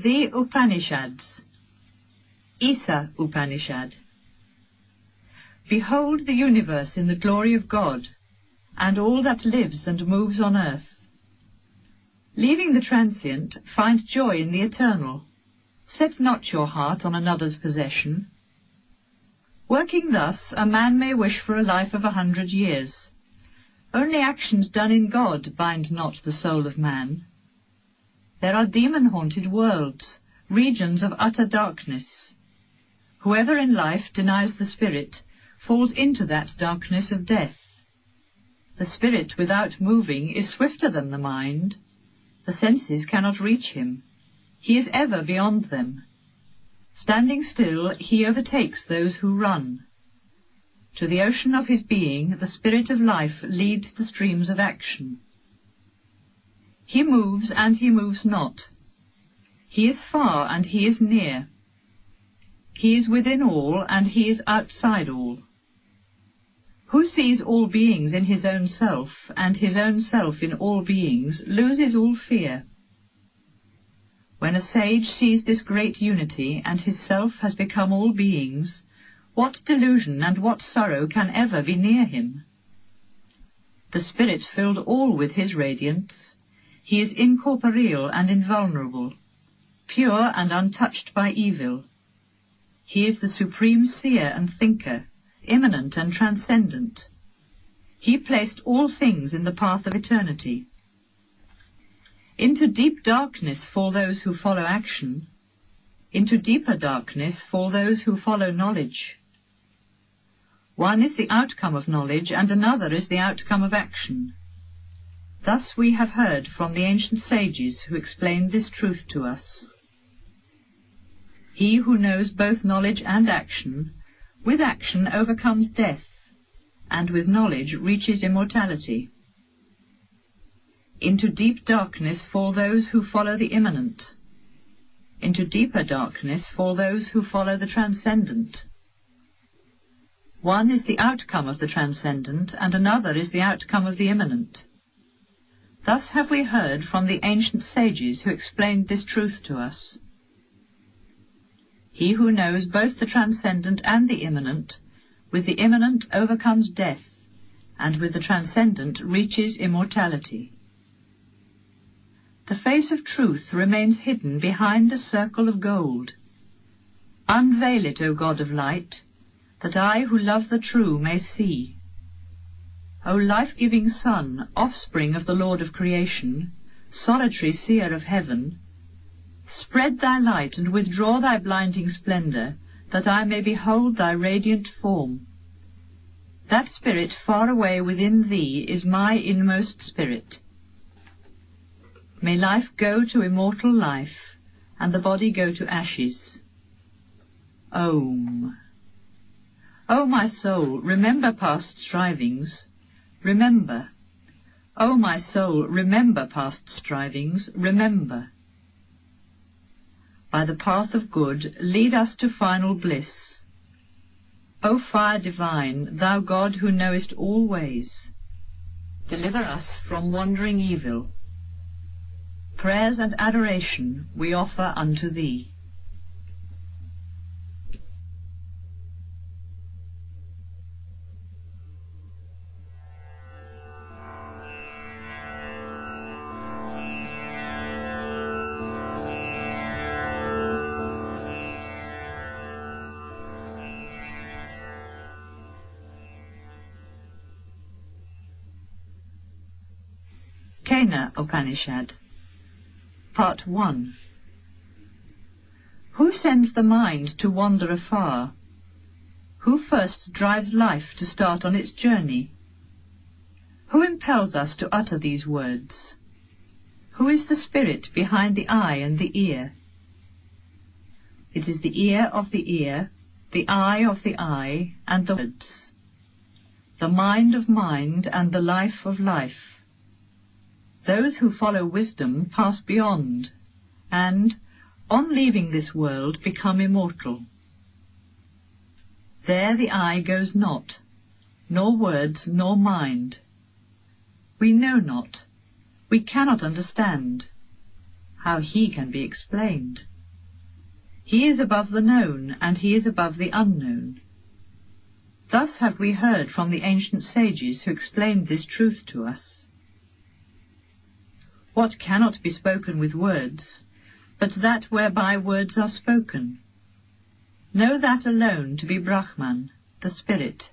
The Upanishads. Isa Upanishad. Behold the universe in the glory of God, and all that lives and moves on earth. Leaving the transient, find joy in the eternal. Set not your heart on another's possession. Working thus, a man may wish for a life of 100 years. Only actions done in God bind not the soul of man. There are demon-haunted worlds, regions of utter darkness. Whoever in life denies the spirit falls into that darkness of death. The spirit without moving is swifter than the mind. The senses cannot reach him. He is ever beyond them. Standing still, he overtakes those who run. To the ocean of his being, the spirit of life leads the streams of action. He moves and he moves not. He is far and he is near. He is within all and he is outside all. Who sees all beings in his own self, and his own self in all beings, loses all fear. When a sage sees this great unity, and his self has become all beings, what delusion and what sorrow can ever be near him? The spirit filled all with his radiance. He is incorporeal and invulnerable, pure and untouched by evil. He is the supreme seer and thinker, immanent and transcendent. He placed all things in the path of eternity. Into deep darkness fall those who follow action. Into deeper darkness fall those who follow knowledge. One is the outcome of knowledge, and another is the outcome of action. Thus we have heard from the ancient sages who explained this truth to us. He who knows both knowledge and action, with action overcomes death, and with knowledge reaches immortality. Into deep darkness fall those who follow the immanent. Into deeper darkness fall those who follow the transcendent. One is the outcome of the transcendent, and another is the outcome of the immanent. Thus have we heard from the ancient sages who explained this truth to us. He who knows both the transcendent and the immanent, with the immanent overcomes death, and with the transcendent reaches immortality. The face of truth remains hidden behind a circle of gold. Unveil it, O God of light, that I who love the true may see. O life-giving Sun, offspring of the Lord of creation, solitary seer of heaven, spread thy light and withdraw thy blinding splendour, that I may behold thy radiant form. That spirit far away within thee is my inmost spirit. May life go to immortal life, and the body go to ashes. Om. O my soul, remember past strivings. Remember. O my soul, remember past strivings. Remember. By the path of good, lead us to final bliss. O fire divine, thou God who knowest all ways, deliver us from wandering evil. Prayers and adoration we offer unto thee. Upanishad. Part 1. Who sends the mind to wander afar? Who first drives life to start on its journey? Who impels us to utter these words? Who is the spirit behind the eye and the ear? It is the ear of the ear, the eye of the eye, and the words, the mind of mind and the life of life. Those who follow wisdom pass beyond, and, on leaving this world, become immortal. There the eye goes not, nor words nor mind. We know not, we cannot understand. How he can be explained? He is above the known, and he is above the unknown. Thus have we heard from the ancient sages who explained this truth to us. What cannot be spoken with words, but that whereby words are spoken? Know that alone to be Brahman, the spirit,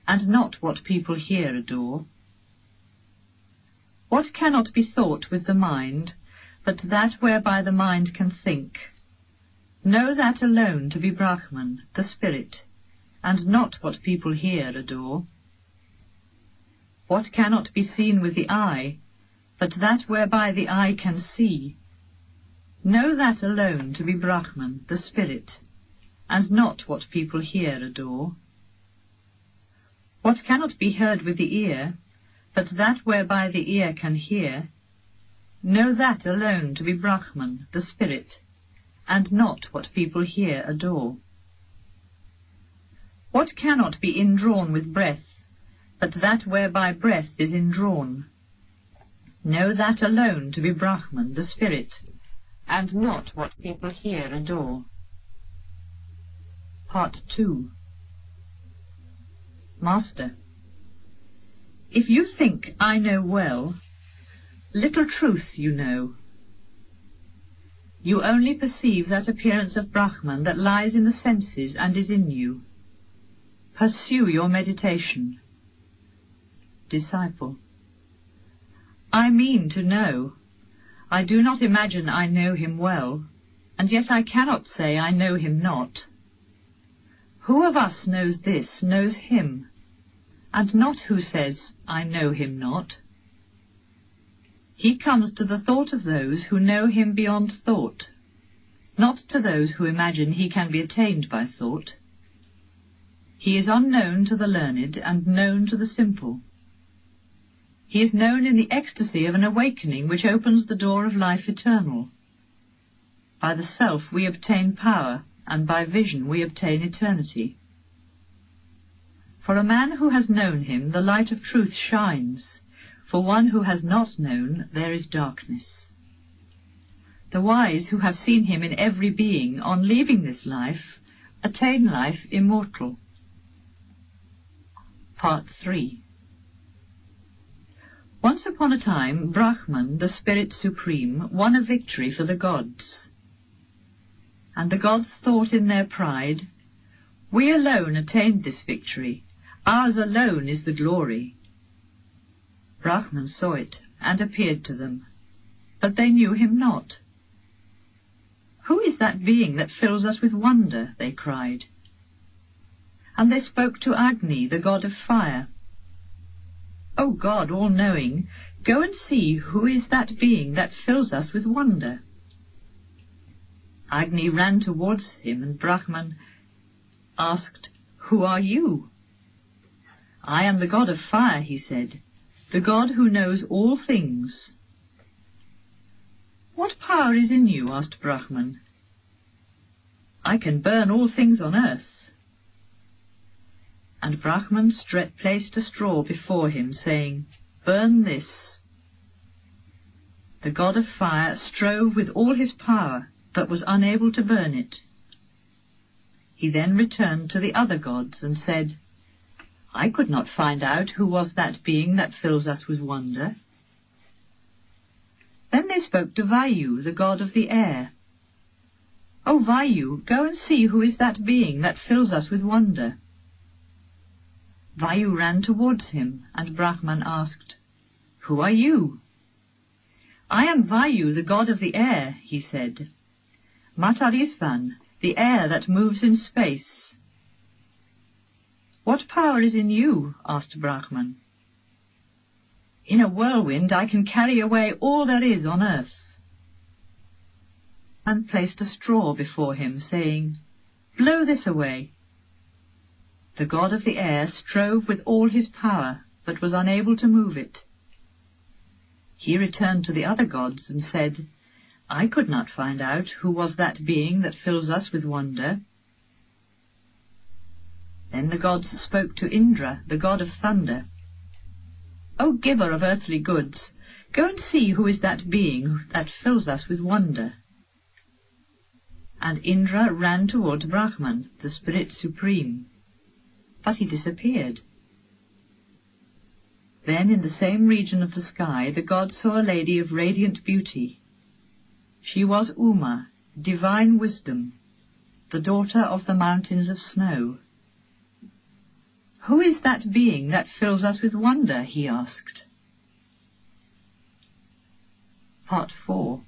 and not what people here adore. What cannot be thought with the mind, but that whereby the mind can think? Know that alone to be Brahman, the spirit, and not what people here adore. What cannot be seen with the eye, but that whereby the eye can see? Know that alone to be Brahman, the spirit, and not what people here adore. What cannot be heard with the ear, but that whereby the ear can hear? Know that alone to be Brahman, the spirit, and not what people here adore. What cannot be indrawn with breath, but that whereby breath is indrawn? Know that alone to be Brahman, the spirit, and not what people here adore. Part 2. Master, if you think I know well, little truth you know. You only perceive that appearance of Brahman that lies in the senses and is in you. Pursue your meditation. Disciple, I mean to know. I do not imagine I know him well, and yet I cannot say I know him not. Who of us knows this, knows him, and not who says, I know him not? He comes to the thought of those who know him beyond thought, not to those who imagine he can be attained by thought. He is unknown to the learned and known to the simple. He is known in the ecstasy of an awakening which opens the door of life eternal. By the self we obtain power, and by vision we obtain eternity. For a man who has known him, the light of truth shines. For one who has not known, there is darkness. The wise who have seen him in every being, on leaving this life, attain life immortal. Part 3. Once upon a time, Brahman, the Spirit Supreme, won a victory for the gods. And the gods thought in their pride, we alone attained this victory, ours alone is the glory. Brahman saw it, and appeared to them, but they knew him not. Who is that being that fills us with wonder? They cried. And they spoke to Agni, the god of fire. O God, all-knowing, go and see who is that being that fills us with wonder. Agni ran towards him, and Brahman asked, Who are you? I am the god of fire, he said, the god who knows all things. What power is in you? Asked Brahman. I can burn all things on earth. And Brahman placed a straw before him, saying, Burn this. The god of fire strove with all his power, but was unable to burn it. He then returned to the other gods and said, I could not find out who was that being that fills us with wonder. Then they spoke to Vayu, the god of the air. O Vayu, go and see who is that being that fills us with wonder. Vayu ran towards him, and Brahman asked, Who are you? I am Vayu, the god of the air, he said. Matarisvan, the air that moves in space. What power is in you? Asked Brahman. In a whirlwind I can carry away all there is on earth. And placed a straw before him, saying, Blow this away. The god of the air strove with all his power, but was unable to move it. He returned to the other gods and said, I could not find out who was that being that fills us with wonder. Then the gods spoke to Indra, the god of thunder. O giver of earthly goods, go and see who is that being that fills us with wonder. and Indra ran toward Brahman, the Spirit Supreme. But he disappeared. Then in the same region of the sky the god saw a lady of radiant beauty. She was Uma, divine wisdom, the daughter of the mountains of snow. "Who is that being that fills us with wonder?" he asked. Part 4.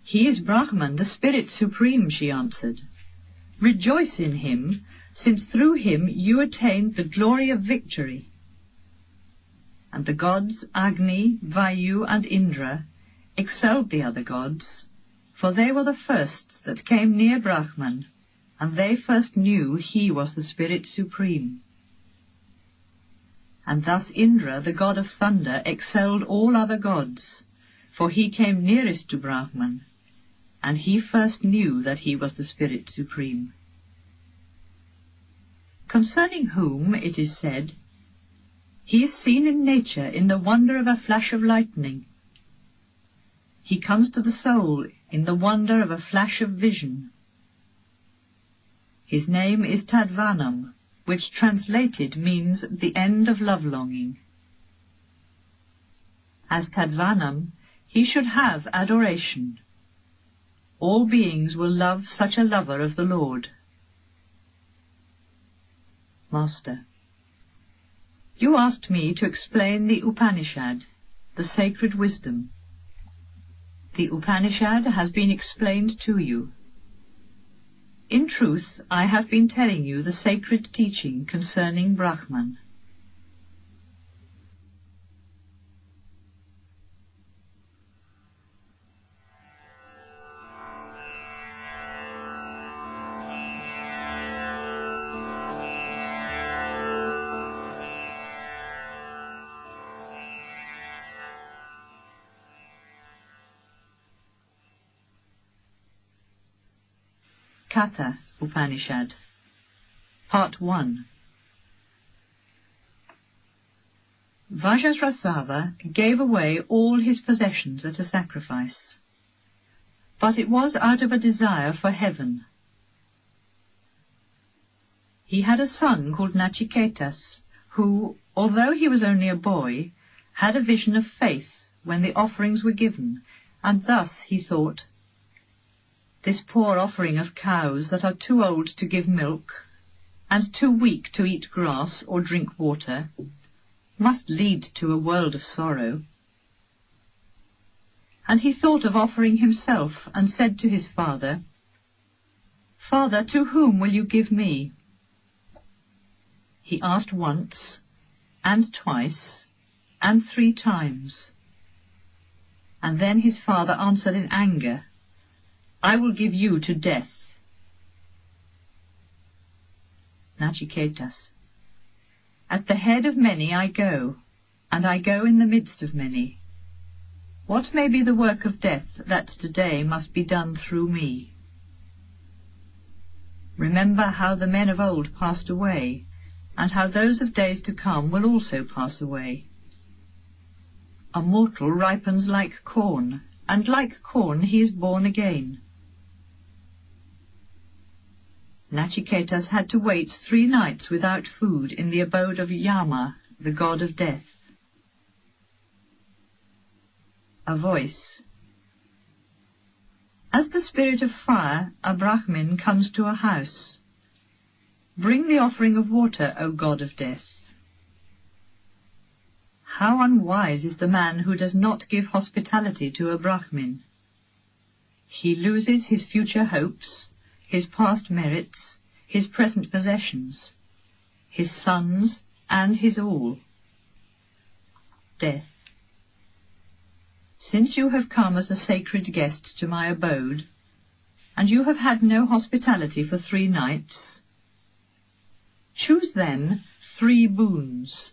"He is Brahman, the Spirit Supreme," she answered. "Rejoice in him, since through him you attained the glory of victory." And the gods Agni, Vayu, and Indra excelled the other gods, for they were the first that came near Brahman, and they first knew he was the Spirit Supreme. And thus Indra, the god of thunder, excelled all other gods, for he came nearest to Brahman, and he first knew that he was the Spirit Supreme. Concerning whom it is said, "He is seen in nature in the wonder of a flash of lightning. He comes to the soul in the wonder of a flash of vision." His name is Tadvanam, which translated means the end of love-longing. As Tadvanam, he should have adoration. All beings will love such a lover of the Lord. Master: You asked me to explain the Upanishad, the sacred wisdom. The Upanishad has been explained to you. In truth, I have been telling you the sacred teaching concerning Brahman. Katha Upanishad, Part 1. Vajrasava gave away all his possessions at a sacrifice, but it was out of a desire for heaven. He had a son called Nachiketas, who, although he was only a boy, had a vision of faith when the offerings were given, and thus he thought, "This poor offering of cows that are too old to give milk, and too weak to eat grass or drink water, must lead to a world of sorrow." And he thought of offering himself, and said to his father, "Father, to whom will you give me?" He asked once, and twice, and 3 times. And then his father answered in anger, "I will give you to death." Nachiketas: At the head of many I go, and I go in the midst of many. What may be the work of death that today must be done through me? Remember how the men of old passed away, and how those of days to come will also pass away. A mortal ripens like corn, and like corn he is born again. Nachiketas had to wait 3 nights without food in the abode of Yama, the god of death. A voice: As the spirit of fire, a Brahmin comes to a house. Bring the offering of water, O god of death. How unwise is the man who does not give hospitality to a Brahmin. He loses his future hopes, his past merits, his present possessions, his sons, and his all. Death: Since you have come as a sacred guest to my abode, and you have had no hospitality for 3 nights, choose then 3 boons.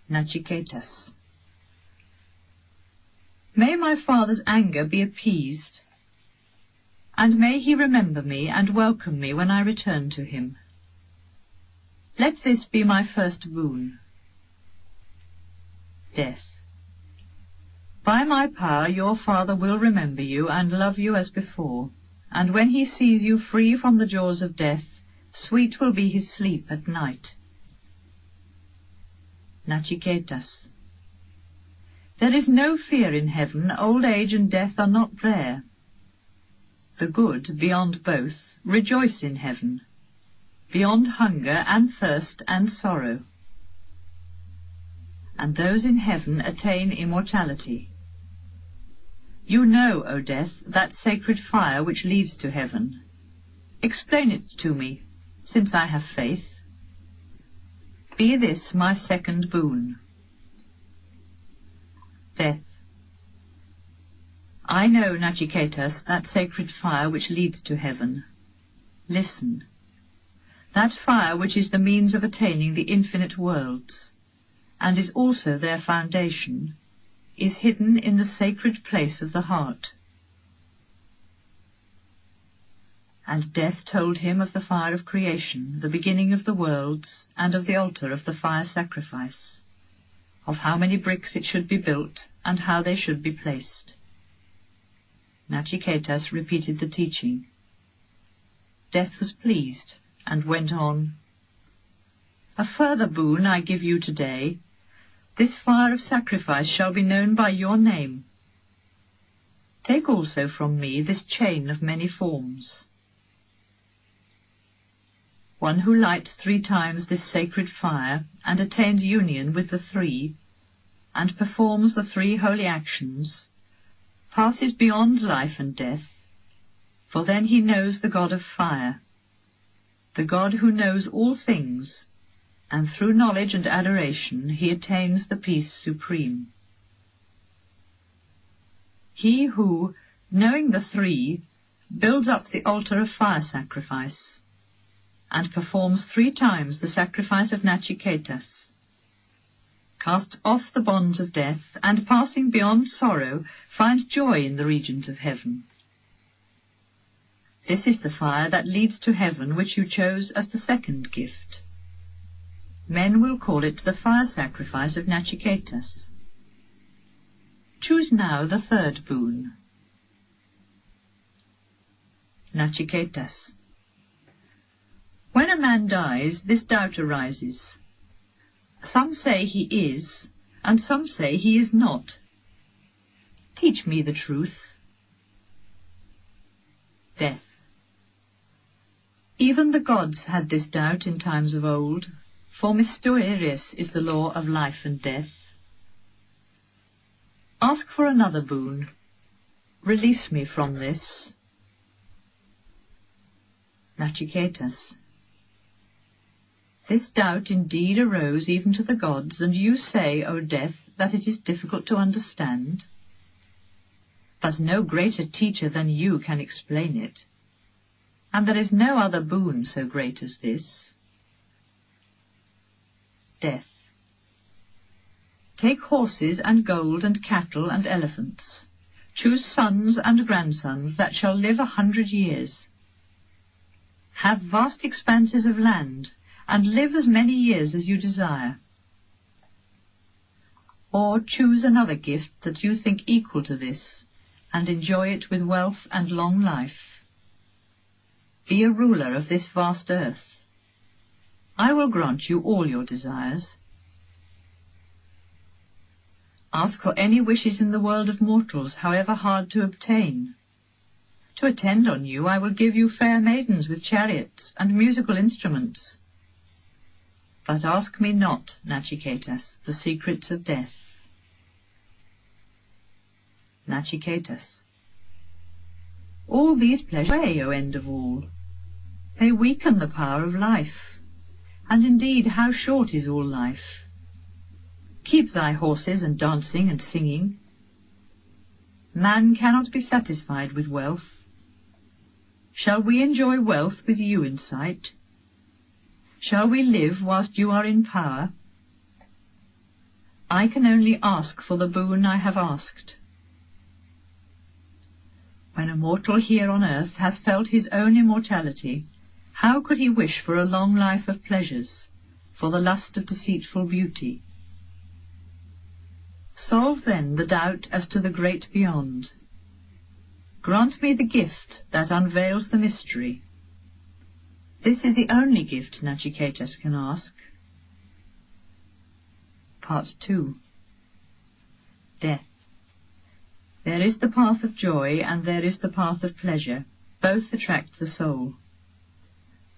Nachiketas: May my father's anger be appeased, and may he remember me and welcome me when I return to him. Let this be my first boon. Death: By my power your father will remember you and love you as before, and when he sees you free from the jaws of death, sweet will be his sleep at night. Nachiketas. There is no fear in heaven, old age and death are not there. The good, beyond both, rejoice in heaven, beyond hunger and thirst and sorrow. And those in heaven attain immortality. You know, O death, that sacred fire which leads to heaven. Explain it to me, since I have faith. Be this my second boon. Death. I know, Nachiketas, that sacred fire which leads to heaven. Listen. That fire which is the means of attaining the infinite worlds, and is also their foundation, is hidden in the sacred place of the heart. And Death told him of the fire of creation, the beginning of the worlds, and of the altar of the fire sacrifice, of how many bricks it should be built, and how they should be placed. Nachiketas repeated the teaching. Death was pleased, and went on, A further boon I give you today. This fire of sacrifice shall be known by your name. Take also from me this chain of many forms. One who lights 3 times this sacred fire, and attains union with the 3, and performs the 3 holy actions, passes beyond life and death, for then he knows the God of fire, the God who knows all things, and through knowledge and adoration he attains the peace supreme. He who, knowing the 3, builds up the altar of fire sacrifice, and performs 3 times the sacrifice of Nachiketas, casts off the bonds of death, and passing beyond sorrow, finds joy in the regions of heaven. This is the fire that leads to heaven, which you chose as the second gift. Men will call it the fire sacrifice of Nachiketas. Choose now the third boon. Nachiketas. When a man dies, this doubt arises. Some say he is, and some say he is not. Teach me the truth. Death. Even the gods had this doubt in times of old, for mysterious is the law of life and death. Ask for another boon. Release me from this. Nachiketas. This doubt indeed arose even to the gods, and you say, O Death, that it is difficult to understand. But no greater teacher than you can explain it, and there is no other boon so great as this. Death. Take horses and gold and cattle and elephants. Choose sons and grandsons that shall live 100 years. Have vast expanses of land, and live as many years as you desire. Or choose another gift that you think equal to this, and enjoy it with wealth and long life. Be a ruler of this vast earth. I will grant you all your desires. Ask for any wishes in the world of mortals, however hard to obtain. To attend on you, I will give you fair maidens with chariots and musical instruments. But ask me not, Nachiketas, the secrets of death. Nachiketas. All these pleasures away, O end of all. They weaken the power of life. And indeed, how short is all life? Keep thy horses and dancing and singing. Man cannot be satisfied with wealth. Shall we enjoy wealth with you in sight? Shall we live whilst you are in power? I can only ask for the boon I have asked. When a mortal here on earth has felt his own immortality, how could he wish for a long life of pleasures, for the lust of deceitful beauty? Solve then the doubt as to the great beyond. Grant me the gift that unveils the mystery. This is the only gift Nachiketas can ask. Part 2. Death. There is the path of joy and there is the path of pleasure. Both attract the soul.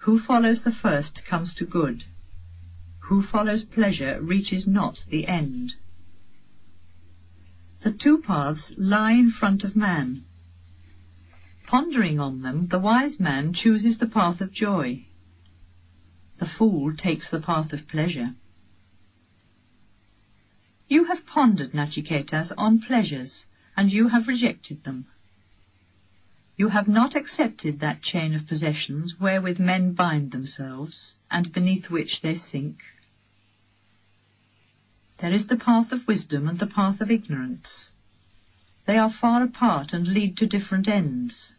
Who follows the first comes to good. Who follows pleasure reaches not the end. The two paths lie in front of man. Pondering on them, the wise man chooses the path of joy. The fool takes the path of pleasure. You have pondered, Nachiketas, on pleasures, and you have rejected them. You have not accepted that chain of possessions wherewith men bind themselves, and beneath which they sink. There is the path of wisdom and the path of ignorance. They are far apart and lead to different ends.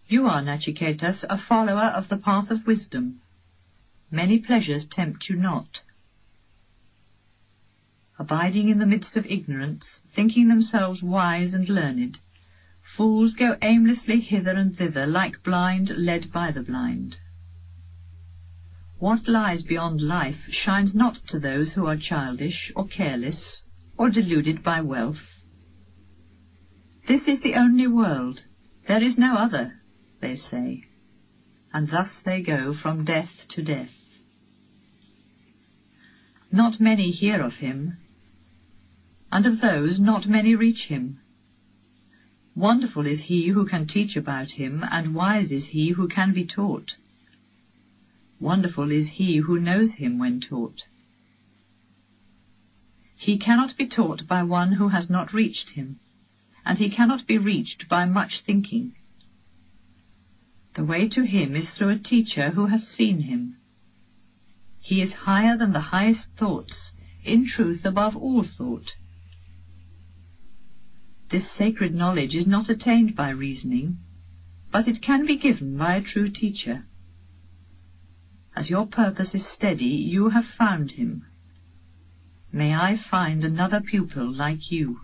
You are, Nachiketas, a follower of the path of wisdom. Many pleasures tempt you not. Abiding in the midst of ignorance, thinking themselves wise and learned, fools go aimlessly hither and thither, like blind led by the blind. What lies beyond life shines not to those who are childish or careless or deluded by wealth. This is the only world, there is no other, they say, and thus they go from death to death. Not many hear of him, and of those not many reach him. Wonderful is he who can teach about him, and wise is he who can be taught. Wonderful is he who knows him when taught. He cannot be taught by one who has not reached him, and he cannot be reached by much thinking. The way to him is through a teacher who has seen him. He is higher than the highest thoughts, in truth above all thought. This sacred knowledge is not attained by reasoning, but it can be given by a true teacher. As your purpose is steady, you have found him. May I find another pupil like you.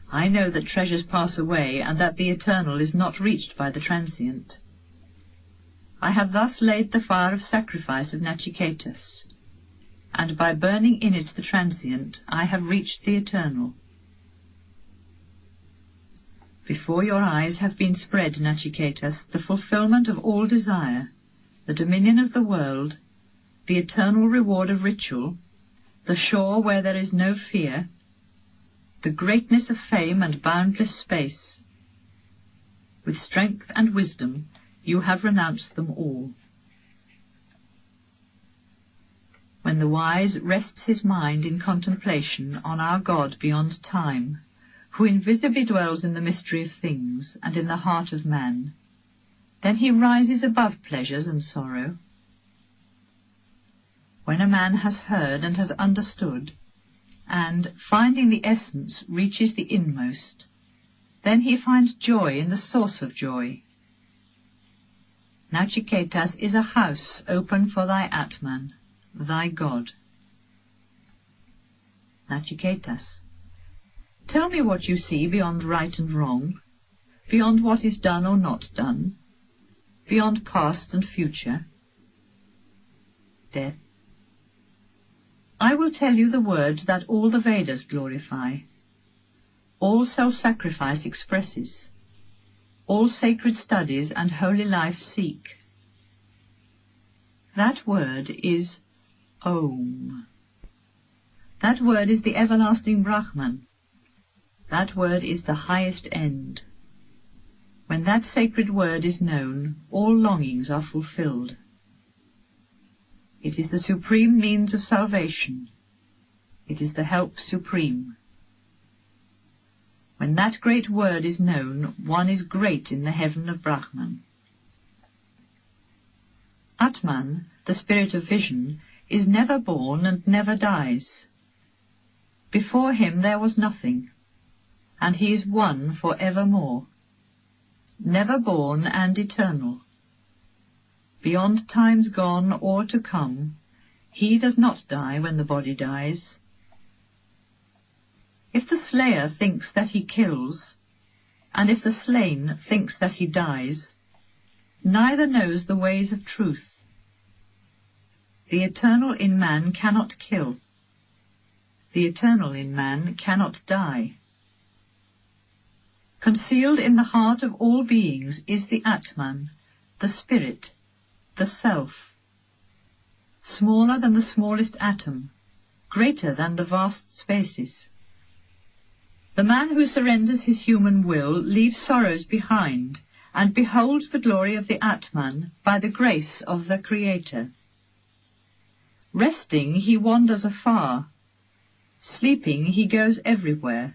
I know that treasures pass away, and that the eternal is not reached by the transient. I have thus laid the fire of sacrifice of Nachiketas, and by burning in it the transient, I have reached the eternal. Before your eyes have been spread, Nachiketas, the fulfillment of all desire, the dominion of the world, the eternal reward of ritual, the shore where there is no fear, the greatness of fame and boundless space. With strength and wisdom you have renounced them all. When the wise rests his mind in contemplation on our God beyond time, who invisibly dwells in the mystery of things and in the heart of man, then he rises above pleasures and sorrow. When a man has heard and has understood, and, finding the essence, reaches the inmost, then he finds joy in the source of joy. Nachiketas is a house open for thy Atman, thy God. Nachiketas, tell me what you see beyond right and wrong, beyond what is done or not done, beyond past and future. Death. I will tell you the word that all the Vedas glorify, all self-sacrifice expresses, all sacred studies and holy life seek. That word is Om. That word is the everlasting Brahman. That word is the highest end. When that sacred word is known, all longings are fulfilled. It is the supreme means of salvation. It is the help supreme. When that great word is known, one is great in the heaven of Brahman. Atman, the spirit of vision, is never born and never dies. Before him there was nothing, and he is one for evermore, never born and eternal. Beyond times gone or to come, He does not die when the body dies. If the slayer thinks that he kills, and if the slain thinks that he dies, neither knows the ways of truth. The eternal in man cannot kill. The eternal in man cannot die. Concealed in the heart of all beings is the Atman, the Spirit, the Self. Smaller than the smallest atom, greater than the vast spaces. The man who surrenders his human will leaves sorrows behind, and beholds the glory of the Atman by the grace of the Creator. Resting, he wanders afar. Sleeping, he goes everywhere.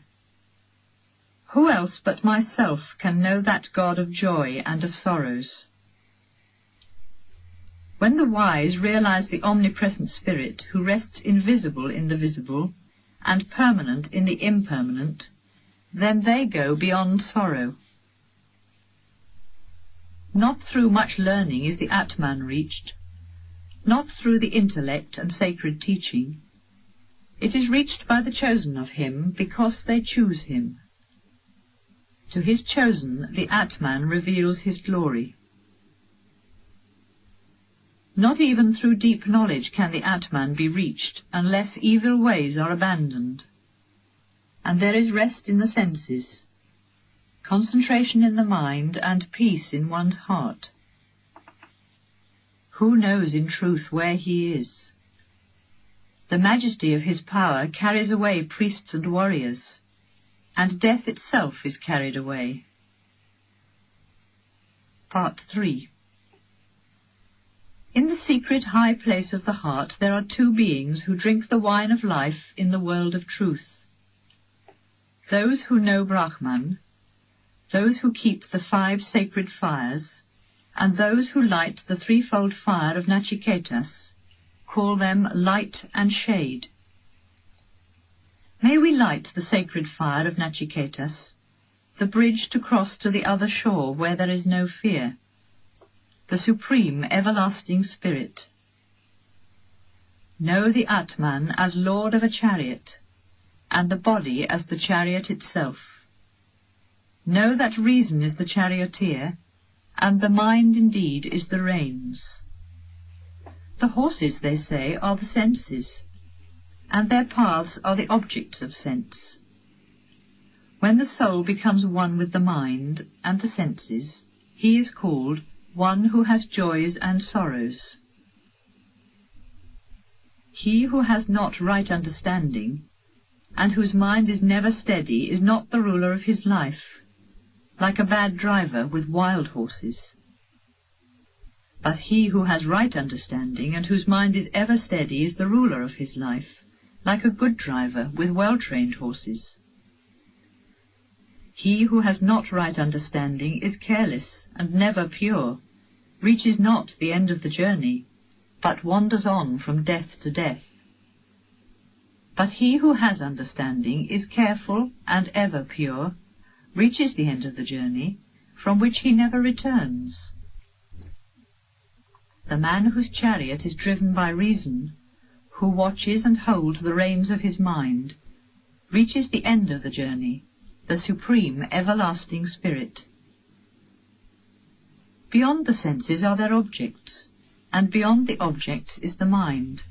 Who else but myself can know that God of joy and of sorrows? When the wise realize the omnipresent Spirit who rests invisible in the visible and permanent in the impermanent, then they go beyond sorrow. Not through much learning is the Atman reached, not through the intellect and sacred teaching. It is reached by the chosen of him because they choose him. To his chosen the Atman reveals his glory. Not even through deep knowledge can the Atman be reached unless evil ways are abandoned. And there is rest in the senses, concentration in the mind, and peace in one's heart. Who knows in truth where he is? The majesty of his power carries away priests and warriors, and death itself is carried away. Part 3. In the secret high place of the heart there are two beings who drink the wine of life in the world of truth. Those who know Brahman, those who keep the 5 sacred fires, and those who light the threefold fire of Nachiketas, call them light and shade. May we light the sacred fire of Nachiketas, the bridge to cross to the other shore where there is no fear, the supreme everlasting spirit. Know the Atman as lord of a chariot, and the body as the chariot itself. Know that reason is the charioteer, and the mind indeed is the reins. The horses, they say, are the senses, and their paths are the objects of sense. When the soul becomes one with the mind and the senses, he is called one who has joys and sorrows. He who has not right understanding, and whose mind is never steady, is not the ruler of his life, like a bad driver with wild horses. But he who has right understanding, and whose mind is ever steady, is the ruler of his life, like a good driver with well-trained horses. He who has not right understanding is careless and never pure, reaches not the end of the journey, but wanders on from death to death. But he who has understanding is careful and ever pure, reaches the end of the journey, from which he never returns. The man whose chariot is driven by reason, who watches and holds the reins of his mind, reaches the end of the journey, the supreme everlasting spirit. Beyond the senses are their objects, and beyond the objects is the mind.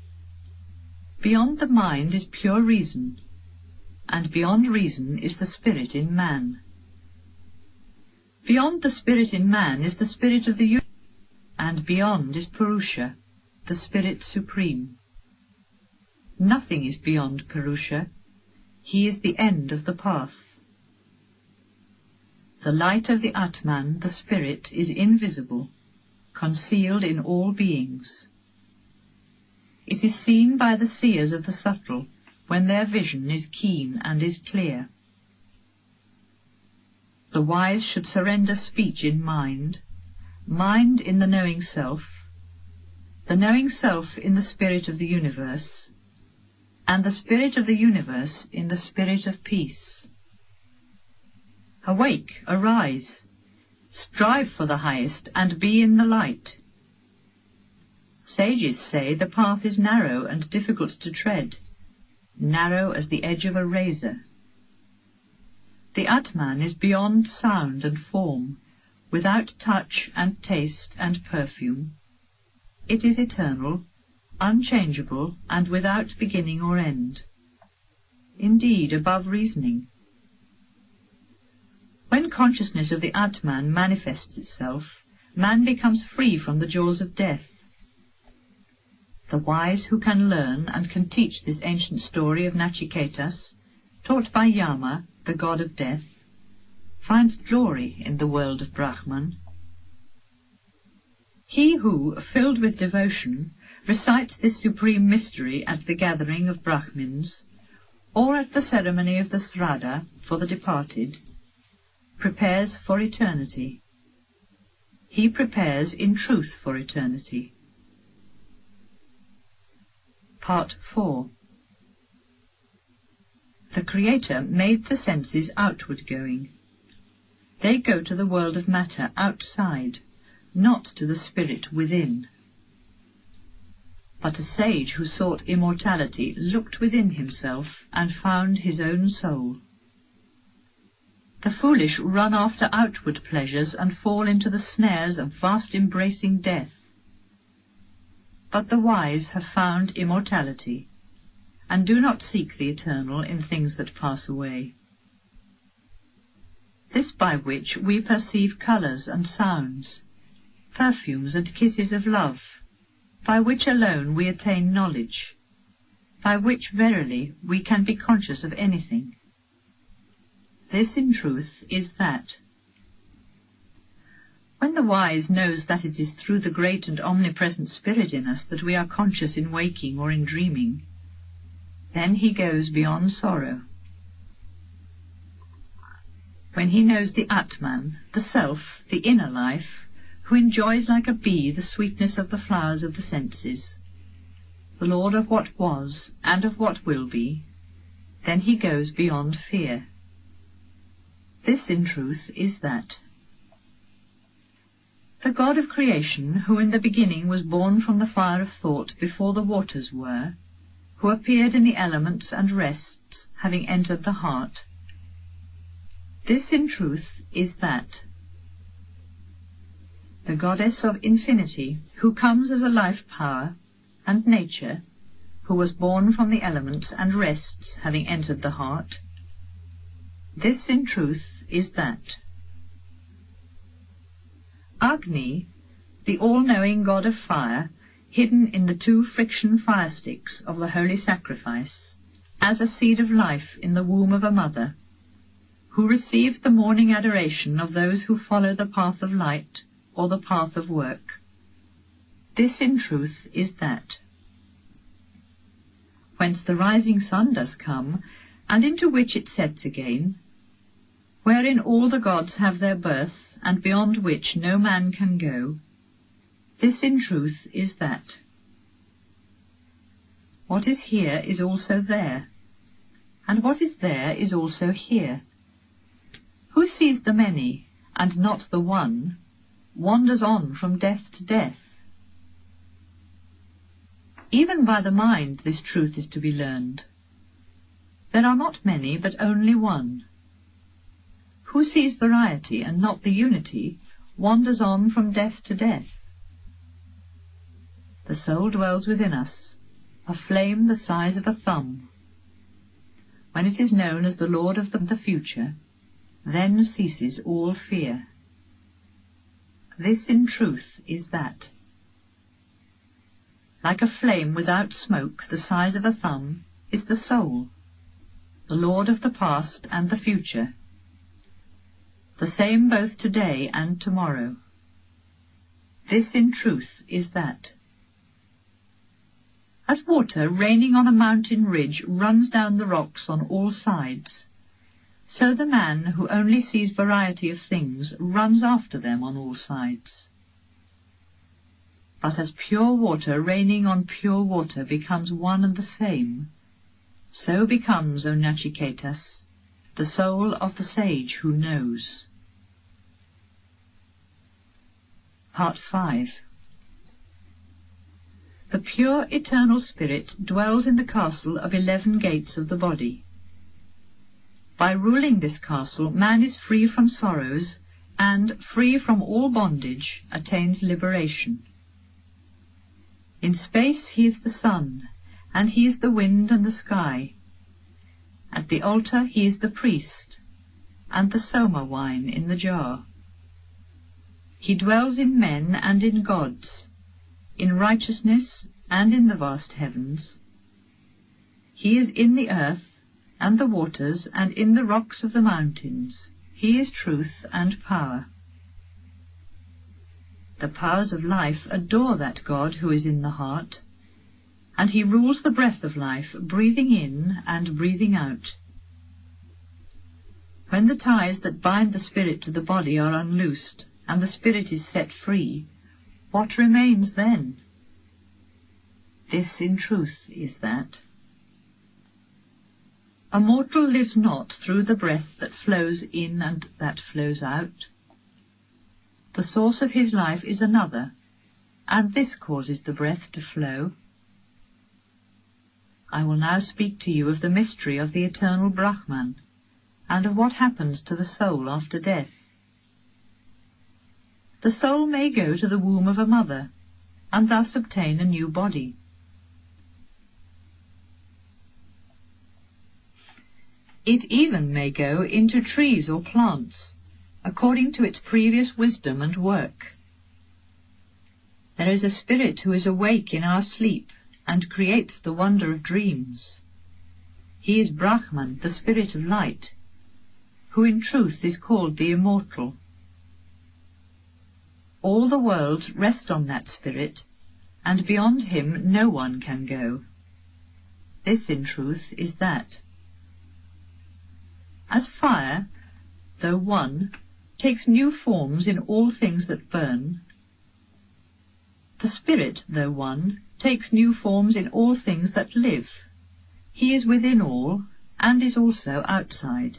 Beyond the mind is pure reason, and beyond reason is the spirit in man. Beyond the spirit in man is the spirit of the universe, and beyond is Purusha, the spirit supreme. Nothing is beyond Purusha. He is the end of the path. The light of the Atman, the spirit, is invisible, concealed in all beings. It is seen by the seers of the subtle, when their vision is keen and is clear. The wise should surrender speech in mind, mind in the knowing self in the spirit of the universe, and the spirit of the universe in the spirit of peace. Awake, arise, strive for the highest, and be in the light. Sages say the path is narrow and difficult to tread, narrow as the edge of a razor. The Atman is beyond sound and form, without touch and taste and perfume. It is eternal, unchangeable, and without beginning or end. Indeed, above reasoning. When consciousness of the Atman manifests itself, man becomes free from the jaws of death. The wise who can learn and can teach this ancient story of Nachiketas, taught by Yama, the god of death, finds glory in the world of Brahman. He who, filled with devotion, recites this supreme mystery at the gathering of Brahmins, or at the ceremony of the Sraddha for the departed, prepares for eternity. He prepares in truth for eternity. Part 4. The Creator made the senses outward-going. They go to the world of matter outside, not to the spirit within. But a sage who sought immortality looked within himself and found his own soul. The foolish run after outward pleasures and fall into the snares of vast embracing death. But the wise have found immortality, and do not seek the eternal in things that pass away. This by which we perceive colours and sounds, perfumes and kisses of love, by which alone we attain knowledge, by which verily we can be conscious of anything. This in truth is that. When the wise knows that it is through the great and omnipresent spirit in us that we are conscious in waking or in dreaming, then he goes beyond sorrow. When he knows the Atman, the self, the inner life, who enjoys like a bee the sweetness of the flowers of the senses, the Lord of what was and of what will be, then he goes beyond fear. This in truth is that. The God of creation, who in the beginning was born from the fire of thought before the waters were, who appeared in the elements and rests, having entered the heart, this in truth is that. The goddess of infinity, who comes as a life power, and nature, who was born from the elements and rests, having entered the heart, this in truth is that. Agni, the all-knowing god of fire, hidden in the 2 friction fire sticks of the holy sacrifice, as a seed of life in the womb of a mother, who receives the morning adoration of those who follow the path of light or the path of work. This in truth is that. Whence the rising sun does come, and into which it sets again, wherein all the gods have their birth, and beyond which no man can go, this in truth is that. What is here is also there, and what is there is also here. Who sees the many, and not the one, wanders on from death to death. Even by the mind this truth is to be learned. There are not many, but only one. Who sees variety and not the unity, wanders on from death to death. The soul dwells within us, a flame the size of a thumb. When it is known as the Lord of the future, then ceases all fear. This in truth is that. Like a flame without smoke, the size of a thumb, is the soul, the Lord of the past and the future, the same both today and tomorrow. This in truth is that. As water raining on a mountain ridge runs down the rocks on all sides, so the man who only sees variety of things runs after them on all sides. But as pure water raining on pure water becomes one and the same, so becomes, O Nachiketas, the soul of the sage who knows. Part 5. The pure eternal spirit dwells in the castle of 11 gates of the body. By ruling this castle, man is free from sorrows, and, free from all bondage, attains liberation. In space he is the sun, and he is the wind and the sky. At the altar he is the priest, and the soma wine in the jar. He dwells in men and in gods, in righteousness and in the vast heavens. He is in the earth and the waters and in the rocks of the mountains. He is truth and power. The powers of life adore that God who is in the heart, and he rules the breath of life, breathing in and breathing out. When the ties that bind the spirit to the body are unloosed, and the spirit is set free, what remains then? This in truth is that. A mortal lives not through the breath that flows in and that flows out. The source of his life is another, and this causes the breath to flow. I will now speak to you of the mystery of the eternal Brahman, and of what happens to the soul after death. The soul may go to the womb of a mother, and thus obtain a new body. It even may go into trees or plants, according to its previous wisdom and work. There is a spirit who is awake in our sleep, and creates the wonder of dreams. He is Brahman, the spirit of light, who in truth is called the immortal. All the worlds rest on that spirit, and beyond him no one can go. This in truth is that. As fire, though one, takes new forms in all things that burn, the spirit, though one, takes new forms in all things that live. He is within all, and is also outside.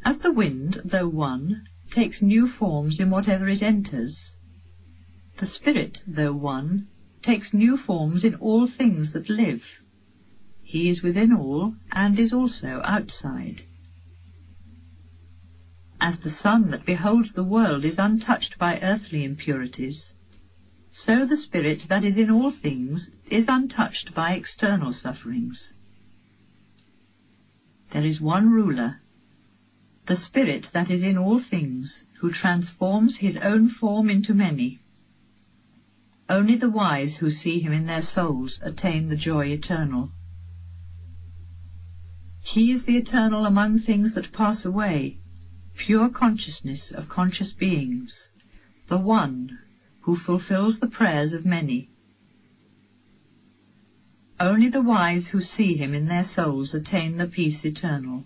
As the wind, though one, takes new forms in whatever it enters, the spirit, though one, takes new forms in all things that live. He is within all, and is also outside. As the sun that beholds the world is untouched by earthly impurities, so the spirit that is in all things is untouched by external sufferings. There is one ruler, the spirit that is in all things, who transforms his own form into many. Only the wise who see him in their souls attain the joy eternal. He is the eternal among things that pass away, pure consciousness of conscious beings, the one who fulfills the prayers of many. Only the wise who see him in their souls attain the peace eternal.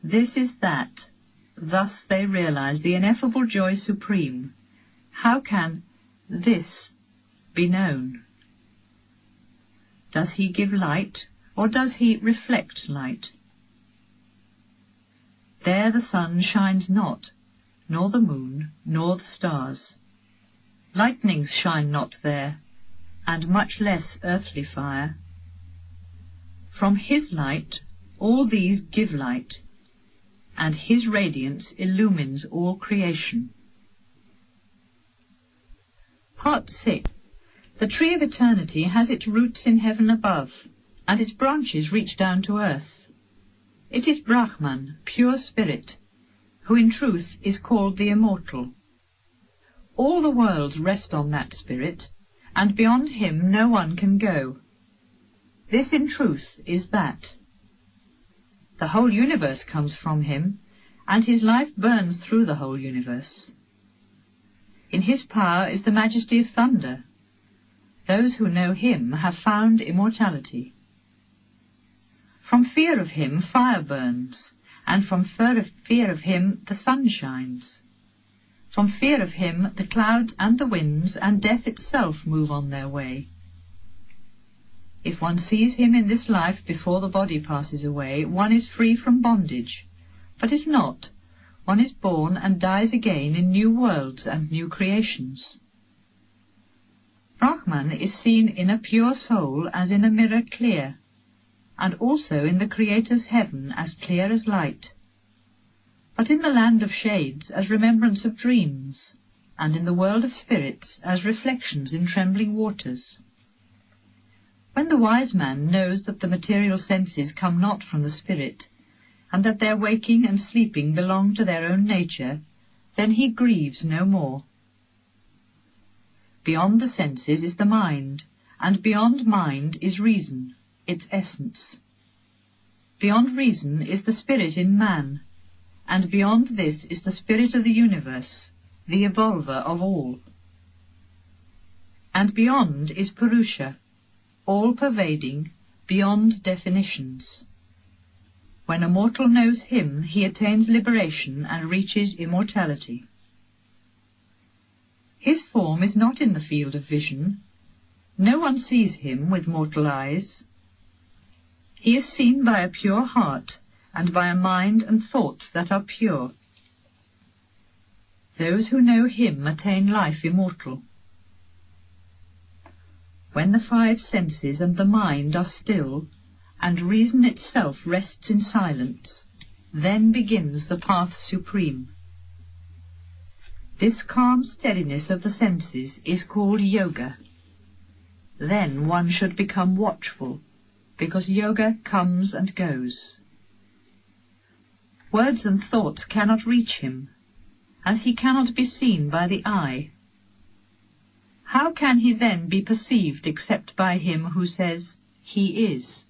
This is that. Thus they realize the ineffable joy supreme. How can this be known? Does he give light, or does he reflect light? There the sun shines not, nor the moon, nor the stars. Lightnings shine not there, and much less earthly fire. From his light all these give light, and his radiance illumines all creation. Part 6. The tree of eternity has its roots in heaven above, and its branches reach down to earth. It is Brahman, pure spirit, who in truth is called the immortal. All the worlds rest on that spirit, and beyond him no one can go. This in truth is that. The whole universe comes from him, and his life burns through the whole universe. In his power is the majesty of thunder. Those who know him have found immortality. From fear of him fire burns, and from fear of him the sun shines. From fear of him the clouds and the winds and death itself move on their way. If one sees him in this life before the body passes away, one is free from bondage, but if not, one is born and dies again in new worlds and new creations. Brahman is seen in a pure soul as in a mirror clear, and also in the Creator's heaven as clear as light, but in the land of shades as remembrance of dreams, and in the world of spirits as reflections in trembling waters. When the wise man knows that the material senses come not from the spirit, and that their waking and sleeping belong to their own nature, then he grieves no more. Beyond the senses is the mind, and beyond mind is reason, its essence. Beyond reason is the spirit in man, and beyond this is the spirit of the universe, the evolver of all. And beyond is Purusha, all-pervading, beyond definitions. When a mortal knows him, he attains liberation and reaches immortality. His form is not in the field of vision. No one sees him with mortal eyes. He is seen by a pure heart, and by a mind and thoughts that are pure. Those who know him attain life immortal. When the five senses and the mind are still, and reason itself rests in silence, then begins the path supreme. This calm steadiness of the senses is called yoga. Then one should become watchful, because yoga comes and goes. Words and thoughts cannot reach him, and he cannot be seen by the eye. How can he then be perceived except by him who says, "He is"?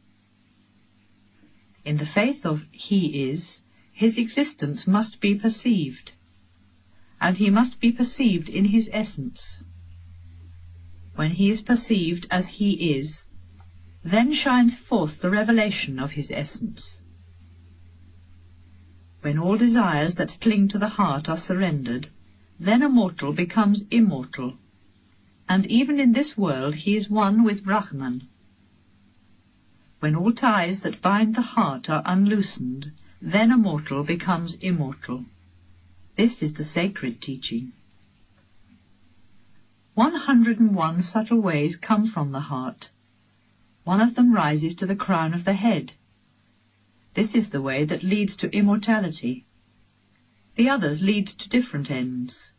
In the faith of "He is," his existence must be perceived, and he must be perceived in his essence. When he is perceived as he is, then shines forth the revelation of his essence. When all desires that cling to the heart are surrendered, then a mortal becomes immortal, and even in this world he is one with Brahman. When all ties that bind the heart are unloosened, then a mortal becomes immortal. This is the sacred teaching. 101 subtle ways come from the heart. One of them rises to the crown of the head. This is the way that leads to immortality. The others lead to different ends.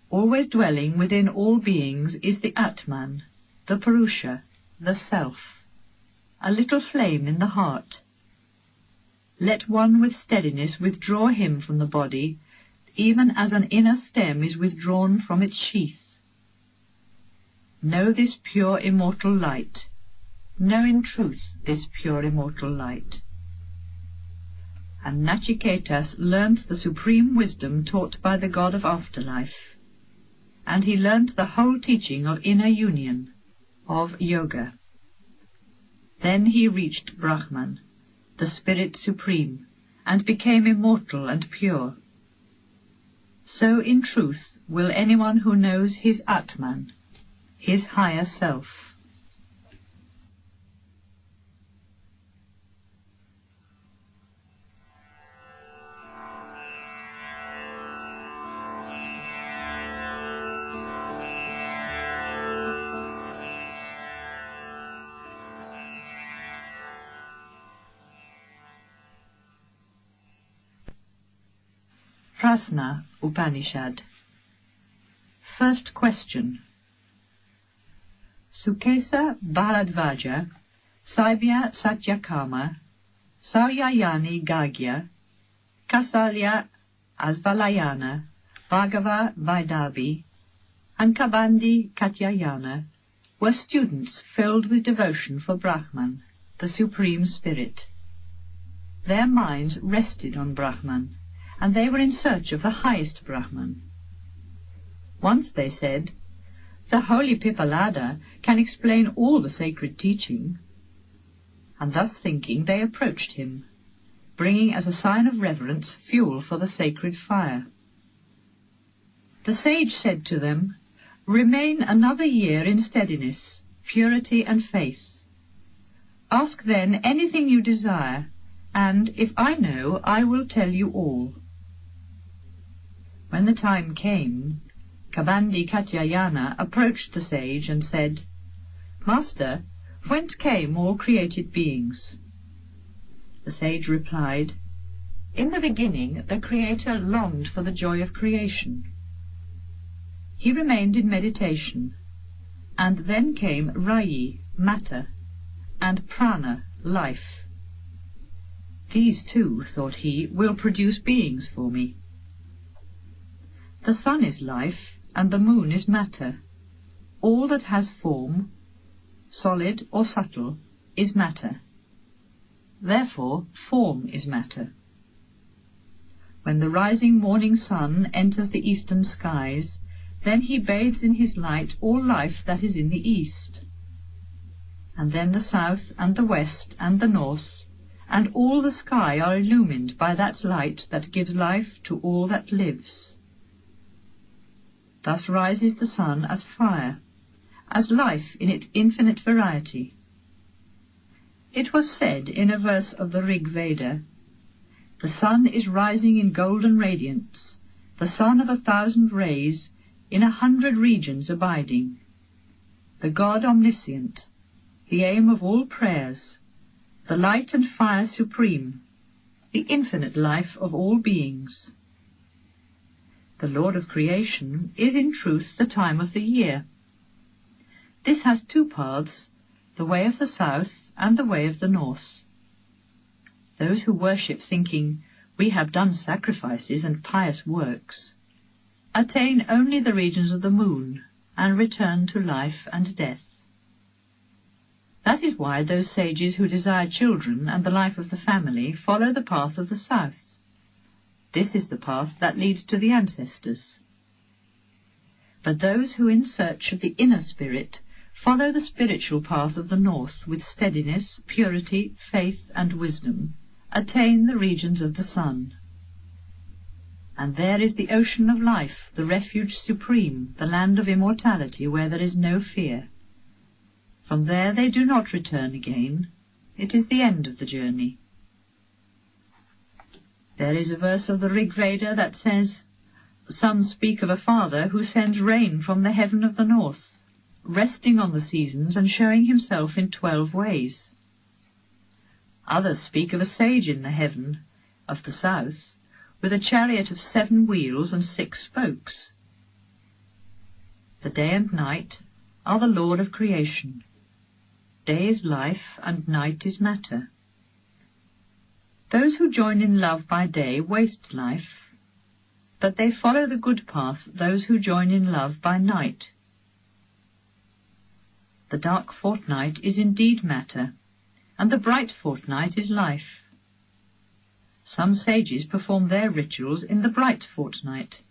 Always dwelling within all beings is the Atman, the Purusha, the Self, a little flame in the heart. Let one with steadiness withdraw him from the body, even as an inner stem is withdrawn from its sheath. Know this pure immortal light. Know in truth this pure immortal light. And Nachiketas learnt the supreme wisdom taught by the god of afterlife, and he learnt the whole teaching of inner union, of yoga. Then he reached Brahman, the Spirit Supreme, and became immortal and pure. So in truth will anyone who knows his Atman, his higher self. Prasna Upanishad. First question. Sukesa Bharadvaja, Saibhya Satyakama, Sauyayani Gagya, Kasalya Asvalayana, Bhagava Vaidabhi, and Kabandi Katyayana were students filled with devotion for Brahman, the Supreme Spirit. Their minds rested on Brahman, and they were in search of the highest Brahman. Once they said, "The holy Pippalada can explain all the sacred teaching." And thus thinking, they approached him, bringing as a sign of reverence fuel for the sacred fire. The sage said to them, "Remain another year in steadiness, purity and faith. Ask then anything you desire, and if I know, I will tell you all." When the time came, Kabandi Katyayana approached the sage and said, "Master, whence came all created beings?" The sage replied, "In the beginning the Creator longed for the joy of creation. He remained in meditation, and then came Rayi, matter, and Prana, life. These two, thought he, will produce beings for me. The sun is life, and the moon is matter. All that has form, solid or subtle, is matter. Therefore, form is matter. When the rising morning sun enters the eastern skies, then he bathes in his light all life that is in the east. And then the south and the west and the north and all the sky are illumined by that light that gives life to all that lives. Thus rises the sun as fire, as life in its infinite variety. It was said in a verse of the Rig Veda, "The sun is rising in golden radiance, the sun of 1,000 rays, in 100 regions abiding. The God omniscient, the aim of all prayers, the light and fire supreme, the infinite life of all beings." The Lord of creation is in truth the time of the year. This has two paths, the way of the south and the way of the north. Those who worship thinking, "We have done sacrifices and pious works," attain only the regions of the moon and return to life and death. That is why those sages who desire children and the life of the family follow the path of the south. This is the path that leads to the ancestors. But those who in search of the inner spirit follow the spiritual path of the north with steadiness, purity, faith and wisdom, attain the regions of the sun. And there is the ocean of life, the refuge supreme, the land of immortality where there is no fear. From there they do not return again. It is the end of the journey. There is a verse of the Rig Veda that says, "Some speak of a father who sends rain from the heaven of the north, resting on the seasons and showing himself in 12 ways. Others speak of a sage in the heaven of the south, with a chariot of 7 wheels and 6 spokes. The day and night are the Lord of creation. Day is life and night is matter. Those who join in love by day waste life, but they follow the good path, those who join in love by night. The dark fortnight is indeed matter, and the bright fortnight is life. Some sages perform their rituals in the bright fortnight,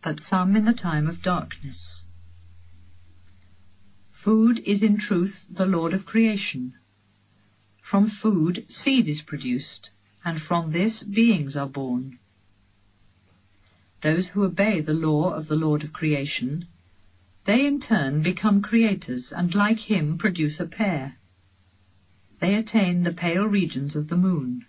but some in the time of darkness. Food is in truth the Lord of creation. From food seed is produced, and from this beings are born. Those who obey the law of the Lord of creation, they in turn become creators, and like him produce a pair. They attain the pale regions of the moon.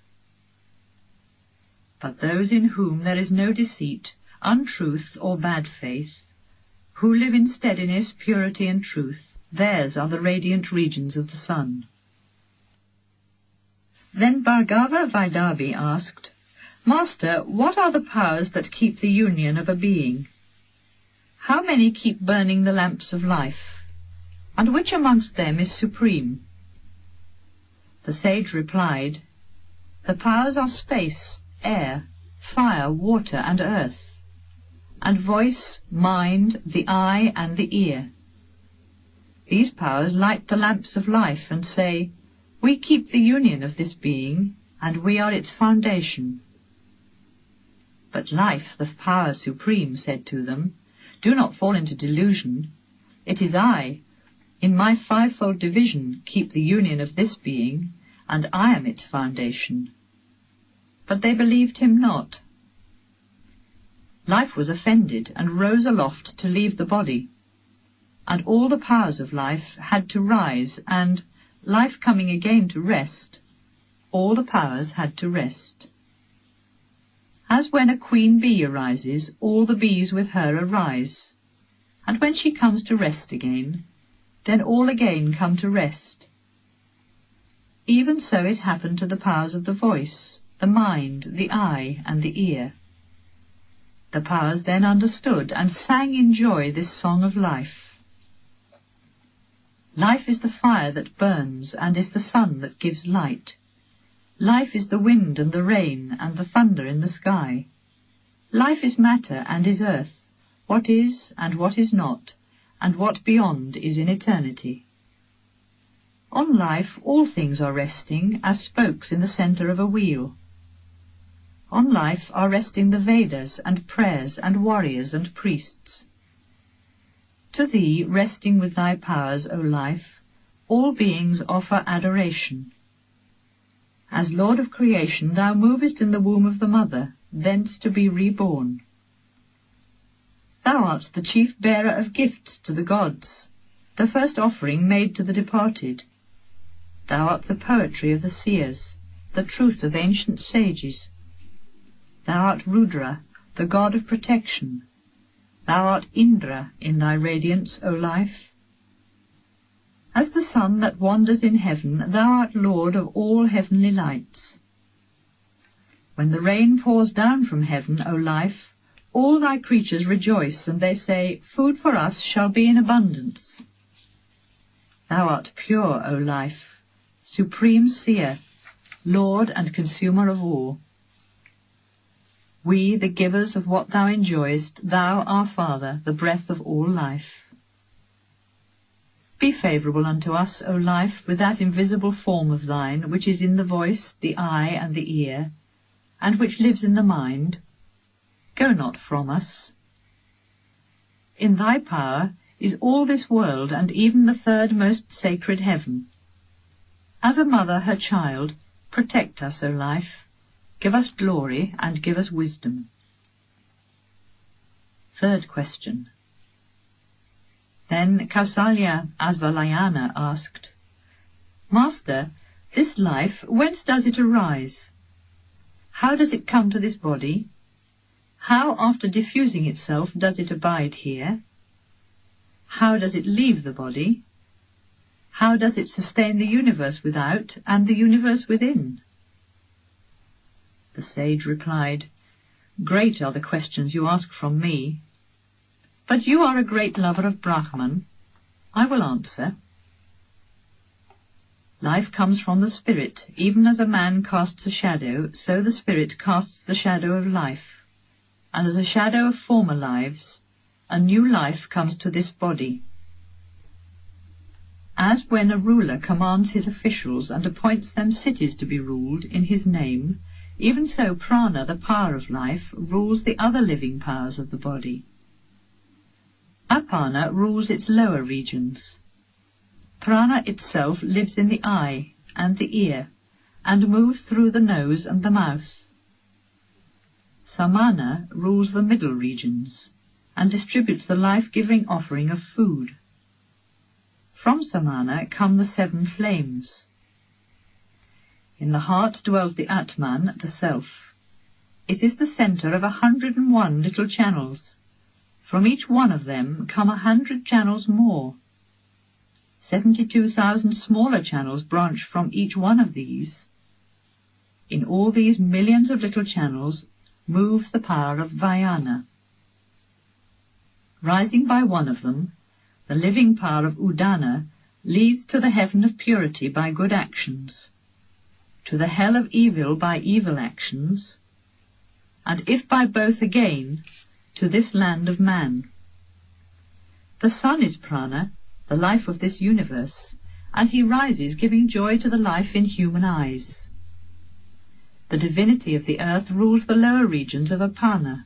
But those in whom there is no deceit, untruth, or bad faith, who live in steadiness, purity, and truth, theirs are the radiant regions of the sun. Then Bhargava Vaidavi asked, "Master, what are the powers that keep the union of a being? How many keep burning the lamps of life, and which amongst them is supreme?" The sage replied, "The powers are space, air, fire, water, and earth, and voice, mind, the eye, and the ear. These powers light the lamps of life and say, 'We keep the union of this being, and we are its foundation.' But life, the power supreme, said to them, 'Do not fall into delusion. It is I, in my 5-fold division, keep the union of this being, and I am its foundation.' But they believed him not. Life was offended and rose aloft to leave the body, and all the powers of life had to rise, and, life coming again to rest, all the powers had to rest. As when a queen bee arises, all the bees with her arise. and when she comes to rest again, then all again come to rest. Even so it happened to the powers of the voice, the mind, the eye, and the ear. The powers then understood and sang in joy this song of life. Life is the fire that burns, and is the sun that gives light. Life is the wind and the rain, and the thunder in the sky. Life is matter and is earth, what is and what is not, and what beyond is in eternity. On life all things are resting, as spokes in the centre of a wheel. On life are resting the Vedas and prayers and warriors and priests. To thee, resting with thy powers, O life, all beings offer adoration. As Lord of creation thou movest in the womb of the mother, thence to be reborn. Thou art the chief bearer of gifts to the gods, the first offering made to the departed. Thou art the poetry of the seers, the truth of ancient sages. Thou art Rudra, the god of protection. Thou art Indra in thy radiance, O life. As the sun that wanders in heaven, thou art Lord of all heavenly lights. When the rain pours down from heaven, O life, all thy creatures rejoice, and they say, food for us shall be in abundance. Thou art pure, O life, supreme seer, Lord and consumer of all. We, the givers of what thou enjoyest, thou, our Father, the breath of all life. Be favourable unto us, O life, with that invisible form of thine, which is in the voice, the eye, and the ear, and which lives in the mind. Go not from us. In thy power is all this world, and even the third most sacred heaven. As a mother her child, protect us, O life. Give us glory, and give us wisdom. Third question. Then Kausalya Asvalayana asked, Master, this life, whence does it arise? How does it come to this body? How, after diffusing itself, does it abide here? How does it leave the body? How does it sustain the universe without and the universe within? The sage replied, Great are the questions you ask from me. But you are a great lover of Brahman. I will answer. Life comes from the spirit. Even as a man casts a shadow, so the spirit casts the shadow of life. And as a shadow of former lives, a new life comes to this body. As when a ruler commands his officials and appoints them cities to be ruled in his name, even so prana, the power of life, rules the other living powers of the body. Apana rules its lower regions. Prana itself lives in the eye and the ear, and moves through the nose and the mouth. Samana rules the middle regions, and distributes the life-giving offering of food. From Samana come the 7 flames. In the heart dwells the Atman, the Self. It is the centre of 101 little channels. From each one of them come 100 channels more. 72,000 smaller channels branch from each one of these. In all these millions of little channels moves the power of Vayana. Rising by one of them, the living power of Udana leads to the heaven of purity by good actions, to the hell of evil by evil actions, and if by both again, to this land of man. The sun is prana, the life of this universe, and he rises giving joy to the life in human eyes. The divinity of the earth rules the lower regions of Apana.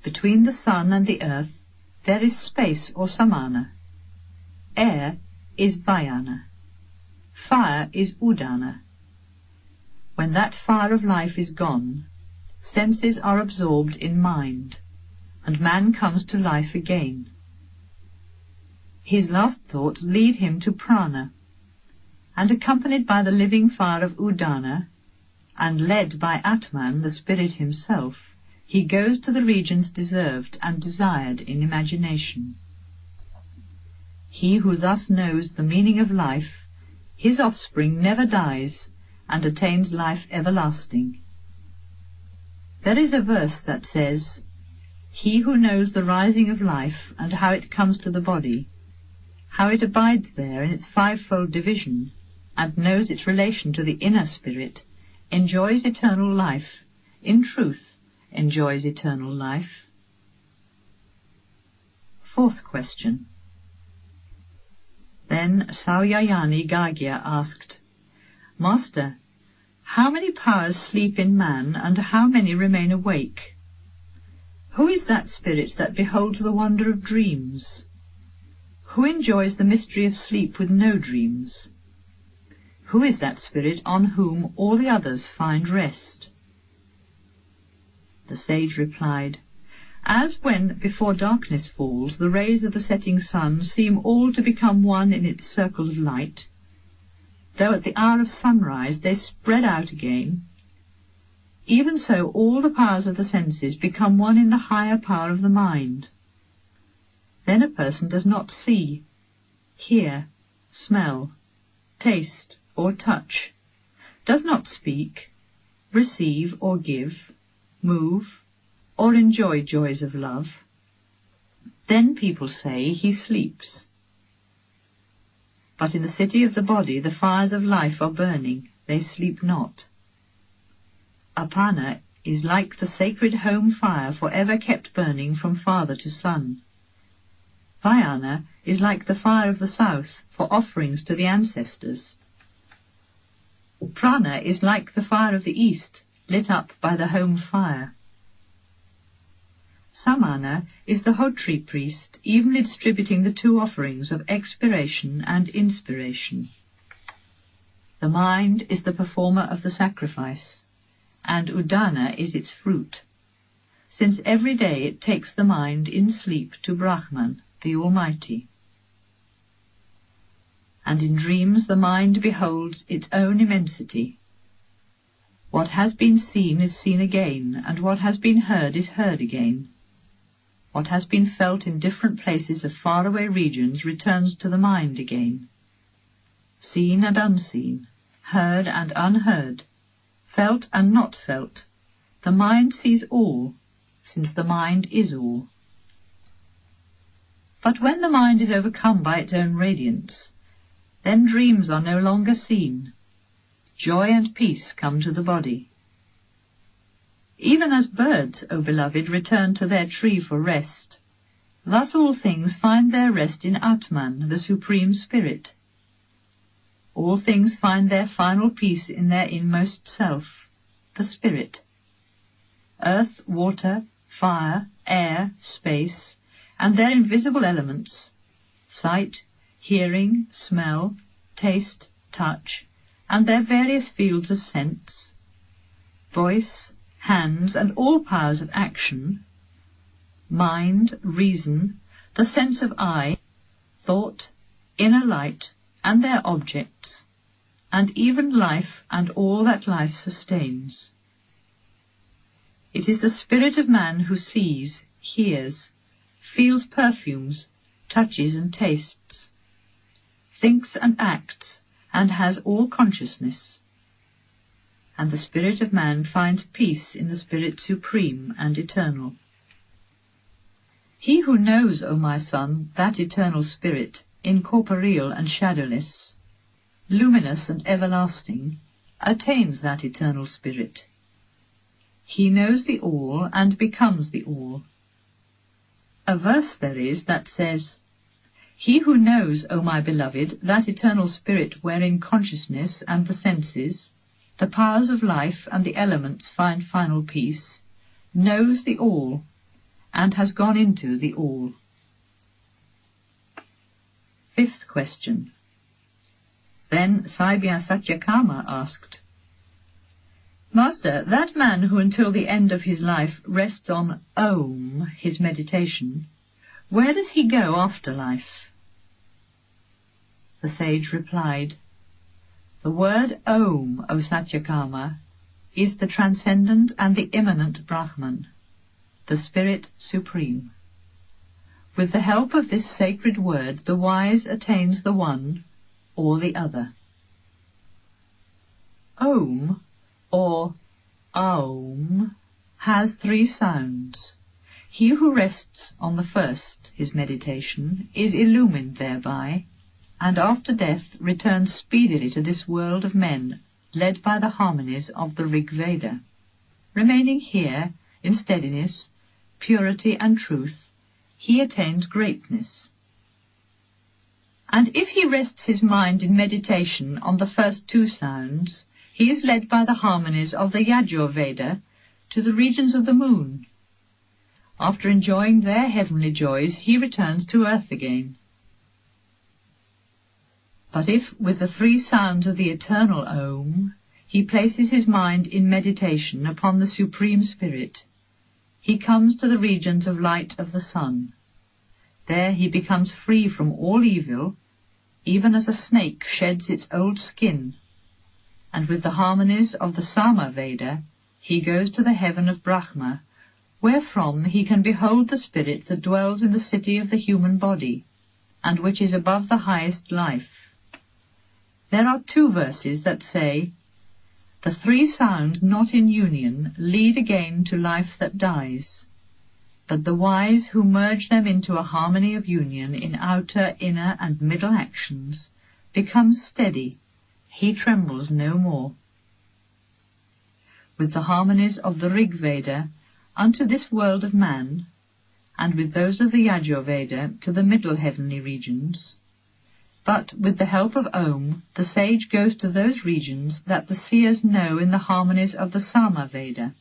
Between the sun and the earth there is space or samana. Air is Vayana. Fire is Udana. When that fire of life is gone, senses are absorbed in mind, and man comes to life again. His last thoughts lead him to prana, and accompanied by the living fire of Udana, and led by Atman, the spirit himself, he goes to the regions deserved and desired in imagination. He who thus knows the meaning of life, his offspring never dies and attains life everlasting. There is a verse that says, "He who knows the rising of life and how it comes to the body, how it abides there in its fivefold division, and knows its relation to the inner spirit, enjoys eternal life, in truth enjoys eternal life." Fourth question. Then Sauyayani Gagya asked, "Master, how many powers sleep in man, and how many remain awake? Who is that spirit that beholds the wonder of dreams? Who enjoys the mystery of sleep with no dreams? Who is that spirit on whom all the others find rest?" The sage replied, "As when before darkness falls the rays of the setting sun seem all to become one in its circle of light, though at the hour of sunrise they spread out again, even so all the powers of the senses become one in the higher power of the mind. Then a person does not see, hear, smell, taste, or touch, does not speak, receive or give, move, or enjoy joys of love. Then people say he sleeps. But in the city of the body the fires of life are burning, they sleep not. Apana is like the sacred home fire for ever kept burning from father to son. Vayana is like the fire of the south for offerings to the ancestors. Prana is like the fire of the east, lit up by the home fire. Samana is the Hotri priest, evenly distributing the two offerings of expiration and inspiration. The mind is the performer of the sacrifice, and Udana is its fruit, since every day it takes the mind in sleep to Brahman, the Almighty. And in dreams the mind beholds its own immensity. What has been seen is seen again, and what has been heard is heard again. What has been felt in different places of faraway regions returns to the mind again. Seen and unseen, heard and unheard, felt and not felt, the mind sees all, since the mind is all. But when the mind is overcome by its own radiance, then dreams are no longer seen. Joy and peace come to the body. Even as birds, O beloved, return to their tree for rest, thus all things find their rest in Atman, the Supreme Spirit. All things find their final peace in their inmost self, the Spirit. Earth, water, fire, air, space, and their invisible elements, sight, hearing, smell, taste, touch, and their various fields of sense, voice, hands, and all powers of action, mind, reason, the sense of I, thought, inner light, and their objects, and even life and all that life sustains. It is the spirit of man who sees, hears, feels perfumes, touches and tastes, thinks and acts, and has all consciousness. And the spirit of man finds peace in the Spirit supreme and eternal. He who knows, O my son, that eternal spirit, incorporeal and shadowless, luminous and everlasting, attains that eternal spirit. He knows the all and becomes the all. A verse there is that says, "He who knows, O my beloved, that eternal spirit wherein consciousness and the senses, the powers of life and the elements find final peace, knows the all, and has gone into the all." Fifth question. Then Saibhya Satyakama asked, "Master, that man who until the end of his life rests on Om, his meditation, where does he go after life?" The sage replied, "The word Om, O Satyakama, is the transcendent and the immanent Brahman. the Spirit Supreme. With the help of this sacred word, the wise attains the one or the other. Om, or Aum, has 3 sounds. He who rests on the first, his meditation, is illumined thereby, and after death returns speedily to this world of men, led by the harmonies of the Rig Veda. Remaining here, in steadiness, purity and truth, he attains greatness. And if he rests his mind in meditation on the first 2 sounds, he is led by the harmonies of the Yajur Veda to the regions of the moon. After enjoying their heavenly joys, he returns to earth again. But if, with the 3 sounds of the eternal Om, he places his mind in meditation upon the Supreme Spirit, he comes to the regions of light of the sun. There he becomes free from all evil, even as a snake sheds its old skin, and with the harmonies of the Sama Veda he goes to the heaven of Brahma, wherefrom he can behold the spirit that dwells in the city of the human body, and which is above the highest life. There are 2 verses that say, "The 3 sounds not in union lead again to life that dies, but the wise who merge them into a harmony of union in outer, inner and middle actions become steady, he trembles no more." With the harmonies of the Rig Veda unto this world of man, and with those of the Yajur Veda to the middle heavenly regions, but with the help of Om, the sage goes to those regions that the seers know in the harmonies of the Sama Veda.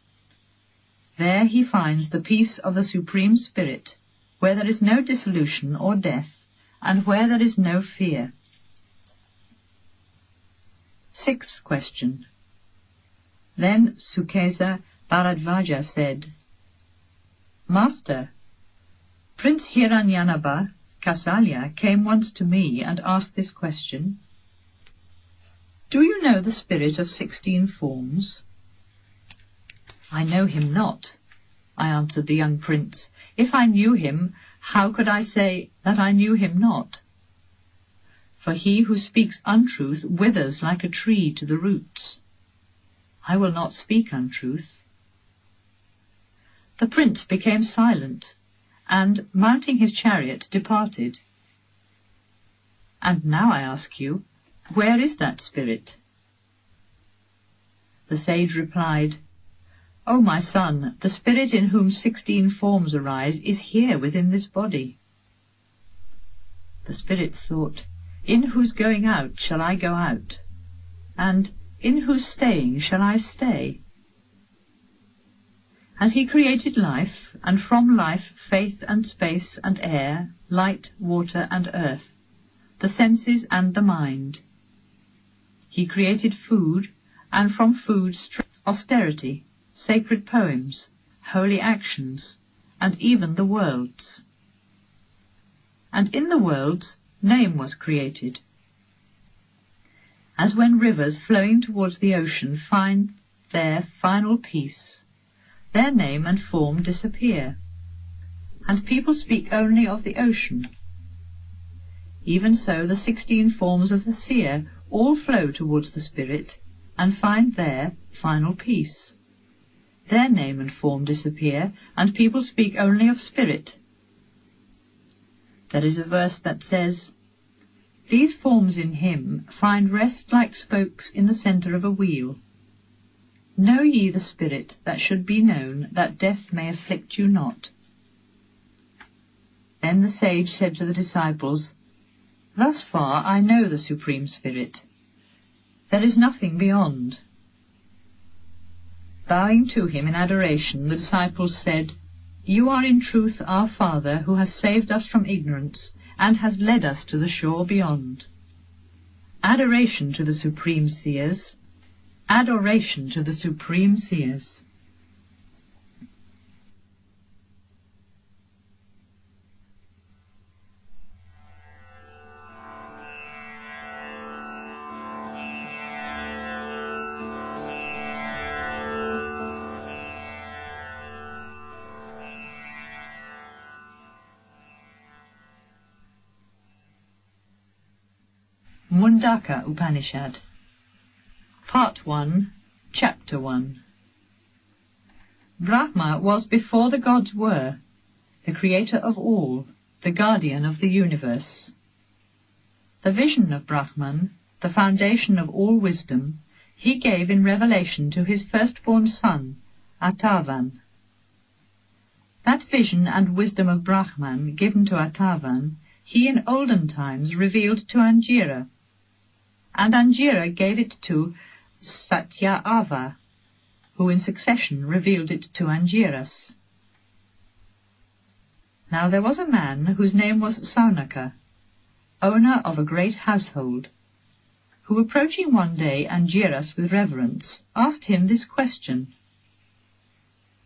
There he finds the peace of the Supreme Spirit, where there is no dissolution or death, and where there is no fear. 6th question. Then Sukesa Bharadvaja said, "Master, Prince Hiranyanaba, Kausalya, came once to me and asked this question. Do you know the spirit of 16 forms? I know him not, I answered the young prince. If I knew him, how could I say that I knew him not? For he who speaks untruth withers like a tree to the roots. I will not speak untruth. The prince became silent, and, mounting his chariot, departed. And now I ask you, where is that spirit? The sage replied, O my son, the spirit in whom 16 forms arise is here within this body. The spirit thought, in whose going out shall I go out? And in whose staying shall I stay? And he created life, and from life faith and space and air, light, water and earth, the senses and the mind. He created food, and from food austerity, sacred poems, holy actions, and even the worlds. And in the worlds name was created. As when rivers flowing towards the ocean find their final peace, their name and form disappear, and people speak only of the ocean. Even so the 16 forms of the seer all flow towards the spirit, and find there final peace. Their name and form disappear, and people speak only of spirit. There is a verse that says, These forms in him find rest like spokes in the centre of a wheel. Know ye the spirit that should be known, that death may afflict you not. Then the sage said to the disciples, Thus far I know the Supreme Spirit. There is nothing beyond. Bowing to him in adoration, the disciples said, You are in truth our Father, who has saved us from ignorance, and has led us to the shore beyond. Adoration to the Supreme Seers. Adoration to the Supreme Seers. Mundaka Upanishad. Part 1, Chapter 1. Brahma was before the gods were, the creator of all, the guardian of the universe. The vision of Brahman, the foundation of all wisdom, he gave in revelation to his firstborn son, Atavan. That vision and wisdom of Brahman given to Atavan, he in olden times revealed to Angira, and Angira gave it to Satyava, who in succession revealed it to Angiras. Now there was a man whose name was Saunaka, owner of a great household, who approaching one day Angiras with reverence, asked him this question: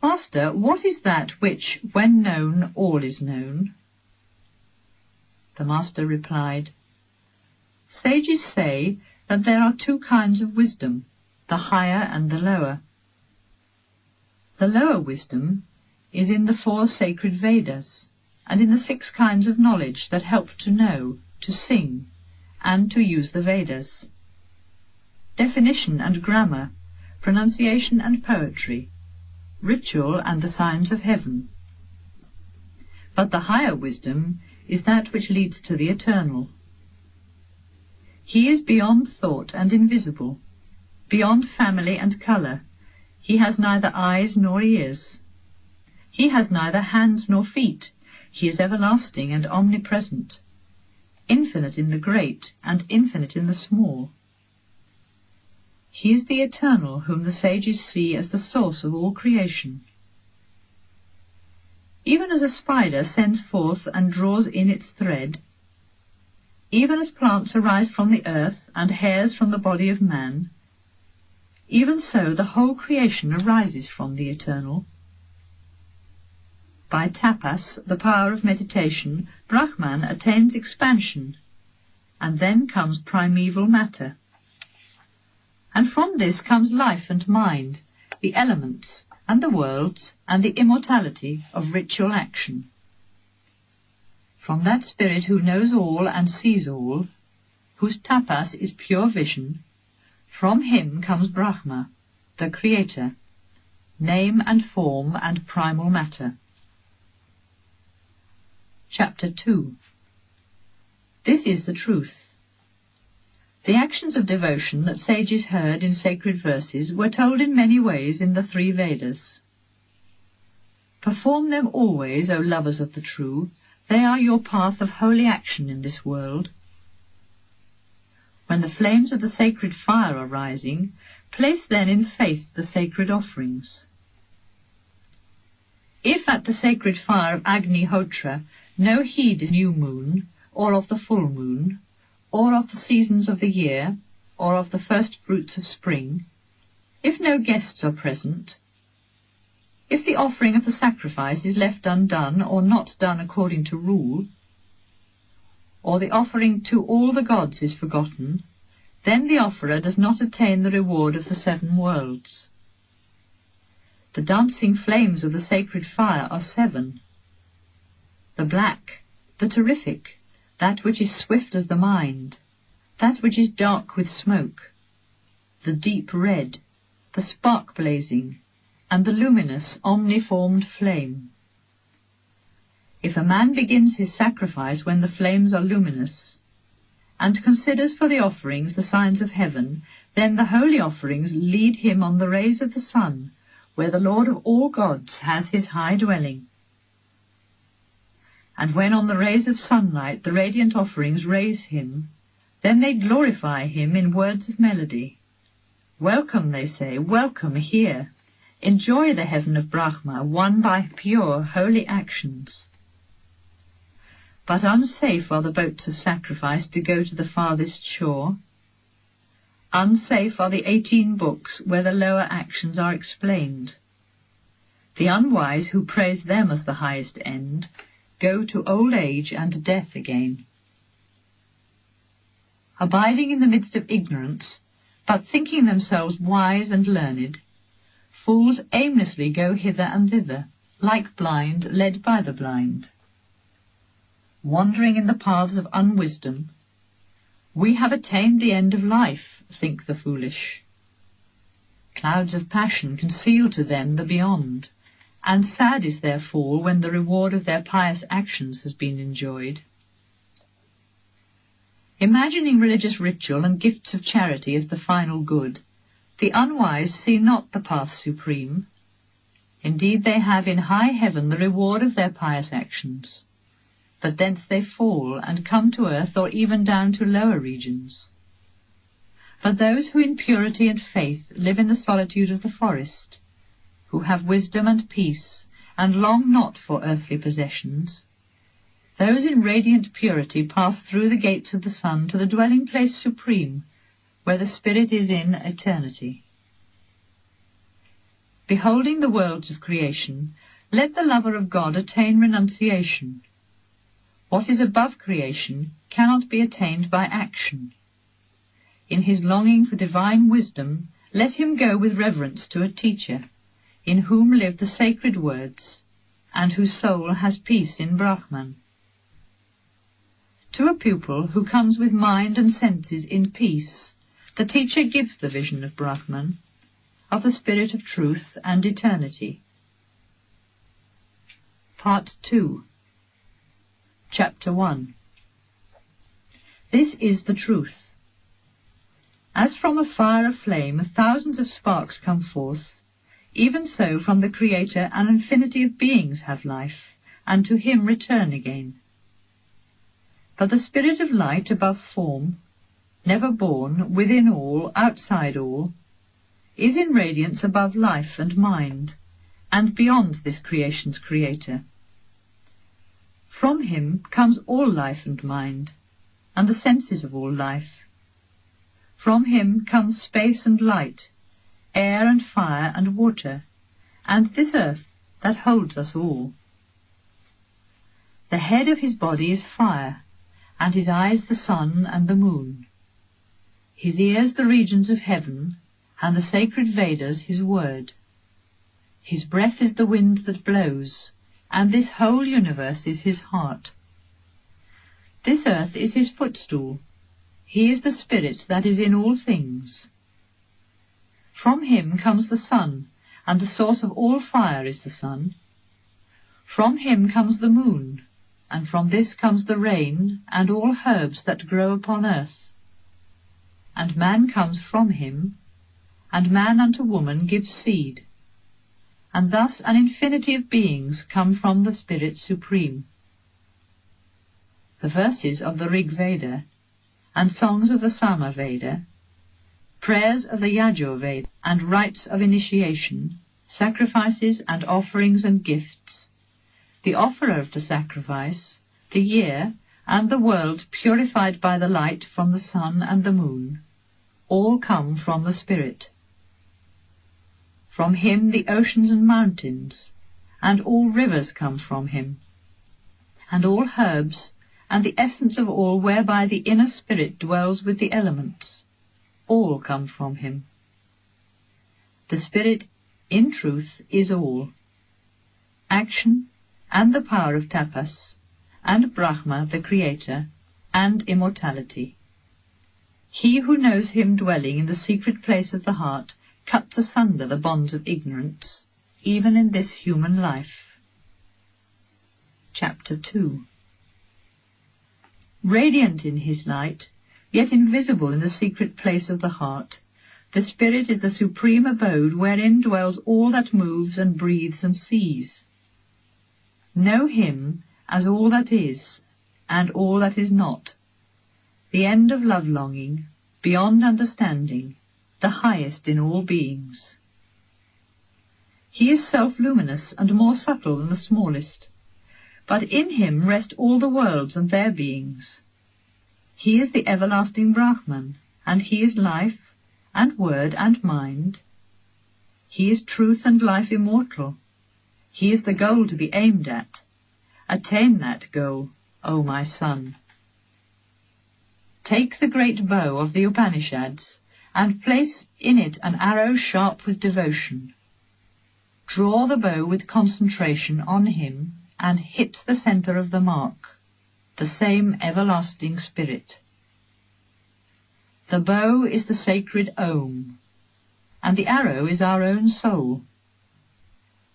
"Master, what is that which, when known, all is known?" The master replied, "Sages say that there are two kinds of wisdom, the higher and the lower. The lower wisdom is in the 4 sacred Vedas, and in the 6 kinds of knowledge that help to know, to sing, and to use the Vedas. Definition and grammar, pronunciation and poetry, ritual and the signs of heaven. But the higher wisdom is that which leads to the eternal. He is beyond thought and invisible, beyond family and colour. He has neither eyes nor ears. He has neither hands nor feet. He is everlasting and omnipresent, infinite in the great and infinite in the small. He is the eternal whom the sages see as the source of all creation. Even as a spider sends forth and draws in its thread, even as plants arise from the earth and hairs from the body of man, even so the whole creation arises from the eternal. By tapas, the power of meditation, Brahman attains expansion, and then comes primeval matter. And from this comes life and mind, the elements, and the worlds, and the immortality of ritual action. From that spirit who knows all and sees all, whose tapas is pure vision, from him comes Brahma, the creator, name and form and primal matter. Chapter 2. This is the truth. The actions of devotion that sages heard in sacred verses were told in many ways in the 3 Vedas. Perform them always, O lovers of the true. They are your path of holy action in this world. When the flames of the sacred fire are rising, place then in faith the sacred offerings. If at the sacred fire of Agni-Hotra no heed is new moon, or of the full moon, or of the seasons of the year, or of the first fruits of spring, if no guests are present, if the offering of the sacrifice is left undone or not done according to rule, or the offering to all the gods is forgotten, then the offerer does not attain the reward of the 7 worlds. The dancing flames of the sacred fire are 7. The black, the terrific, that which is swift as the mind, that which is dark with smoke, the deep red, the spark blazing, and the luminous, omniformed flame. If a man begins his sacrifice when the flames are luminous, and considers for the offerings the signs of heaven, then the holy offerings lead him on the rays of the sun, where the Lord of all gods has his high dwelling. And when on the rays of sunlight the radiant offerings raise him, then they glorify him in words of melody. Welcome, they say, welcome here. Enjoy the heaven of Brahma, won by pure, holy actions. But unsafe are the boats of sacrifice to go to the farthest shore. Unsafe are the 18 books where the lower actions are explained. The unwise who praise them as the highest end go to old age and death again. Abiding in the midst of ignorance, but thinking themselves wise and learned, fools aimlessly go hither and thither, like blind led by the blind. Wandering in the paths of unwisdom, We have attained the end of life, think the foolish. Clouds of passion conceal to them the beyond, and sad is their fall when the reward of their pious actions has been enjoyed. Imagining religious ritual and gifts of charity as the final good, the unwise see not the path supreme. Indeed, they have in high heaven the reward of their pious actions, but thence they fall and come to earth or even down to lower regions. But those who in purity and faith live in the solitude of the forest, who have wisdom and peace, and long not for earthly possessions, those in radiant purity pass through the gates of the sun to the dwelling place supreme, where the spirit is in eternity. Beholding the worlds of creation, let the lover of God attain renunciation. What is above creation cannot be attained by action. In his longing for divine wisdom, let him go with reverence to a teacher, in whom live the sacred words, and whose soul has peace in Brahman. To a pupil who comes with mind and senses in peace, the teacher gives the vision of Brahman, of the spirit of truth and eternity. Part 2. Chapter 1. This is the truth. As from a fire of flame thousands of sparks come forth, even so from the Creator an infinity of beings have life, and to him return again. But the spirit of light above form, never born, within all, outside all, is in radiance above life and mind, and beyond this creation's creator. From him comes all life and mind, and the senses of all life. From him comes space and light, air and fire and water, and this earth that holds us all. The head of his body is fire, and his eyes the sun and the moon. His ears the regions of heaven, and the sacred Vedas his word. His breath is the wind that blows, and this whole universe is his heart. This earth is his footstool. He is the spirit that is in all things. From him comes the sun, and the source of all fire is the sun. From him comes the moon, and from this comes the rain, and all herbs that grow upon earth. And man comes from him, and man unto woman gives seed. And thus an infinity of beings come from the Spirit Supreme. The verses of the Rig Veda, and songs of the Sama Veda, prayers of the Yajur Veda, and rites of initiation, sacrifices and offerings and gifts, the offerer of the sacrifice, the year, and the world purified by the light from the sun and the moon, all come from the Spirit. From him the oceans and mountains, and all rivers come from him, and all herbs, and the essence of all whereby the inner spirit dwells with the elements, all come from him. The Spirit, in truth, is all. Action, and the power of tapas, and Brahma, the Creator, and immortality. He who knows him dwelling in the secret place of the heart cuts asunder the bonds of ignorance, even in this human life. Chapter 2. Radiant in his light, yet invisible in the secret place of the heart, the Spirit is the supreme abode wherein dwells all that moves and breathes and sees. Know him as all that is, and all that is not, the end of love-longing, beyond understanding, the highest in all beings. He is self-luminous and more subtle than the smallest, but in him rest all the worlds and their beings. He is the everlasting Brahman, and he is life, and word, and mind. He is truth and life immortal. He is the goal to be aimed at. Attain that goal, O my son. Take the great bow of the Upanishads, and place in it an arrow sharp with devotion. Draw the bow with concentration on him, and hit the centre of the mark, the same everlasting Spirit. The bow is the sacred Om, and the arrow is our own soul.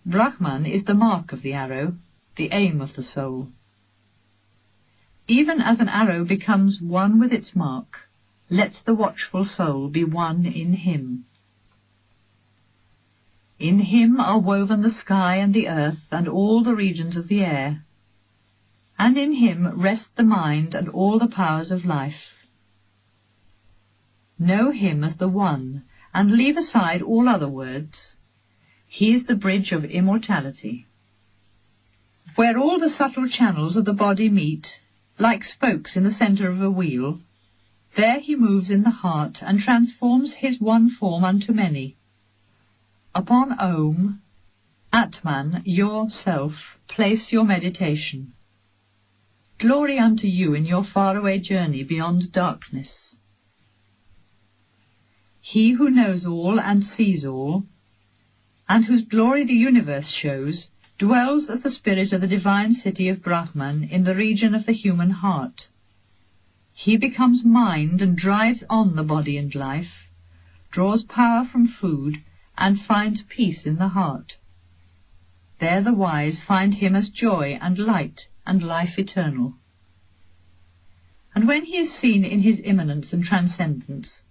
Brahman is the mark of the arrow, the aim of the soul. Even as an arrow becomes one with its mark, let the watchful soul be one in him. In him are woven the sky and the earth and all the regions of the air, and in him rest the mind and all the powers of life. Know him as the one, and leave aside all other words. He is the bridge of immortality. Where all the subtle channels of the body meet, like spokes in the centre of a wheel, there he moves in the heart and transforms his one form unto many. Upon Om, Atman, your self, place your meditation. Glory unto you in your faraway journey beyond darkness. He who knows all and sees all, and whose glory the universe shows, dwells as the spirit of the divine city of Brahman in the region of the human heart. He becomes mind and drives on the body and life, draws power from food, and finds peace in the heart. There the wise find him as joy and light and life eternal. And when he is seen in his immanence and transcendence,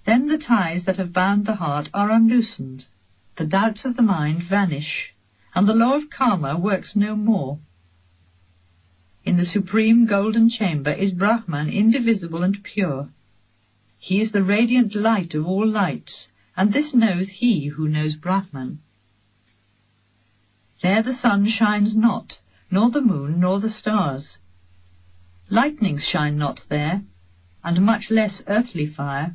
then the ties that have bound the heart are unloosened, the doubts of the mind vanish, and the law of karma works no more. In the supreme golden chamber is Brahman indivisible and pure. He is the radiant light of all lights, and this knows he who knows Brahman. There the sun shines not, nor the moon, nor the stars. Lightnings shine not there, and much less earthly fire.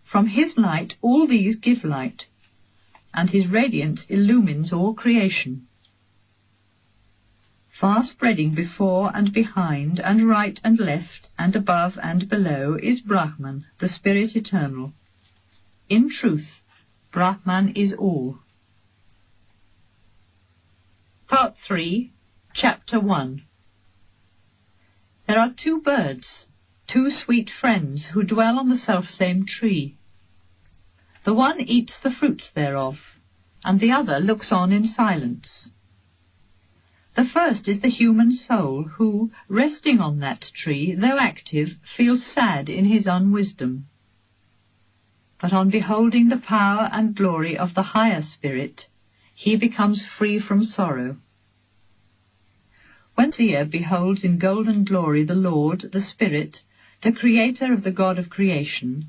From his light all these give light, and his radiance illumines all creation. Far spreading before and behind, and right and left, and above and below, is Brahman, the spirit eternal. In truth, Brahman is all. Part 3, Chapter 1. There are two birds, two sweet friends, who dwell on the selfsame tree. The one eats the fruits thereof, and the other looks on in silence. The first is the human soul, who, resting on that tree, though active, feels sad in his unwisdom. But on beholding the power and glory of the higher spirit, he becomes free from sorrow. When the seer beholds in golden glory the Lord, the Spirit, the Creator of the God of creation,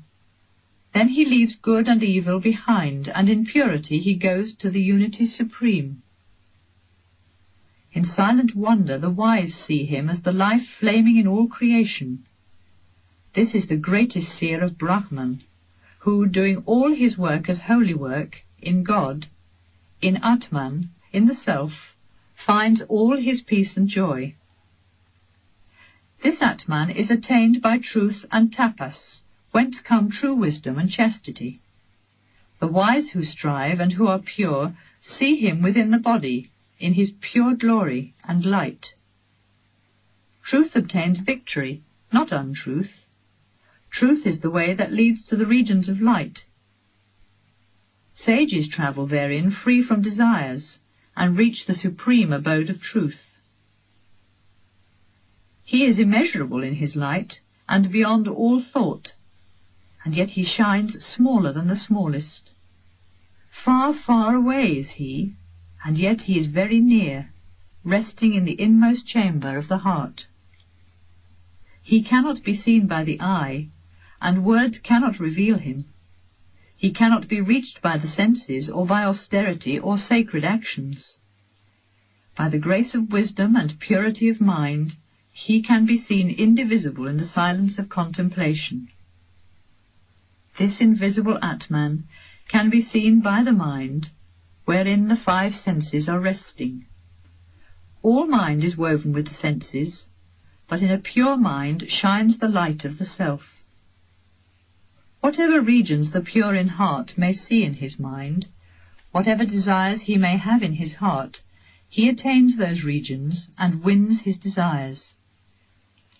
then he leaves good and evil behind, and in purity he goes to the unity supreme. In silent wonder the wise see him as the life flaming in all creation. This is the greatest seer of Brahman, who, doing all his work as holy work, in God, in Atman, in the Self, finds all his peace and joy. This Atman is attained by truth and tapas, whence come true wisdom and chastity. The wise who strive and who are pure see him within the body, in his pure glory and light. Truth obtains victory, not untruth. Truth is the way that leads to the regions of light. Sages travel therein free from desires, and reach the supreme abode of truth. He is immeasurable in his light, and beyond all thought, and yet he shines smaller than the smallest. Far, far away is he, and yet he is very near, resting in the inmost chamber of the heart. He cannot be seen by the eye, and words cannot reveal him. He cannot be reached by the senses, or by austerity or sacred actions. By the grace of wisdom and purity of mind, he can be seen indivisible in the silence of contemplation. This invisible Atman can be seen by the mind, wherein the five senses are resting. All mind is woven with the senses, but in a pure mind shines the light of the self. Whatever regions the pure in heart may see in his mind, whatever desires he may have in his heart, he attains those regions and wins his desires.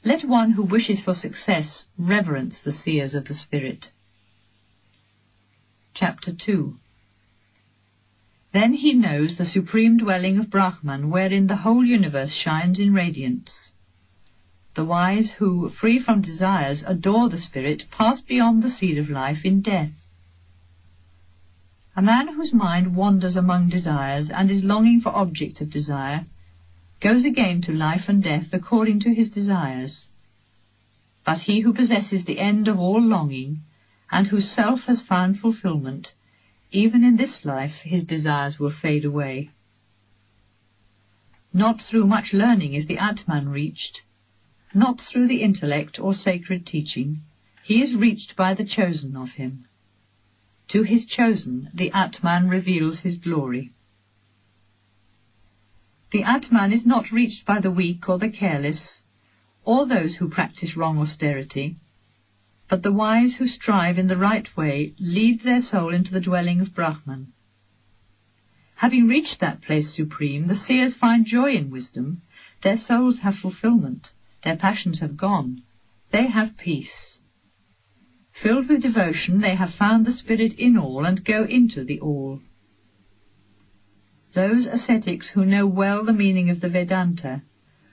Let one who wishes for success reverence the seers of the spirit. Chapter 2. Then he knows the supreme dwelling of Brahman, wherein the whole universe shines in radiance. The wise who, free from desires, adore the spirit, pass beyond the seed of life in death. A man whose mind wanders among desires and is longing for objects of desire goes again to life and death according to his desires. But he who possesses the end of all longing, and whose self has found fulfillment, even in this life his desires will fade away. Not through much learning is the Atman reached, not through the intellect or sacred teaching. He is reached by the chosen of him. To his chosen the Atman reveals his glory. The Atman is not reached by the weak or the careless, or those who practice wrong austerity, but the wise who strive in the right way lead their soul into the dwelling of Brahman. Having reached that place supreme, the seers find joy in wisdom, their souls have fulfillment, their passions have gone, they have peace. Filled with devotion, they have found the spirit in all and go into the all. Those ascetics who know well the meaning of the Vedanta,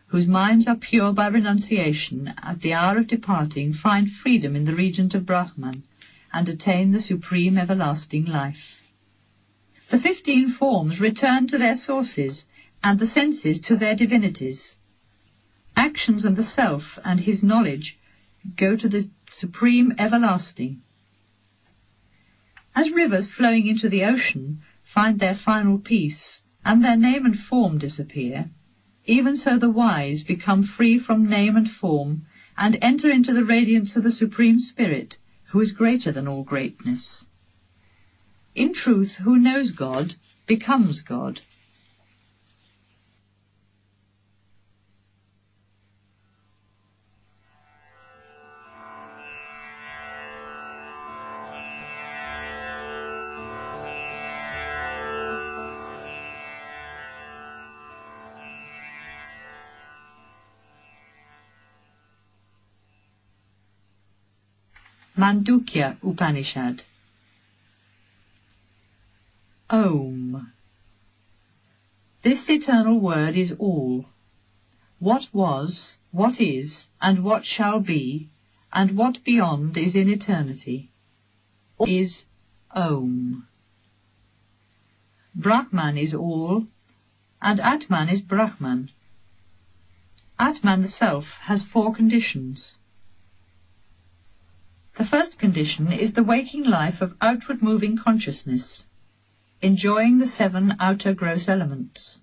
whose minds are pure by renunciation, at the hour of departing find freedom in the regions of Brahman, and attain the supreme everlasting life. The 15 forms return to their sources, and the senses to their divinities. Actions and the self and his knowledge go to the supreme everlasting. As rivers flowing into the ocean find their final peace, and their name and form disappear, even so the wise become free from name and form, and enter into the radiance of the Supreme Spirit, who is greater than all greatness. In truth, who knows God becomes God. Mandukya Upanishad. Om. This eternal word is all. What was, what is, and what shall be, and what beyond is in eternity, is Om. Brahman is all, and Atman is Brahman. Atman the self has 4 conditions. The first condition is the waking life of outward-moving consciousness, enjoying the 7 outer gross elements.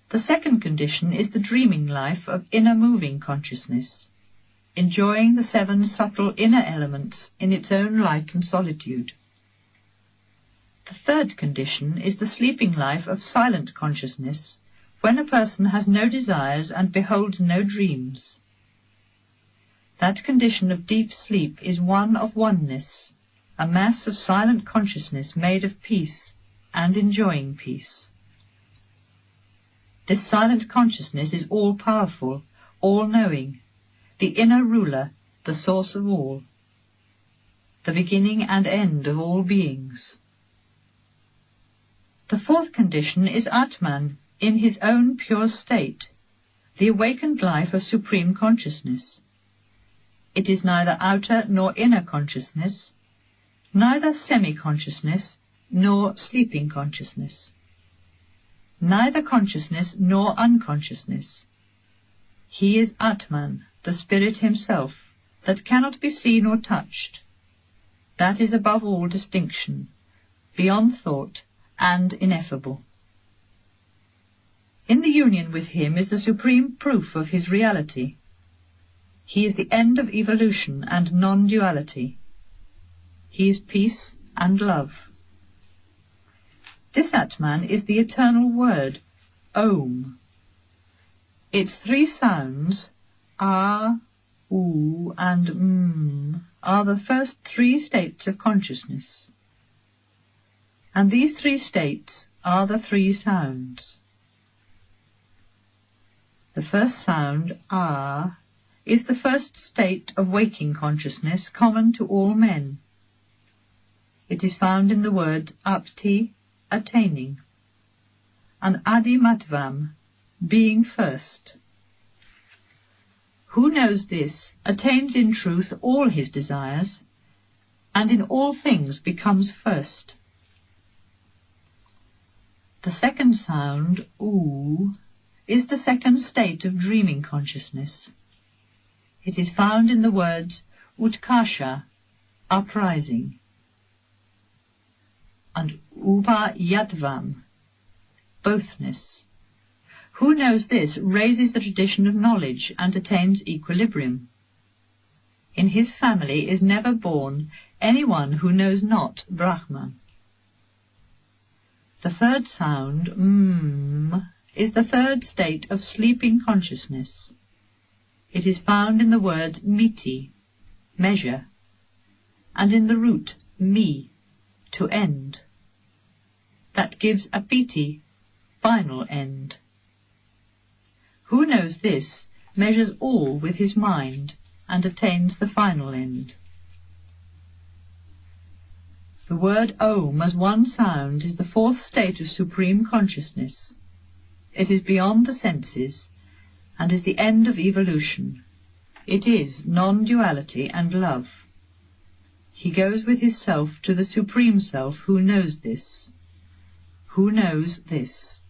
The second condition is the dreaming life of inner-moving consciousness, enjoying the 7 subtle inner elements in its own light and solitude. The third condition is the sleeping life of silent consciousness, when a person has no desires and beholds no dreams. That condition of deep sleep is one of oneness, a mass of silent consciousness made of peace and enjoying peace. This silent consciousness is all-powerful, all-knowing, the inner ruler, the source of all, the beginning and end of all beings. The fourth condition is Atman in his own pure state, the awakened life of supreme consciousness. It is neither outer nor inner consciousness, neither semi-consciousness nor sleeping consciousness, neither consciousness nor unconsciousness. He is Atman, the Spirit himself, that cannot be seen or touched. That is above all distinction, beyond thought, and ineffable. In the union with him is the supreme proof of his reality. He is the end of evolution and non-duality. He is peace and love. This Atman is the eternal word, Om. Its 3 sounds, A, U, and M, are the first 3 states of consciousness. And these 3 states are the 3 sounds. The first sound, ah, is the first state of waking consciousness common to all men. It is found in the word apti, attaining, and adimatvam, being first. Who knows this attains in truth all his desires, and in all things becomes first. The second sound, oo, is the second state of dreaming consciousness. It is found in the words utkasha, uprising, and upayatvam, bothness. Who knows this raises the tradition of knowledge and attains equilibrium. In his family is never born anyone who knows not Brahman. The third sound, is the third state of sleeping consciousness. It is found in the word miti, measure, and in the root mi, to end. That gives apiti, final end. Who knows this measures all with his mind and attains the final end. The word Om as one sound is the fourth state of supreme consciousness. It is beyond the senses and is the end of evolution. It is non-duality and love. He goes with his self to the Supreme Self who knows this. Who knows this?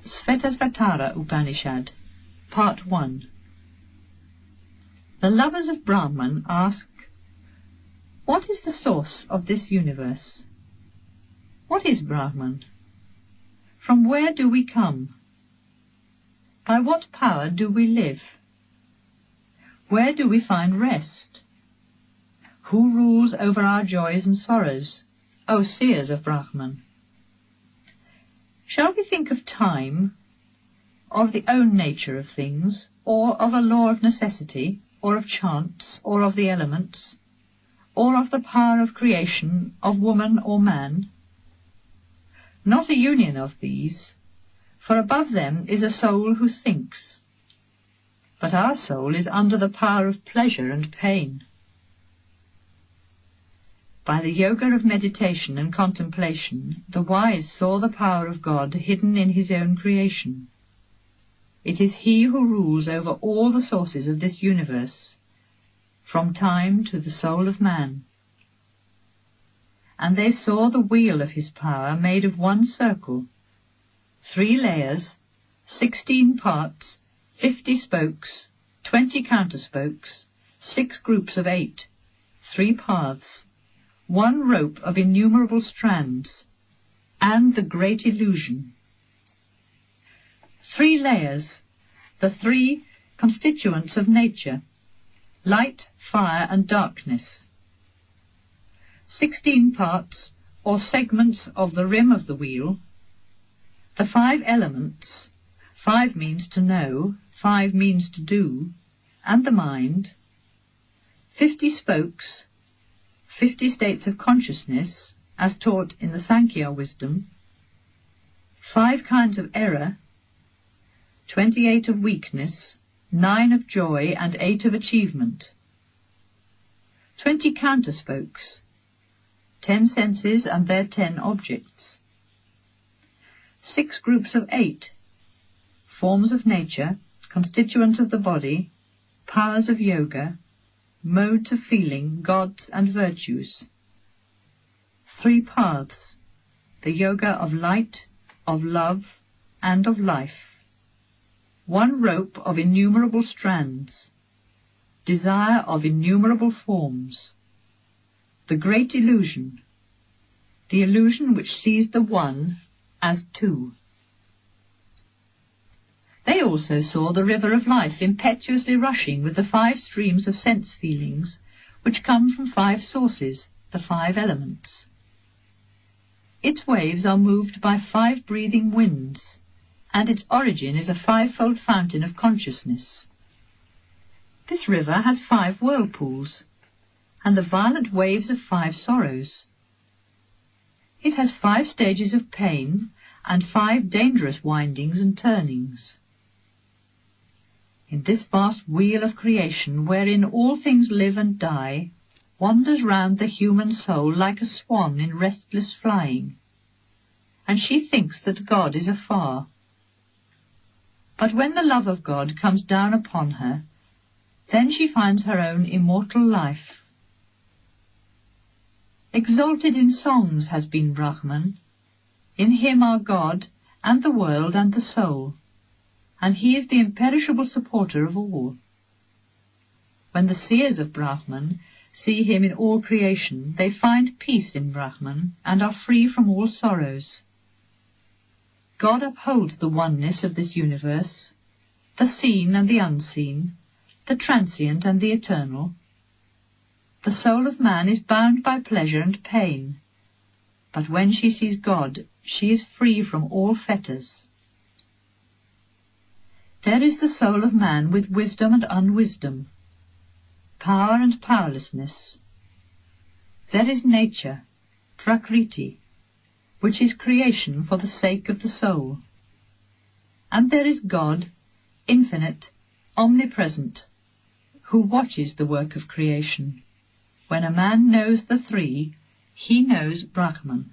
Svetasvatara Upanishad, Part 1. The lovers of Brahman ask, what is the source of this universe? What is Brahman? From where do we come? By what power do we live? Where do we find rest? Who rules over our joys and sorrows, O seers of Brahman? Shall we think of time, of the own nature of things, or of a law of necessity, or of chance, or of the elements, or of the power of creation, of woman or man? Not a union of these, for above them is a soul who thinks. But our soul is under the power of pleasure and pain. By the yoga of meditation and contemplation, the wise saw the power of God hidden in his own creation. It is he who rules over all the sources of this universe, from time to the soul of man. And they saw the wheel of his power made of one circle, 3 layers, 16 parts, 50 spokes, 20 counterspokes, 6 groups of 8, 3 paths, 1 rope of innumerable strands, and the great illusion. 3 layers, the 3 constituents of nature, light, fire, and darkness. 16 parts, or segments of the rim of the wheel, the 5 elements, 5 means to know, 5 means to do, and the mind, 50 spokes, 50 states of consciousness, as taught in the Sankhya wisdom, 5 kinds of error, 28 of weakness, 9 of joy, and 8 of achievement, 20 counterspokes, 10 senses and their 10 objects, 6 groups of 8, forms of nature, constituents of the body, powers of yoga, modes of feeling, gods and virtues, 3 paths, the yoga of light, of love, and of life, 1 rope of innumerable strands, desire of innumerable forms, the great illusion, the illusion which sees the one as 2. They also saw the river of life impetuously rushing with the 5 streams of sense feelings, which come from 5 sources, the 5 elements. Its waves are moved by 5 breathing winds, and its origin is a 5-fold fountain of consciousness. This river has 5 whirlpools, and the violent waves of 5 sorrows. It has 5 stages of pain, and 5 dangerous windings and turnings. In this vast wheel of creation, wherein all things live and die, wanders round the human soul like a swan in restless flying, and she thinks that God is afar. But when the love of God comes down upon her, then she finds her own immortal life. Exalted in songs has been Brahman. In him are God, and the world, and the soul, and he is the imperishable supporter of all. When the seers of Brahman see him in all creation, they find peace in Brahman, and are free from all sorrows. God upholds the oneness of this universe, the seen and the unseen, the transient and the eternal. The soul of man is bound by pleasure and pain, but when she sees God, she is free from all fetters. There is the soul of man with wisdom and unwisdom, power and powerlessness. There is nature, prakriti, which is creation for the sake of the soul. And there is God, infinite, omnipresent, who watches the work of creation. When a man knows the 3, he knows Brahman.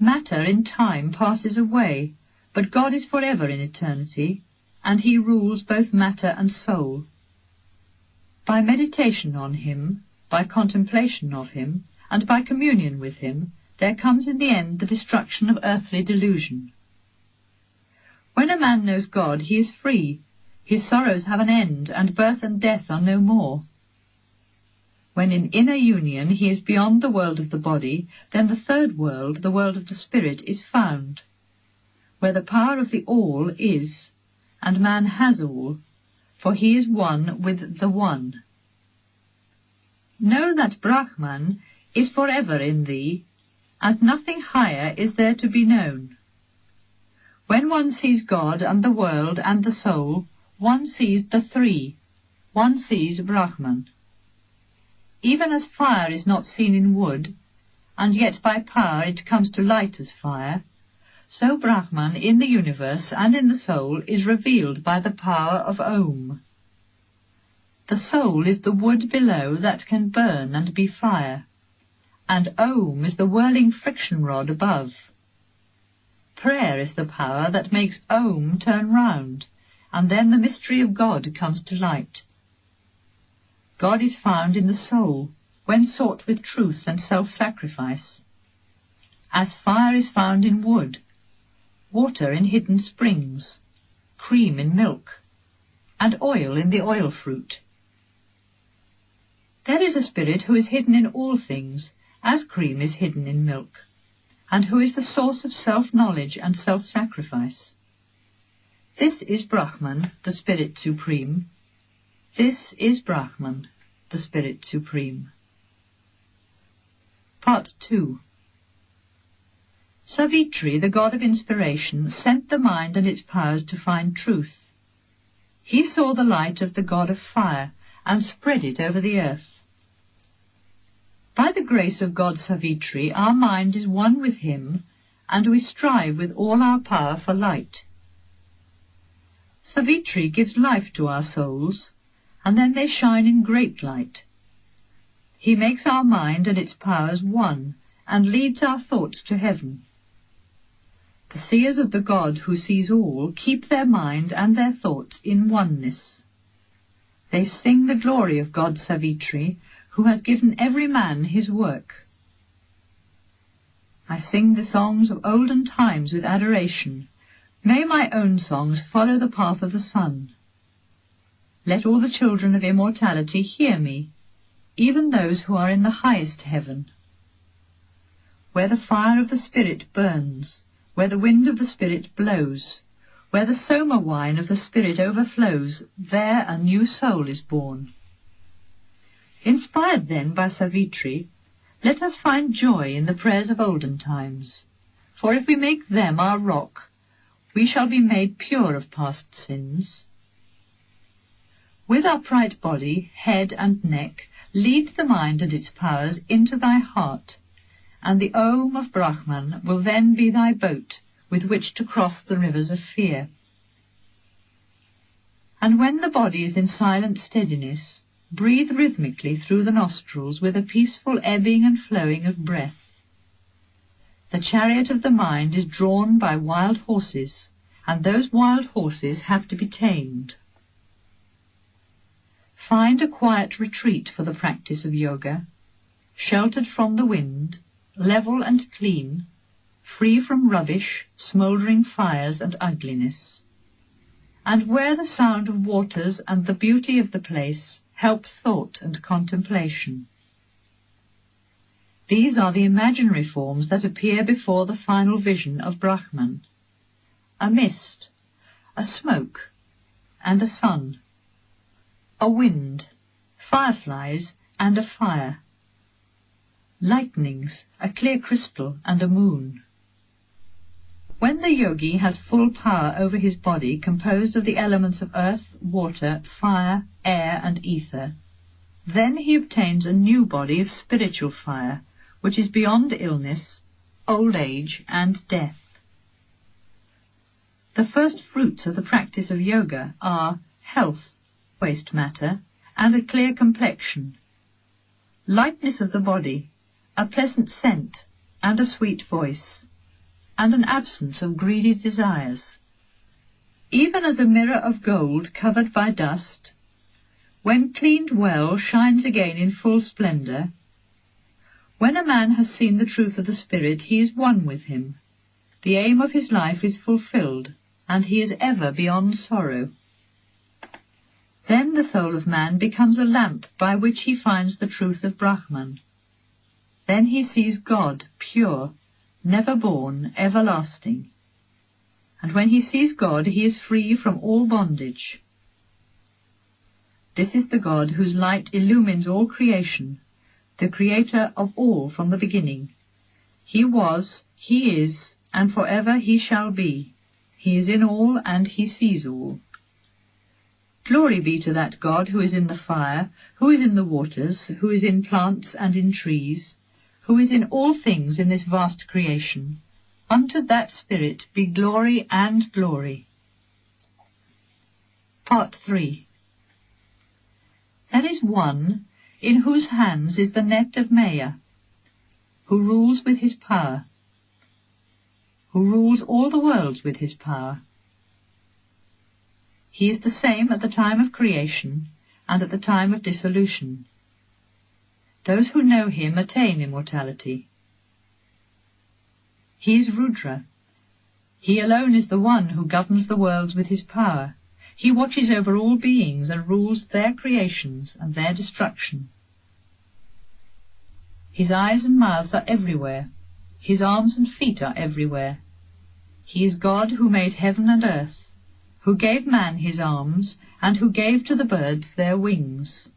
Matter in time passes away, but God is forever in eternity, and he rules both matter and soul. By meditation on him, by contemplation of him, and by communion with him, there comes in the end the destruction of earthly delusion. When a man knows God, he is free, his sorrows have an end, and birth and death are no more. When in inner union he is beyond the world of the body, then the 3rd world, the world of the spirit, is found, where the power of the all is, and man has all, for he is one with the One. Know that Brahman is forever in thee, and nothing higher is there to be known. When one sees God and the world and the soul, one sees the 3, one sees Brahman. Even as fire is not seen in wood, and yet by power it comes to light as fire, so Brahman in the universe and in the soul is revealed by the power of Om. The soul is the wood below that can burn and be fire, and Om is the whirling friction rod above. Prayer is the power that makes Om turn round, and then the mystery of God comes to light. God is found in the soul, when sought with truth and self-sacrifice. As fire is found in wood, water in hidden springs, cream in milk, and oil in the oil fruit. There is a spirit who is hidden in all things, as cream is hidden in milk, and who is the source of self-knowledge and self-sacrifice. This is Brahman, the Spirit Supreme. This is Brahman, the Spirit Supreme. Part 2. Savitri, the god of inspiration, sent the mind and its powers to find truth. He saw the light of the god of fire and spread it over the earth. By the grace of God Savitri, our mind is one with him, and we strive with all our power for light. Savitri gives life to our souls, and then they shine in great light. He makes our mind and its powers one, and leads our thoughts to heaven. The seers of the God who sees all keep their mind and their thoughts in oneness. They sing the glory of God Savitri, who has given every man his work. I sing the songs of olden times with adoration. May my own songs follow the path of the sun. Let all the children of immortality hear me, even those who are in the highest heaven. Where the fire of the Spirit burns, where the wind of the Spirit blows, where the soma wine of the Spirit overflows, there a new soul is born. Inspired then by Savitri, let us find joy in the prayers of olden times, for if we make them our rock, we shall be made pure of past sins. With upright body, head and neck, lead the mind and its powers into thy heart, and the Om of Brahman will then be thy boat with which to cross the rivers of fear. And when the body is in silent steadiness, breathe rhythmically through the nostrils with a peaceful ebbing and flowing of breath. The chariot of the mind is drawn by wild horses, and those wild horses have to be tamed. Find a quiet retreat for the practice of yoga, sheltered from the wind, level and clean, free from rubbish, smouldering fires and ugliness, and where the sound of waters and the beauty of the place help thought and contemplation. These are the imaginary forms that appear before the final vision of Brahman: a mist, a smoke, and a sun, a wind, fireflies, and a fire, lightnings, a clear crystal, and a moon. When the yogi has full power over his body composed of the elements of earth, water, fire, air, and ether, then he obtains a new body of spiritual fire, which is beyond illness, old age, and death. The first fruits of the practice of yoga are health, waste matter, and a clear complexion, lightness of the body, a pleasant scent, and a sweet voice, and an absence of greedy desires. Even as a mirror of gold covered by dust, when cleaned well, shines again in full splendour, when a man has seen the truth of the Spirit, he is one with him. The aim of his life is fulfilled, and he is ever beyond sorrow. Then the soul of man becomes a lamp by which he finds the truth of Brahman. Then he sees God, pure, never born, everlasting. And when he sees God, he is free from all bondage. This is the God whose light illumines all creation, the Creator of all from the beginning. He was, he is, and forever he shall be. He is in all, and he sees all. Glory be to that God who is in the fire, who is in the waters, who is in plants and in trees, who is in all things in this vast creation. Unto that Spirit be glory and glory. Part 3. There is one in whose hands is the net of Maya, who rules with his power, who rules all the worlds with his power. He is the same at the time of creation and at the time of dissolution. Those who know him attain immortality. He is Rudra. He alone is the one who governs the worlds with his power. He watches over all beings and rules their creations and their destruction. His eyes and mouths are everywhere. His arms and feet are everywhere. He is God who made heaven and earth, who gave man his arms, and who gave to the birds their wings.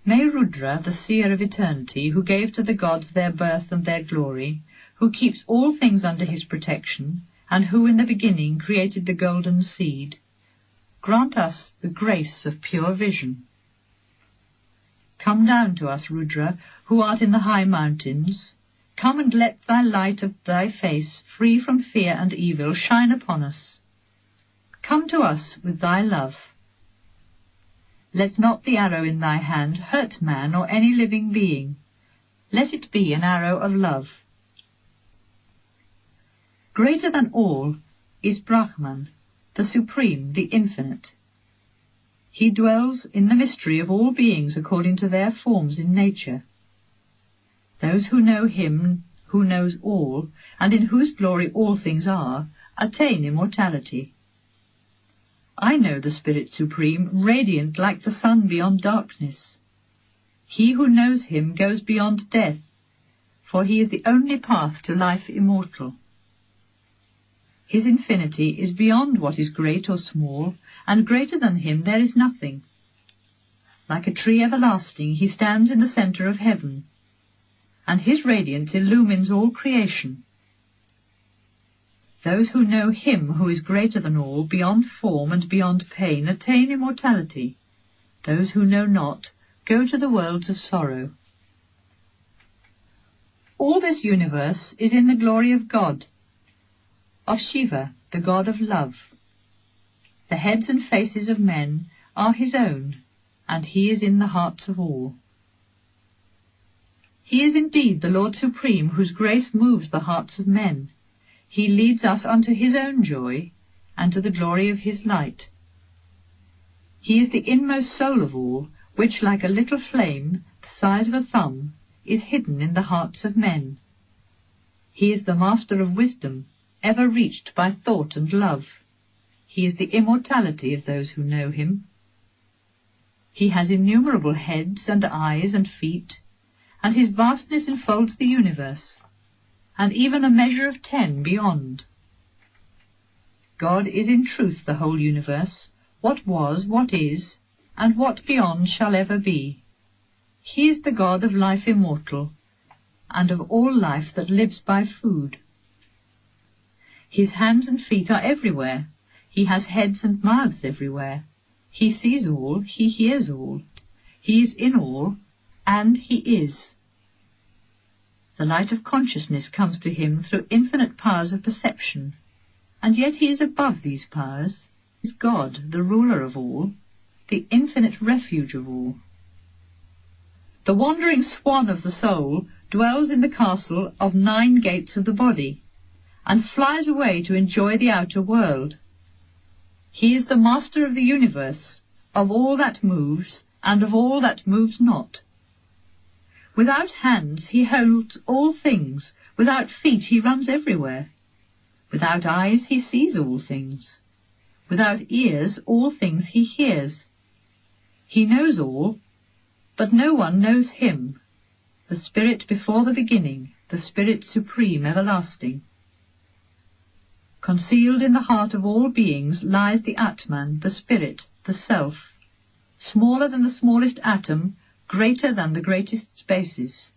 May Rudra, the seer of eternity, who gave to the gods their birth and their glory, who keeps all things under his protection, and who in the beginning created the golden seed, grant us the grace of pure vision. Come down to us, Rudra, who art in the high mountains. Come and let thy light of thy face, free from fear and evil, shine upon us. Come to us with thy love. Let not the arrow in thy hand hurt man or any living being. Let it be an arrow of love. Greater than all is Brahman, the Supreme, the Infinite. He dwells in the mystery of all beings according to their forms in nature. Those who know him who knows all, and in whose glory all things are, attain immortality. I know the Spirit Supreme, radiant like the sun beyond darkness. He who knows him goes beyond death, for he is the only path to life immortal. His infinity is beyond what is great or small, and greater than him there is nothing. Like a tree everlasting, he stands in the centre of heaven, and his radiance illumines all creation. Those who know him who is greater than all, beyond form and beyond pain, attain immortality. Those who know not go to the worlds of sorrow. All this universe is in the glory of God, of Shiva, the god of love. The heads and faces of men are his own, and he is in the hearts of all. He is indeed the Lord Supreme, whose grace moves the hearts of men. He leads us unto his own joy, and to the glory of his light. He is the inmost soul of all, which, like a little flame, the size of a thumb, is hidden in the hearts of men. He is the master of wisdom, ever reached by thought and love. He is the immortality of those who know him. He has innumerable heads and eyes and feet, and his vastness enfolds the universe, and even a measure of 10 beyond. God is in truth the whole universe, what was, what is, and what beyond shall ever be. He is the God of life immortal, and of all life that lives by food. His hands and feet are everywhere. He has heads and mouths everywhere. He sees all, he hears all. He is in all, and he is. The light of consciousness comes to him through infinite powers of perception, and yet he is above these powers. He is God, the ruler of all, the infinite refuge of all. The wandering swan of the soul dwells in the castle of 9 gates of the body, and flies away to enjoy the outer world. He is the master of the universe, of all that moves, and of all that moves not. Without hands he holds all things, without feet he runs everywhere. Without eyes he sees all things. Without ears all things he hears. He knows all, but no one knows him, the Spirit before the beginning, the Spirit supreme, everlasting. Concealed in the heart of all beings lies the Atman, the Spirit, the Self, smaller than the smallest atom, greater than the greatest spaces.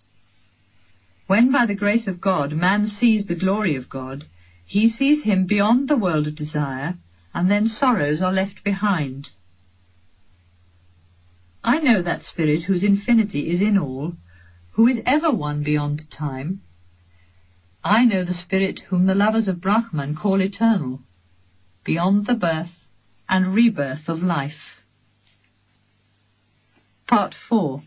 When by the grace of God man sees the glory of God, he sees him beyond the world of desire, and then sorrows are left behind. I know that Spirit whose infinity is in all, who is ever one beyond time. I know the Spirit whom the lovers of Brahman call eternal, beyond the birth and rebirth of life. Part 4.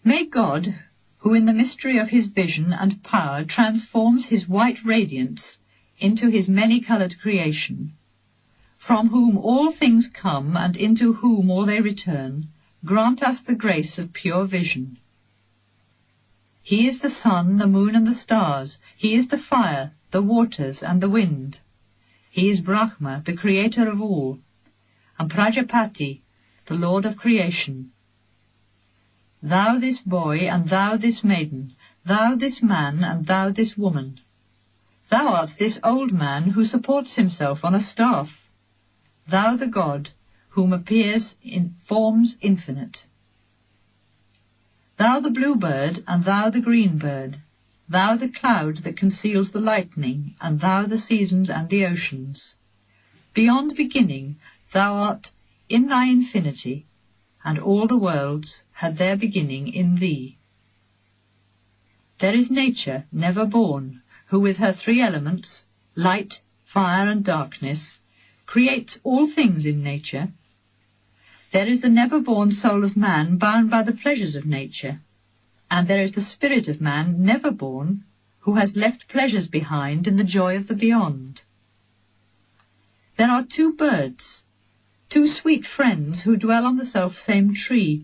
May God, who in the mystery of his vision and power transforms his white radiance into his many-coloured creation, from whom all things come and into whom all they return, grant us the grace of pure vision. He is the sun, the moon, and the stars. He is the fire, the waters, and the wind. He is Brahma, the creator of all, and Prajapati, the Lord of creation. Thou this boy, and thou this maiden, thou this man, and thou this woman. Thou art this old man who supports himself on a staff. Thou the God, whom appears in forms infinite. Thou the blue bird, and thou the green bird, thou the cloud that conceals the lightning, and thou the seasons and the oceans. Beyond beginning, thou art in thy infinity, and all the worlds had their beginning in thee. There is nature never born, who with her three elements, light, fire, and darkness, creates all things in nature. There is the never-born soul of man bound by the pleasures of nature, and there is the spirit of man never born, who has left pleasures behind in the joy of the beyond. There are two birds, two sweet friends who dwell on the self-same tree.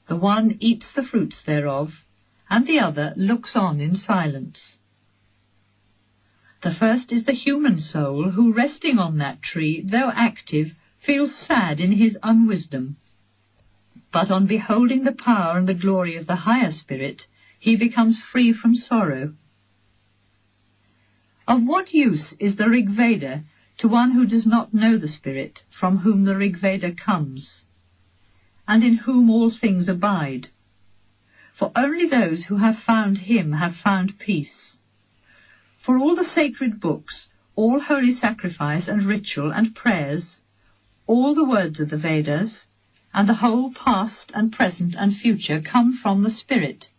The one eats the fruits thereof, and the other looks on in silence. The first is the human soul, who resting on that tree, though active, feels sad in his unwisdom. But on beholding the power and the glory of the higher spirit, he becomes free from sorrow. Of what use is the Rig Veda to one who does not know the spirit from whom the Rig Veda comes, and in whom all things abide? For only those who have found him have found peace. For all the sacred books, all holy sacrifice and ritual and prayers, all the words of the Vedas, and the whole past and present and future come from the Spirit.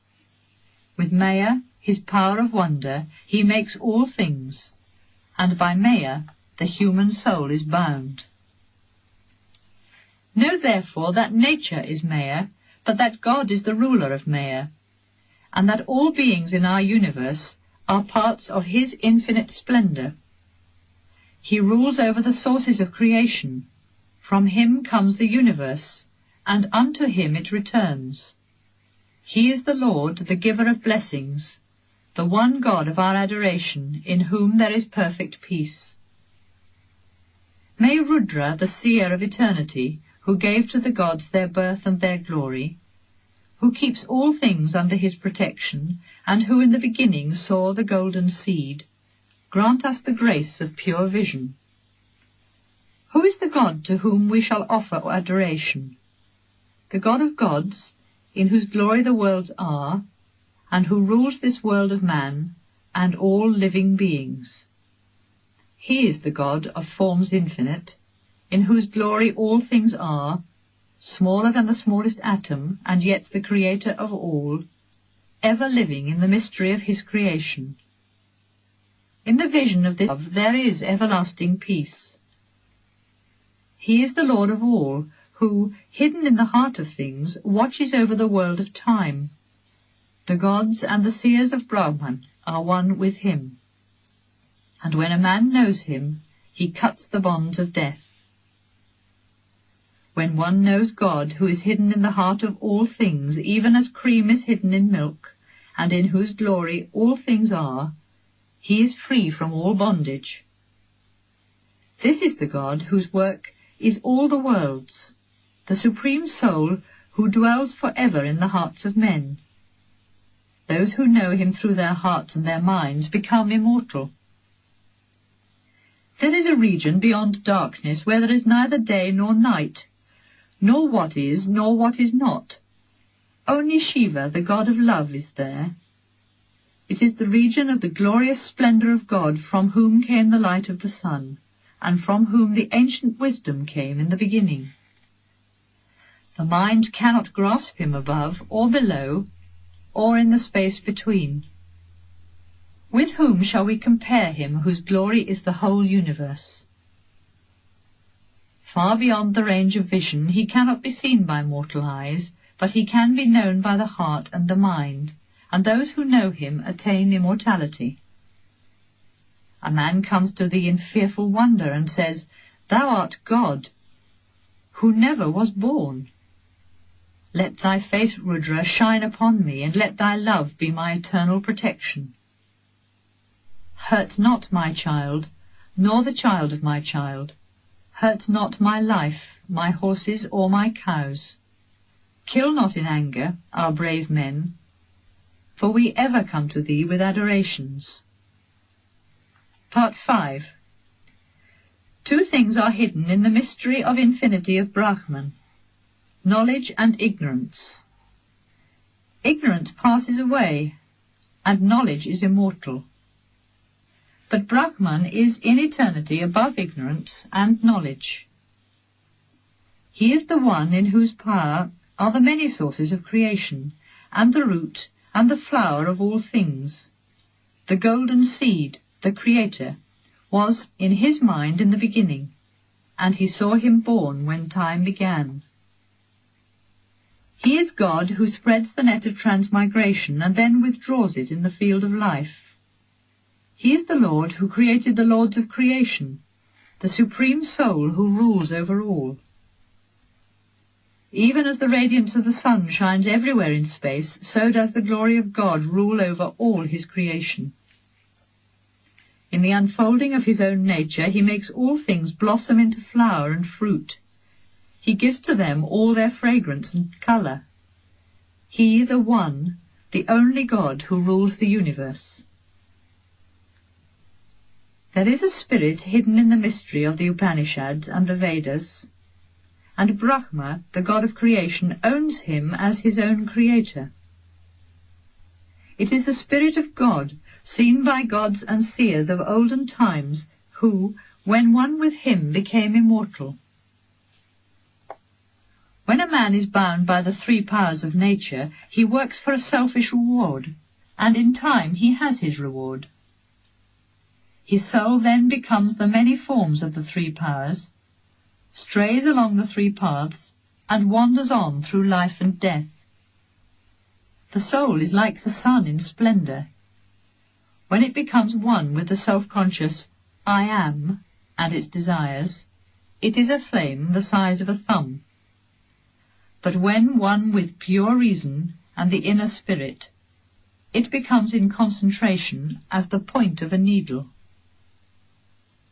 With Maya, his power of wonder, he makes all things, and by Maya the human soul is bound. Know therefore that nature is Maya, but that God is the ruler of Maya, and that all beings in our universe are parts of his infinite splendour. He rules over the sources of creation. From him comes the universe, and unto him it returns. He is the Lord, the giver of blessings, the one God of our adoration, in whom there is perfect peace. May Rudra, the seer of eternity, who gave to the gods their birth and their glory, who keeps all things under his protection, and who in the beginning saw the golden seed, grant us the grace of pure vision. Who is the God to whom we shall offer adoration? The God of gods, in whose glory the worlds are, and who rules this world of man and all living beings. He is the God of forms infinite, in whose glory all things are, smaller than the smallest atom, and yet the creator of all, ever living in the mystery of his creation. In the vision of this love there is everlasting peace. He is the Lord of all, who, hidden in the heart of things, watches over the world of time. The gods and the seers of Brahman are one with him. And when a man knows him, he cuts the bonds of death. When one knows God, who is hidden in the heart of all things, even as cream is hidden in milk, and in whose glory all things are, he is free from all bondage. This is the God whose work is all the worlds, the Supreme Soul who dwells forever in the hearts of men. Those who know him through their hearts and their minds become immortal. There is a region beyond darkness where there is neither day nor night, nor what is not. Only Shiva, the god of love, is there. It is the region of the glorious splendour of God, from whom came the light of the sun, and from whom the ancient wisdom came in the beginning. The mind cannot grasp him above or below, or in the space between. With whom shall we compare him whose glory is the whole universe? Far beyond the range of vision he cannot be seen by mortal eyes, but he can be known by the heart and the mind, and those who know him attain immortality. A man comes to thee in fearful wonder and says, "Thou art God, who never was born. Let thy face, Rudra, shine upon me, and let thy love be my eternal protection. Hurt not my child, nor the child of my child. Hurt not my life, my horses, or my cows. Kill not in anger our brave men, for we ever come to thee with adorations." Part 5. Two things are hidden in the mystery of infinity of Brahman: knowledge and ignorance. Ignorance passes away, and knowledge is immortal. But Brahman is in eternity above ignorance and knowledge. He is the one in whose power are the many sources of creation, and the root and the flower of all things. The golden seed, the Creator, was in his mind in the beginning, and he saw him born when time began. He is God who spreads the net of transmigration and then withdraws it in the field of life. He is the Lord who created the lords of creation, the supreme soul who rules over all. Even as the radiance of the sun shines everywhere in space, so does the glory of God rule over all his creation. In the unfolding of his own nature, he makes all things blossom into flower and fruit. He gives to them all their fragrance and colour. He, the one, the only God who rules the universe. There is a spirit hidden in the mystery of the Upanishads and the Vedas, and Brahma, the god of creation, owns him as his own creator. It is the spirit of God, seen by gods and seers of olden times, who, when one with him, became immortal. When a man is bound by the three powers of nature, he works for a selfish reward, and in time he has his reward. His soul then becomes the many forms of the three powers, strays along the three paths, and wanders on through life and death. The soul is like the sun in splendour. When it becomes one with the self-conscious I am and its desires, it is a flame the size of a thumb. But when one with pure reason and the inner spirit, it becomes in concentration as the point of a needle.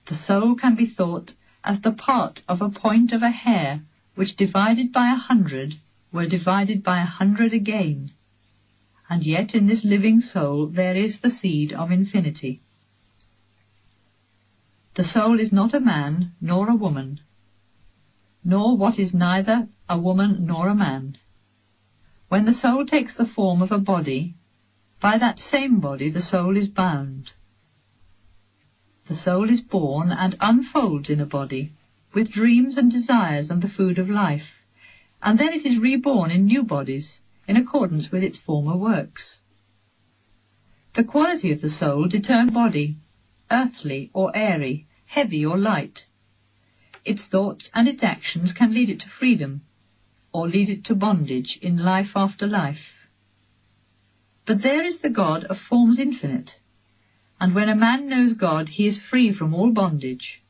The soul can be thought as the part of a point of a hair, which divided by 100 were divided by 100 again. And yet in this living soul there is the seed of infinity. The soul is not a man nor a woman, nor what is neither a woman nor a man. When the soul takes the form of a body, by that same body the soul is bound. The soul is born and unfolds in a body, with dreams and desires and the food of life, and then it is reborn in new bodies, in accordance with its former works. The quality of the soul determines body, earthly or airy, heavy or light. Its thoughts and its actions can lead it to freedom, or lead it to bondage in life after life. But there is the God of forms infinite, and when a man knows God, he is free from all bondage.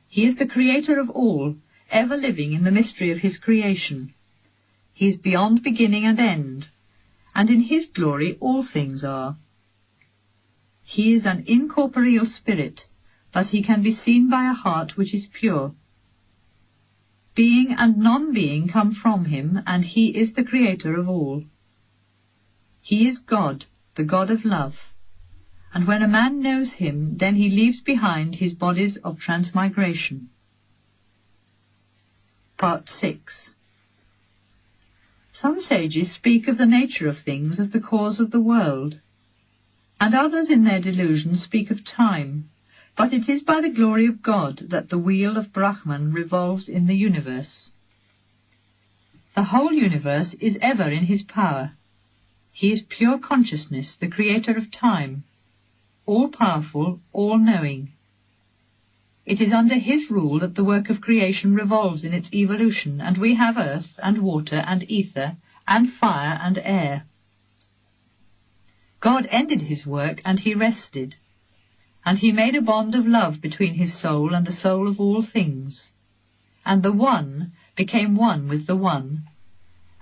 He is the creator of all, ever living in the mystery of his creation. He is beyond beginning and end, and in his glory all things are. He is an incorporeal spirit, but he can be seen by a heart which is pure. Being and non-being come from him, and he is the creator of all. He is God, the God of love, and when a man knows him, then he leaves behind his bodies of transmigration. Part 6. Some sages speak of the nature of things as the cause of the world, and others in their delusion speak of time, but it is by the glory of God that the wheel of Brahman revolves in the universe. The whole universe is ever in his power. He is pure consciousness, the creator of time, all-powerful, all-knowing. It is under his rule that the work of creation revolves in its evolution, and we have earth and water and ether and fire and air. God ended his work and he rested, and he made a bond of love between his soul and the soul of all things, and the one became one with the one,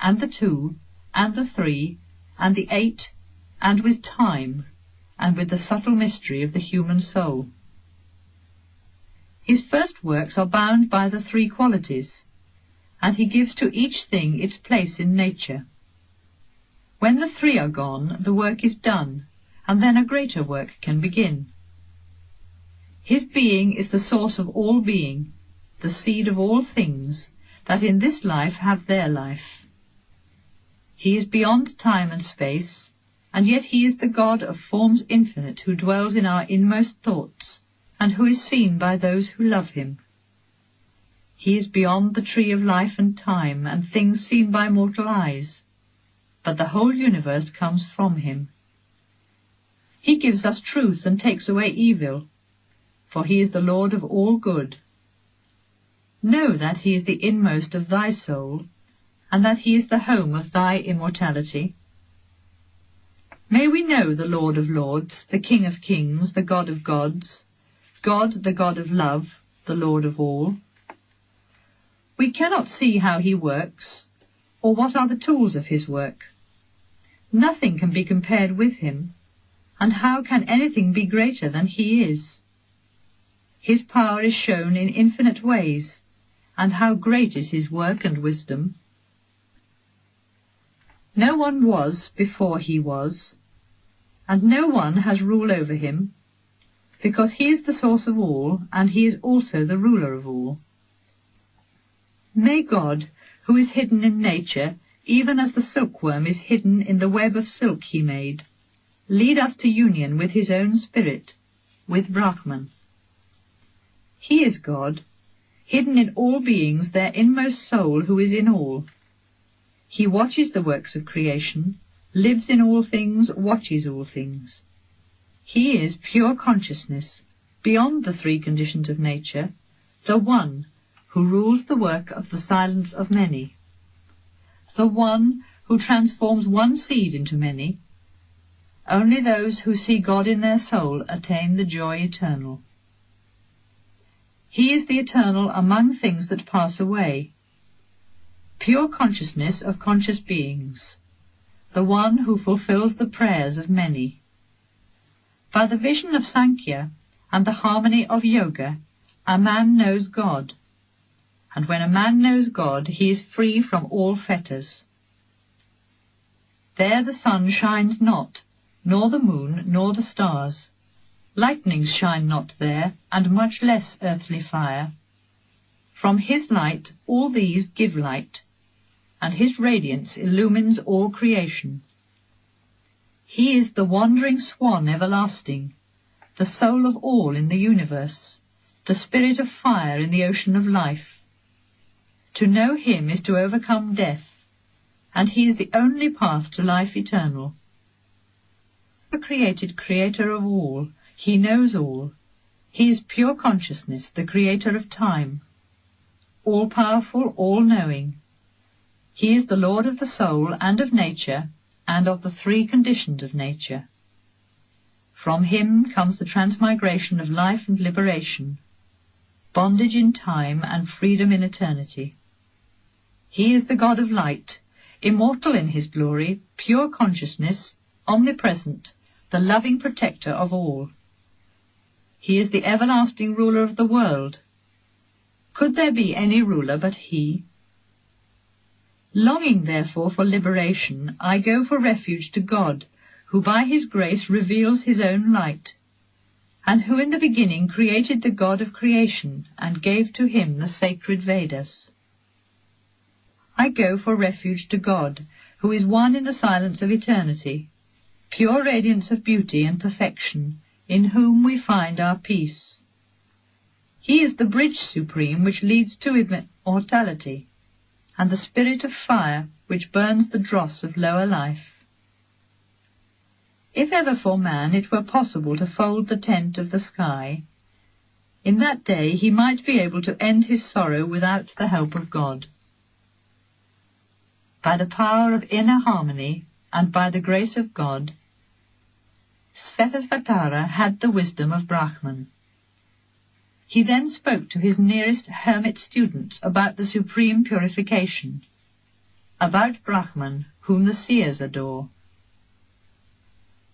and the two, and the three, and the eight, and with time, and with the subtle mystery of the human soul. His first works are bound by the three qualities, and he gives to each thing its place in nature. When the three are gone, the work is done, and then a greater work can begin. His being is the source of all being, the seed of all things, that in this life have their life. He is beyond time and space, and yet he is the God of forms infinite who dwells in our inmost thoughts, and who is seen by those who love him. He is beyond the tree of life and time and things seen by mortal eyes, but the whole universe comes from him. He gives us truth and takes away evil, for he is the Lord of all good. Know that he is the inmost of thy soul, and that he is the home of thy immortality. May we know the Lord of lords, the King of kings, the God of gods, God, the God of love, the Lord of all. We cannot see how he works, or what are the tools of his work. Nothing can be compared with him, and how can anything be greater than he is? His power is shown in infinite ways, and how great is his work and wisdom. No one was before he was, and no one has rule over him, because he is the source of all, and he is also the ruler of all. May God, who is hidden in nature, even as the silkworm is hidden in the web of silk he made, lead us to union with his own spirit, with Brahman. He is God, hidden in all beings, their inmost soul who is in all. He watches the works of creation, lives in all things, watches all things. He is pure consciousness, beyond the three conditions of nature, the One who rules the work of the silence of many, the One who transforms one seed into many. Only those who see God in their soul attain the joy eternal. He is the eternal among things that pass away, pure consciousness of conscious beings, the one who fulfills the prayers of many. By the vision of Sankhya and the harmony of yoga, a man knows God, and when a man knows God, he is free from all fetters. There the sun shines not, nor the moon, nor the stars. Lightnings shine not there, and much less earthly fire. From his light all these give light, and his radiance illumines all creation. He is the wandering swan everlasting, the soul of all in the universe, the spirit of fire in the ocean of life. To know him is to overcome death, and he is the only path to life eternal. The created creator of all, he knows all. He is pure consciousness, the creator of time, all-powerful, all-knowing. He is the Lord of the soul and of nature, and of the three conditions of nature. From him comes the transmigration of life and liberation, bondage in time and freedom in eternity. He is the God of light, immortal in his glory, pure consciousness, omnipresent, the loving protector of all. He is the everlasting ruler of the world. Could there be any ruler but he? Longing, therefore, for liberation, I go for refuge to God, who by his grace reveals his own light, and who in the beginning created the God of creation, and gave to him the sacred Vedas. I go for refuge to God, who is one in the silence of eternity, pure radiance of beauty and perfection, in whom we find our peace. He is the bridge supreme which leads to immortality, and the spirit of fire which burns the dross of lower life. If ever for man it were possible to fold the tent of the sky, in that day he might be able to end his sorrow without the help of God. By the power of inner harmony, and by the grace of God, Svetasvatara had the wisdom of Brahman. He then spoke to his nearest hermit students about the supreme purification, about Brahman, whom the seers adore.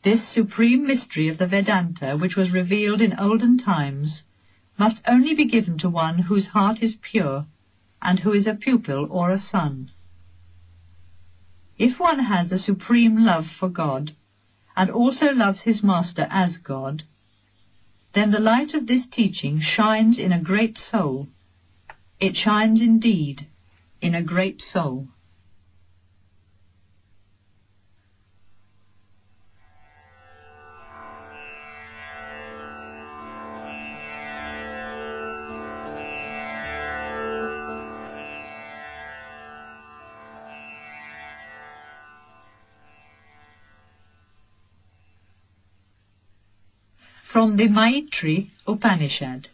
This supreme mystery of the Vedanta, which was revealed in olden times, must only be given to one whose heart is pure, and who is a pupil or a son. If one has a supreme love for God, and also loves his master as God, then the light of this teaching shines in a great soul. It shines indeed in a great soul. From the Maitri Upanishad.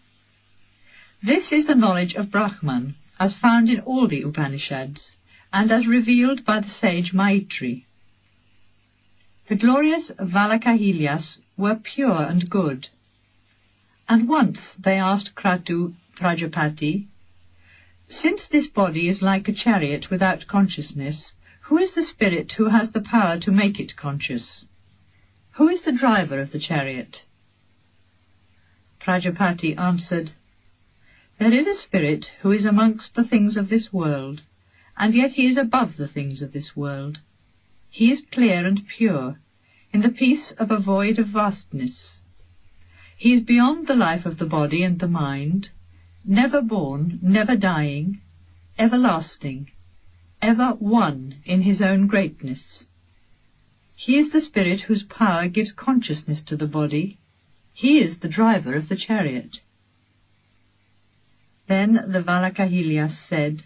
This is the knowledge of Brahman, as found in all the Upanishads, and as revealed by the sage Maitri. The glorious Valakahilyas were pure and good. And once they asked Kratu Prajapati, "Since this body is like a chariot without consciousness, who is the spirit who has the power to make it conscious? Who is the driver of the chariot?" Prajapati answered, "There is a spirit who is amongst the things of this world, and yet he is above the things of this world. He is clear and pure, in the peace of a void of vastness. He is beyond the life of the body and the mind, never born, never dying, everlasting, ever one in his own greatness. He is the spirit whose power gives consciousness to the body. He is the driver of the chariot." Then the Valakahilyas said,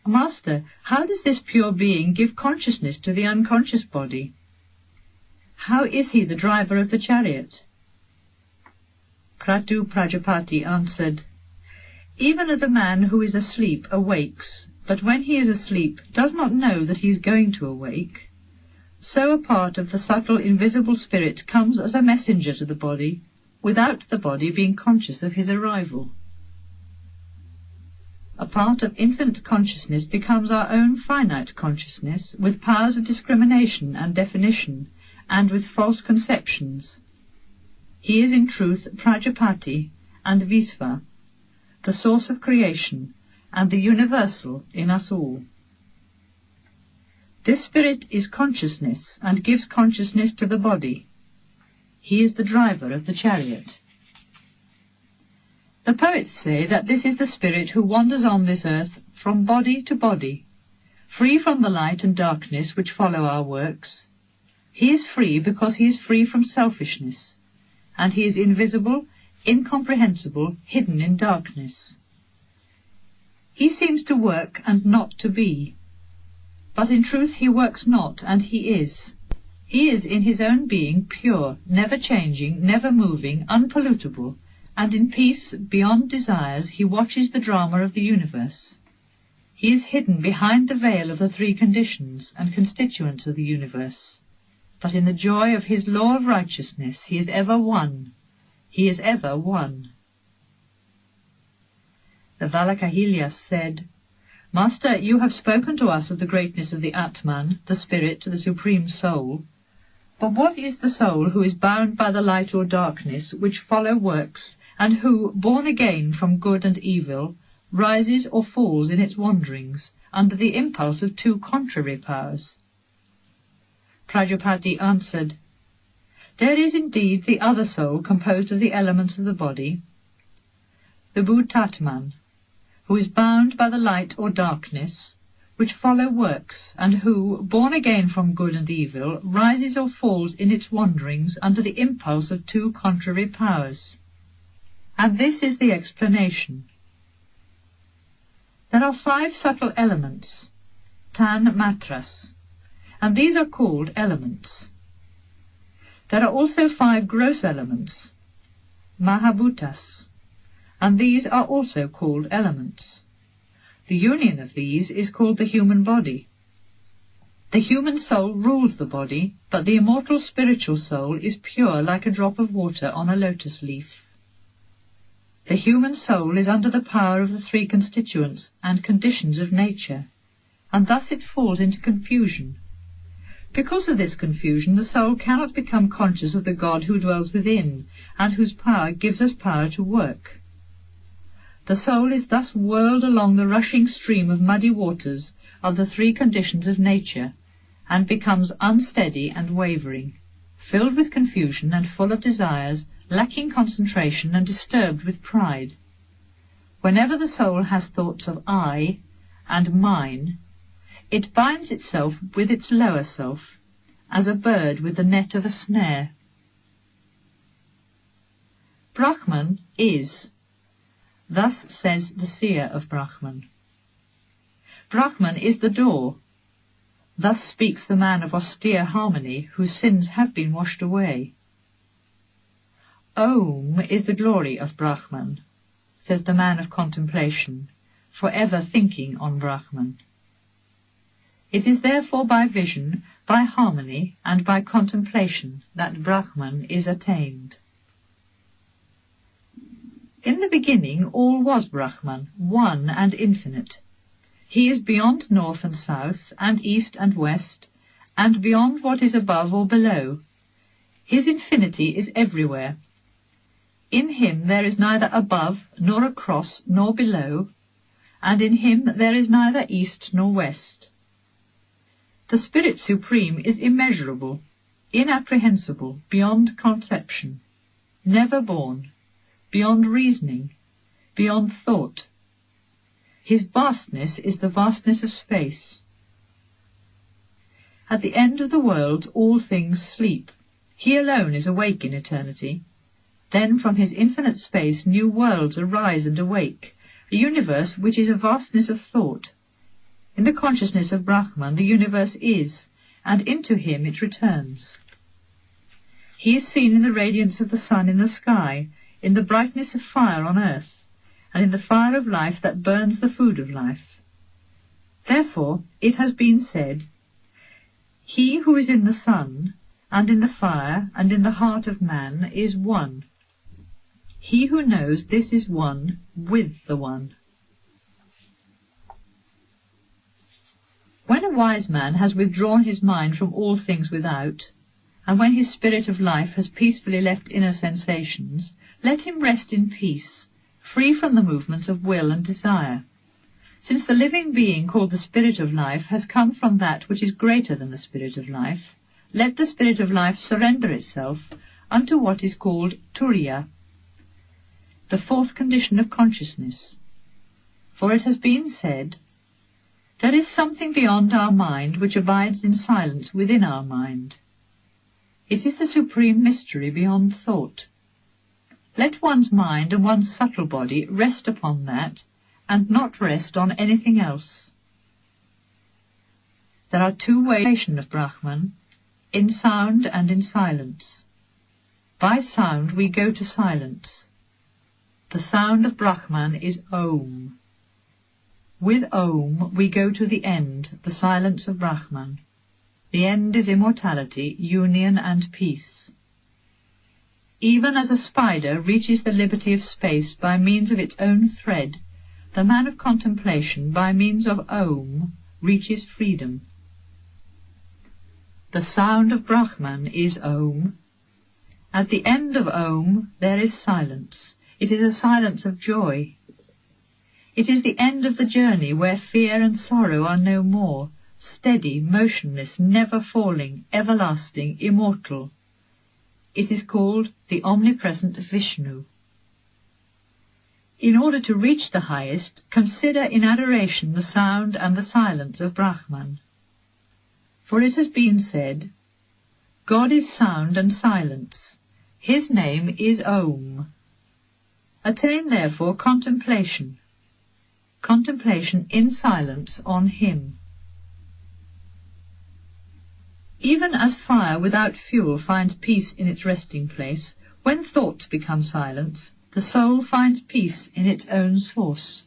"Master, how does this pure being give consciousness to the unconscious body? How is he the driver of the chariot?" Kratu Prajapati answered, "Even as a man who is asleep awakes, but when he is asleep does not know that he is going to awake, so a part of the subtle invisible spirit comes as a messenger to the body, without the body being conscious of his arrival. A part of infinite consciousness becomes our own finite consciousness, with powers of discrimination and definition, and with false conceptions. He is in truth Prajapati and Visva, the source of creation, and the universal in us all. This spirit is consciousness and gives consciousness to the body. He is the driver of the chariot." The poets say that this is the spirit who wanders on this earth from body to body, free from the light and darkness which follow our works. He is free because he is free from selfishness, and he is invisible, incomprehensible, hidden in darkness. He seems to work and not to be, but in truth he works not, and he is. He is in his own being pure, never changing, never moving, unpollutable, and in peace beyond desires he watches the drama of the universe. He is hidden behind the veil of the three conditions and constituents of the universe, but in the joy of his law of righteousness he is ever one. He is ever one. The Valakahilyas said, "Master, you have spoken to us of the greatness of the Atman, the spirit, the supreme soul. But what is the soul who is bound by the light or darkness, which follow works, and who, born again from good and evil, rises or falls in its wanderings, under the impulse of two contrary powers?" Prajapati answered, "There is indeed the other soul composed of the elements of the body, the Bhutatman, who is bound by the light or darkness, which follow works, and who, born again from good and evil, rises or falls in its wanderings under the impulse of two contrary powers. And this is the explanation. There are 5 subtle elements, tan matras, and these are called elements. There are also 5 gross elements, mahabhutas, and these are also called elements. The union of these is called the human body. The human soul rules the body, but the immortal spiritual soul is pure like a drop of water on a lotus leaf. The human soul is under the power of the 3 constituents and conditions of nature, and thus it falls into confusion. Because of this confusion, the soul cannot become conscious of the God who dwells within, and whose power gives us power to work. The soul is thus whirled along the rushing stream of muddy waters of the 3 conditions of nature, and becomes unsteady and wavering, filled with confusion and full of desires, lacking concentration and disturbed with pride. Whenever the soul has thoughts of I and mine, it binds itself with its lower self, as a bird with the net of a snare. Brahman is. Thus says the seer of Brahman. Brahman is the door. Thus speaks the man of austere harmony, whose sins have been washed away. Om is the glory of Brahman, says the man of contemplation, forever thinking on Brahman. It is therefore by vision, by harmony, and by contemplation that Brahman is attained. In the beginning all was Brahman, one and infinite. He is beyond north and south, and east and west, and beyond what is above or below. His infinity is everywhere. In him there is neither above, nor across, nor below, and in him there is neither east nor west. The Spirit Supreme is immeasurable, inapprehensible, beyond conception, never born, beyond reasoning, beyond thought. His vastness is the vastness of space. At the end of the world all things sleep. He alone is awake in eternity. Then from his infinite space new worlds arise and awake, a universe which is a vastness of thought. In the consciousness of Brahman the universe is, and into him it returns. He is seen in the radiance of the sun in the sky, in the brightness of fire on earth, and in the fire of life that burns the food of life. Therefore it has been said, he who is in the sun, and in the fire, and in the heart of man is one. He who knows this is one with the One. When a wise man has withdrawn his mind from all things without, and when his spirit of life has peacefully left inner sensations, let him rest in peace, free from the movements of will and desire. Since the living being called the Spirit of Life has come from that which is greater than the Spirit of Life, let the Spirit of Life surrender itself unto what is called Turiya, the fourth condition of consciousness. For it has been said, there is something beyond our mind which abides in silence within our mind. It is the supreme mystery beyond thought. Let one's mind and one's subtle body rest upon that, and not rest on anything else. There are two ways of Brahman, in sound and in silence. By sound we go to silence. The sound of Brahman is Om. With Om we go to the end, the silence of Brahman. The end is immortality, union and peace. Even as a spider reaches the liberty of space by means of its own thread, the man of contemplation, by means of Om, reaches freedom. The sound of Brahman is Om. At the end of Om there is silence. It is a silence of joy. It is the end of the journey where fear and sorrow are no more, steady, motionless, never falling, everlasting, immortal. It is called the omnipresent Vishnu. In order to reach the highest, consider in adoration the sound and the silence of Brahman. For it has been said, God is sound and silence. His name is Om. Attain therefore contemplation. Contemplation in silence on him. Even as fire without fuel finds peace in its resting place, when thought becomes silence, the soul finds peace in its own source.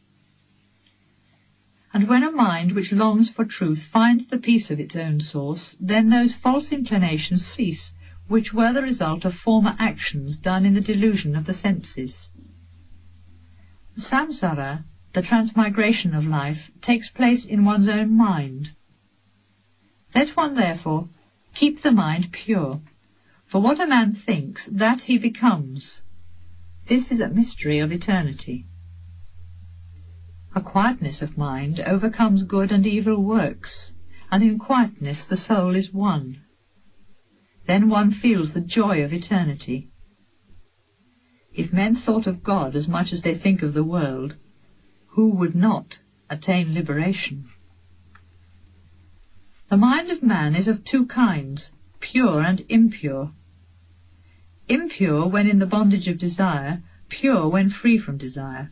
And when a mind which longs for truth finds the peace of its own source, then those false inclinations cease, which were the result of former actions done in the delusion of the senses. Samsara, the transmigration of life, takes place in one's own mind. Let one, therefore, keep the mind pure, for what a man thinks, that he becomes. This is a mystery of eternity. A quietness of mind overcomes good and evil works, and in quietness the soul is one. Then one feels the joy of eternity. If men thought of God as much as they think of the world, who would not attain liberation? The mind of man is of two kinds, pure and impure. Impure when in the bondage of desire, pure when free from desire.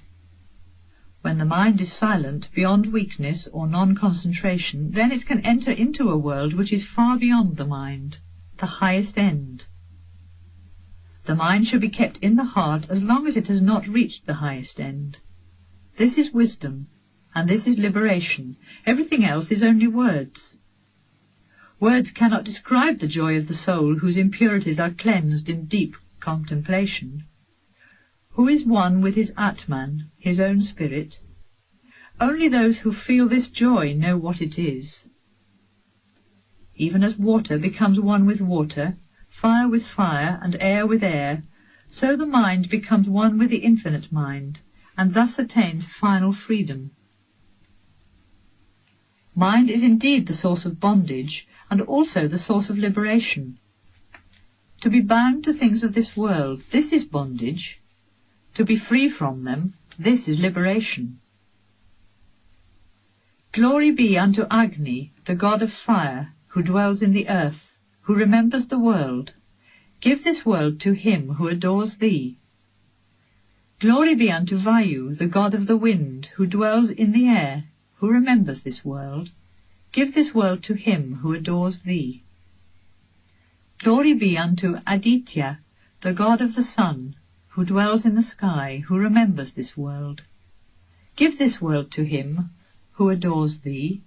When the mind is silent, beyond weakness or non-concentration, then it can enter into a world which is far beyond the mind, the highest end. The mind should be kept in the heart as long as it has not reached the highest end. This is wisdom, and this is liberation. Everything else is only words. Words cannot describe the joy of the soul whose impurities are cleansed in deep contemplation. Who is one with his Atman, his own spirit? Only those who feel this joy know what it is. Even as water becomes one with water, fire with fire, and air with air, so the mind becomes one with the infinite mind, and thus attains final freedom. Mind is indeed the source of bondage, and also the source of liberation. To be bound to things of this world, this is bondage. To be free from them, this is liberation. Glory be unto Agni, the god of fire, who dwells in the earth, who remembers the world. Give this world to him who adores thee. Glory be unto Vayu, the god of the wind, who dwells in the air, who remembers this world. Give this world to him who adores thee. Glory be unto Aditya, the god of the sun, who dwells in the sky, who remembers this world. Give this world to him who adores thee.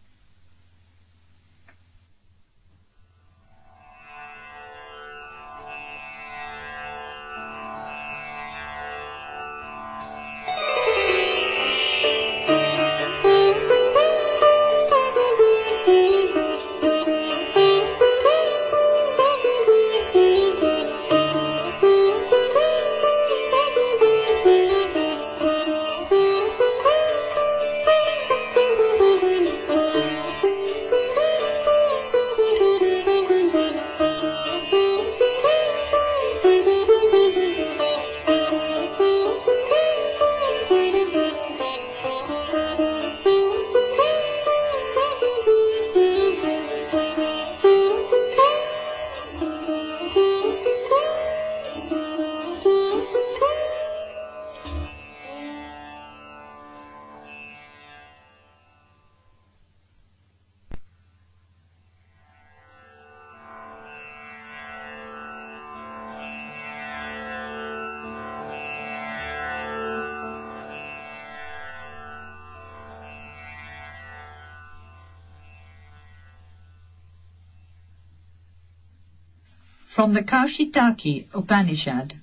From the Kaushitaki Upanishad.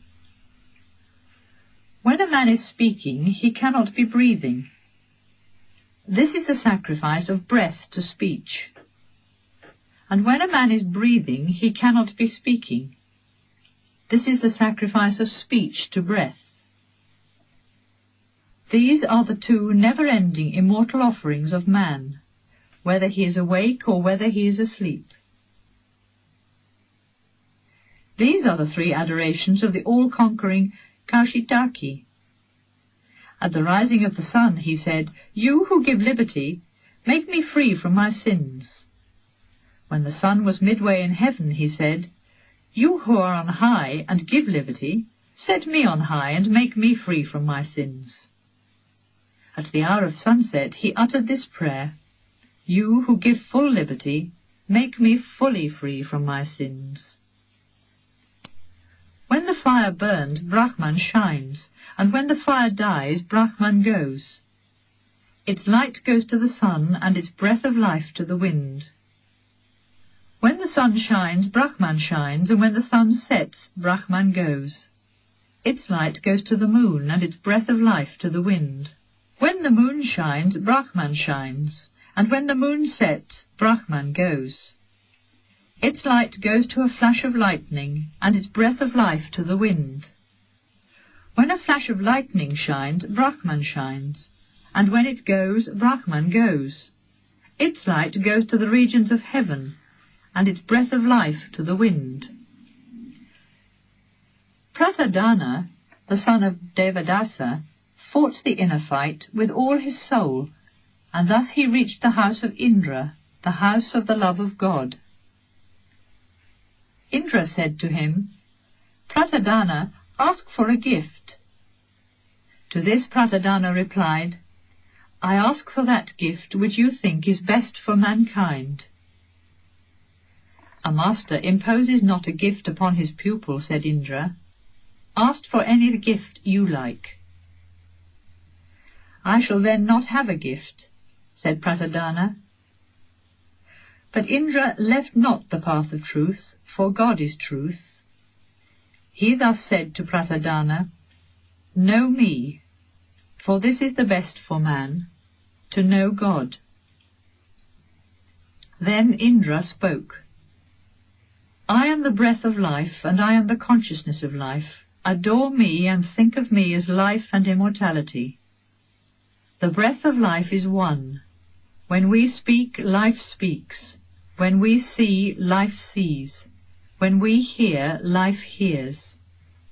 When a man is speaking, he cannot be breathing. This is the sacrifice of breath to speech. And when a man is breathing, he cannot be speaking. This is the sacrifice of speech to breath. These are the two never-ending immortal offerings of man, whether he is awake or whether he is asleep. These are the three adorations of the all-conquering Kaushitaki. At the rising of the sun, he said, "You who give liberty, make me free from my sins." When the sun was midway in heaven, he said, "You who are on high and give liberty, set me on high and make me free from my sins." At the hour of sunset, he uttered this prayer, "You who give full liberty, make me fully free from my sins." When the fire burns, Brahman shines, and when the fire dies, Brahman goes. Its light goes to the sun, and its breath of life to the wind. When the sun shines, Brahman shines, and when the sun sets, Brahman goes. Its light goes to the moon, and its breath of life to the wind. When the moon shines, Brahman shines, and when the moon sets, Brahman goes. Its light goes to a flash of lightning, and its breath of life to the wind. When a flash of lightning shines, Brahman shines, and when it goes, Brahman goes. Its light goes to the regions of heaven, and its breath of life to the wind. Pratadana, the son of Devadasa, fought the inner fight with all his soul, and thus he reached the house of Indra, the house of the love of God. Indra said to him, "Pratadana, ask for a gift." To this Pratadana replied, "I ask for that gift which you think is best for mankind." "A master imposes not a gift upon his pupil," said Indra. asked for any gift you like." "I shall then not have a gift," said Pratadana. But Indra left not the path of truth, for God is truth. He thus said to Pratadana, "Know me, for this is the best for man, to know God." Then Indra spoke, "I am the breath of life, and I am the consciousness of life. Adore me and think of me as life and immortality. The breath of life is one. When we speak, life speaks. When we see, life sees. When we hear, life hears.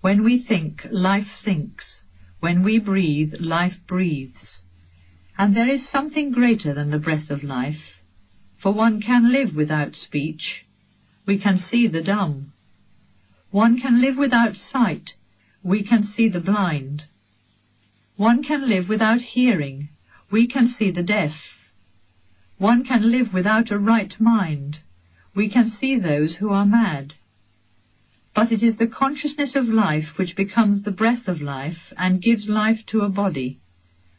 When we think, life thinks. When we breathe, life breathes. And there is something greater than the breath of life, for one can live without speech. We can see the dumb. One can live without sight. We can see the blind. One can live without hearing. We can see the deaf. One can live without a right mind. We can see those who are mad. But it is the consciousness of life which becomes the breath of life and gives life to a body.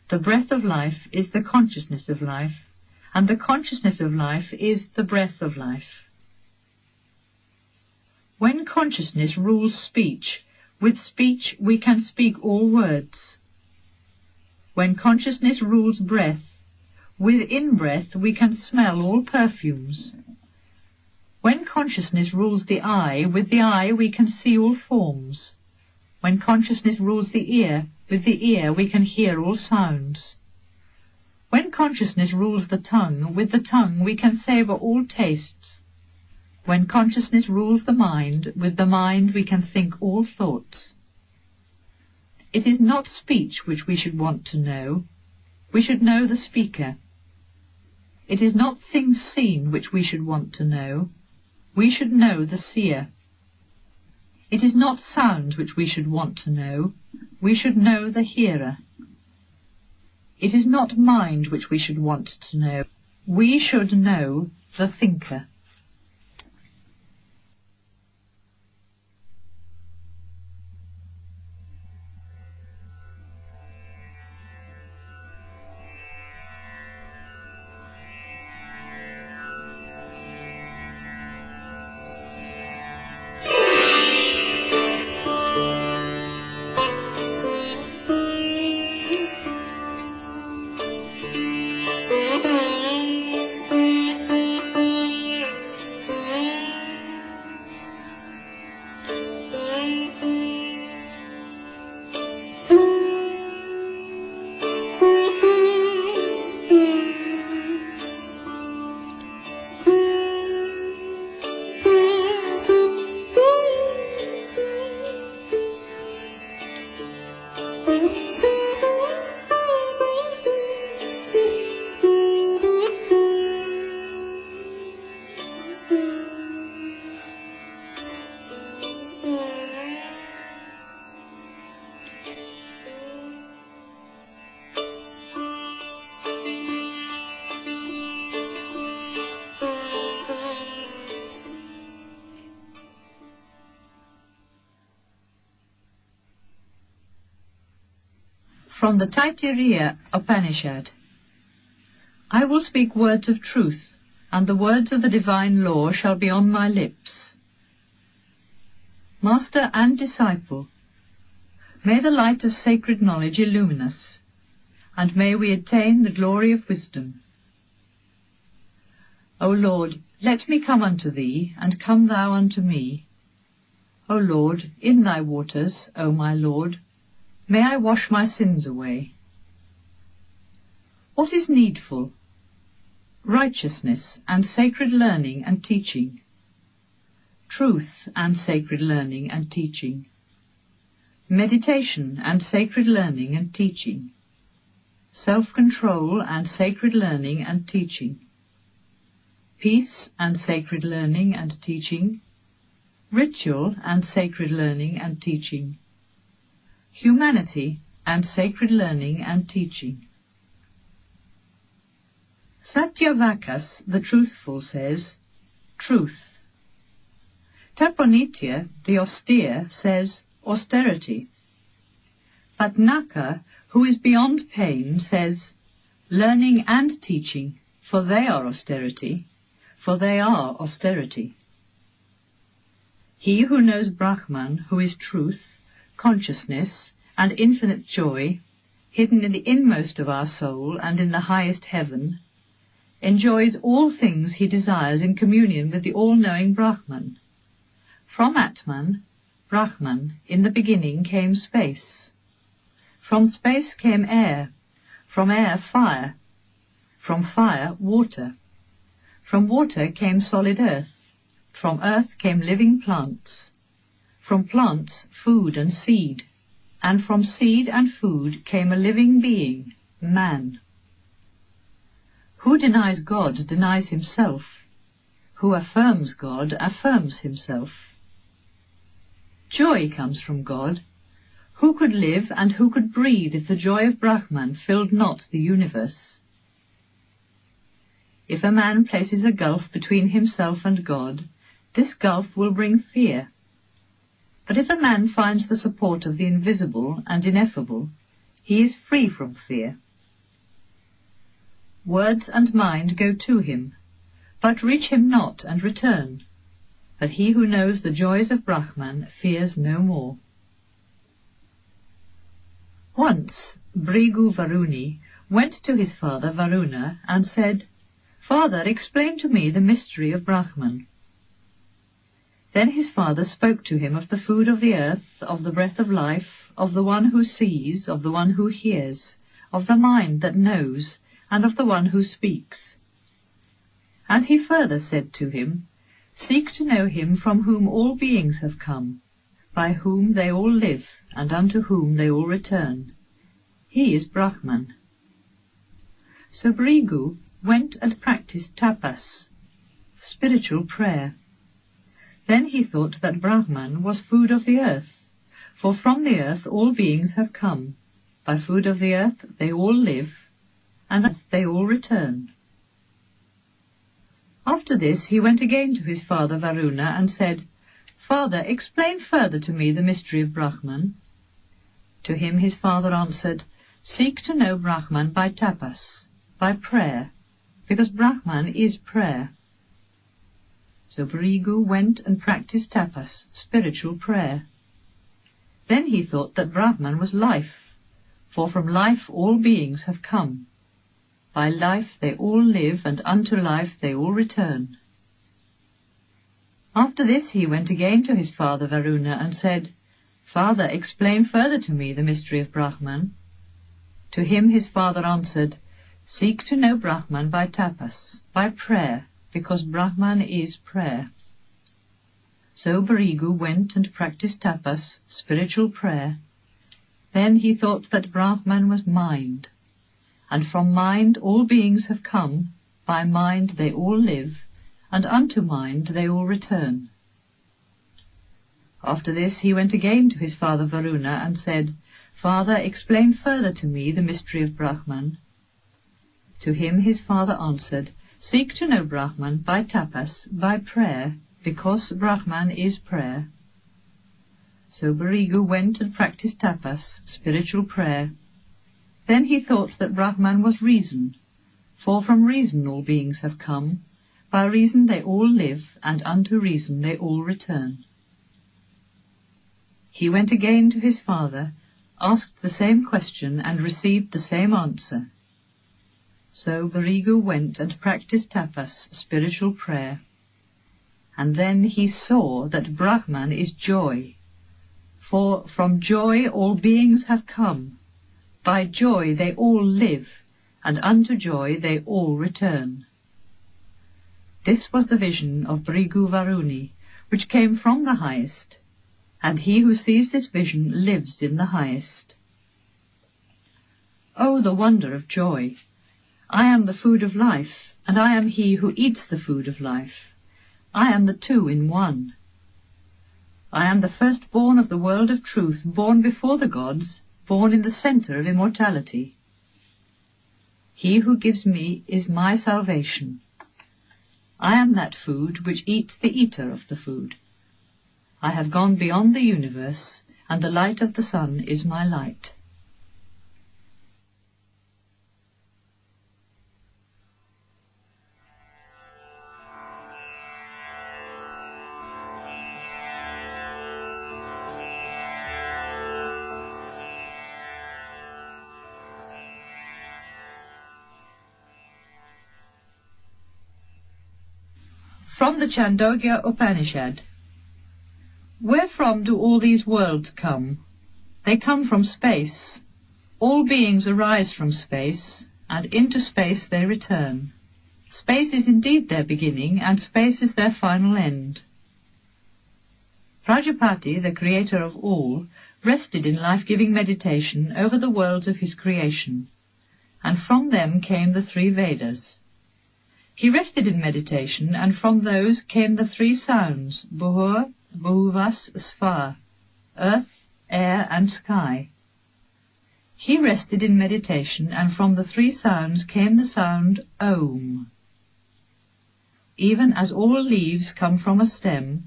The breath of life is the consciousness of life, and the consciousness of life is the breath of life. When consciousness rules speech, with speech we can speak all words. When consciousness rules breath, with in-breath we can smell all perfumes. When consciousness rules the eye, with the eye we can see all forms. When consciousness rules the ear, with the ear we can hear all sounds. When consciousness rules the tongue, with the tongue we can savour all tastes. When consciousness rules the mind, with the mind we can think all thoughts. It is not speech which we should want to know. We should know the speaker. It is not things seen which we should want to know. We should know the seer. It is not sound which we should want to know. We should know the hearer. It is not mind which we should want to know. We should know the thinker. From the Taittiriya Upanishad. I will speak words of truth, and the words of the divine law shall be on my lips. Master and disciple, may the light of sacred knowledge illumine us, and may we attain the glory of wisdom. O Lord, let me come unto thee, and come thou unto me. O Lord, in thy waters, O my Lord, may I wash my sins away. What is needful? Righteousness and sacred learning and teaching. Truth and sacred learning and teaching. Meditation and sacred learning and teaching. Self-control and sacred learning and teaching. Peace and sacred learning and teaching. Ritual and sacred learning and teaching. Humanity and sacred learning and teaching. Satyavakas, the truthful, says, truth. Tarpanitya, the austere, says, austerity. But Naka, who is beyond pain, says, learning and teaching, for they are austerity, for they are austerity. He who knows Brahman, who is truth, consciousness, and infinite joy, hidden in the inmost of our soul and in the highest heaven, enjoys all things he desires in communion with the all-knowing Brahman. From Atman, Brahman, in the beginning came space. From space came air, from air fire, from fire water. From water came solid earth, from earth came living plants, from plants food and seed, and from seed and food came a living being, man. Who denies God denies himself. Who affirms God affirms himself. Joy comes from God. Who could live and who could breathe if the joy of Brahman filled not the universe? If a man places a gulf between himself and God, this gulf will bring fear. But if a man finds the support of the invisible and ineffable, he is free from fear. Words and mind go to him, but reach him not and return. But he who knows the joys of Brahman fears no more. Once Bhrigu Varuni went to his father Varuna and said, "Father, explain to me the mystery of Brahman." Then his father spoke to him of the food of the earth, of the breath of life, of the one who sees, of the one who hears, of the mind that knows, and of the one who speaks. And he further said to him, "Seek to know him from whom all beings have come, by whom they all live, and unto whom they all return. He is Brahman." So Bhrigu went and practiced tapas, spiritual prayer. Then he thought that Brahman was food of the earth, for from the earth all beings have come. By food of the earth they all live, and they all return. After this he went again to his father Varuna and said, "Father, explain further to me the mystery of Brahman." To him his father answered, "Seek to know Brahman by tapas, by prayer, because Brahman is prayer." So Bhrigu went and practiced tapas, spiritual prayer. Then he thought that Brahman was life, for from life all beings have come. By life they all live, and unto life they all return. After this he went again to his father Varuna and said, "Father, explain further to me the mystery of Brahman." To him his father answered, "Seek to know Brahman by tapas, by prayer, because Brahman is prayer." So Bhrigu went and practiced tapas, spiritual prayer. Then he thought that Brahman was mind, and from mind all beings have come, by mind they all live, and unto mind they all return. After this he went again to his father Varuna and said, "Father, explain further to me the mystery of Brahman." To him his father answered, "Seek to know Brahman by tapas, by prayer, because Brahman is prayer." So Bhrigu went and practiced tapas, spiritual prayer. Then he thought that Brahman was reason, for from reason all beings have come, by reason they all live, and unto reason they all return. He went again to his father, asked the same question, and received the same answer. So Bhrigu went and practiced tapas, spiritual prayer. And then he saw that Brahman is joy, for from joy all beings have come. By joy they all live, and unto joy they all return. This was the vision of Bhrigu Varuni, which came from the highest, and he who sees this vision lives in the highest. Oh, the wonder of joy! I am the food of life, and I am he who eats the food of life. I am the two in one. I am the firstborn of the world of truth, born before the gods, born in the centre of immortality. He who gives me is my salvation. I am that food which eats the eater of the food. I have gone beyond the universe, and the light of the sun is my light. From the Chandogya Upanishad. Wherefrom do all these worlds come? They come from space. All beings arise from space, and into space they return. Space is indeed their beginning, and space is their final end. Prajapati, the creator of all, rested in life-giving meditation over the worlds of his creation, and from them came the 3 Vedas. He rested in meditation, and from those came the 3 sounds, Buhur, Bhuvas, Svar, earth, air, and sky. He rested in meditation, and from the 3 sounds came the sound Om. Even as all leaves come from a stem,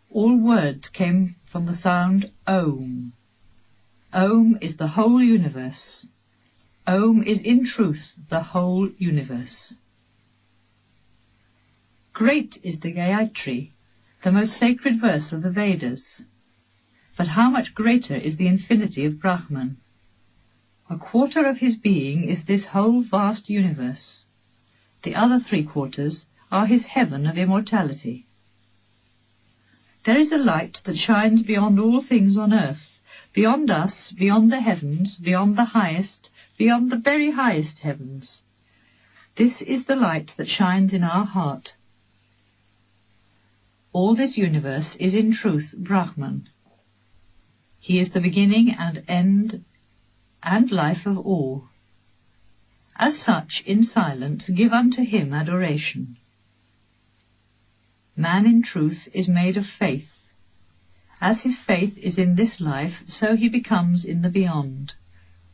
all words came from the sound Om. Om is the whole universe. Om is in truth the whole universe. Great is the Gayatri, the most sacred verse of the Vedas. But how much greater is the infinity of Brahman? 1/4 of his being is this whole vast universe. The other 3/4 are his heaven of immortality. There is a light that shines beyond all things on earth, beyond us, beyond the heavens, beyond the highest, beyond the very highest heavens. This is the light that shines in our heart. All this universe is in truth Brahman. He is the beginning and end and life of all. As such, in silence, give unto him adoration. Man in truth is made of faith. As his faith is in this life, so he becomes in the beyond.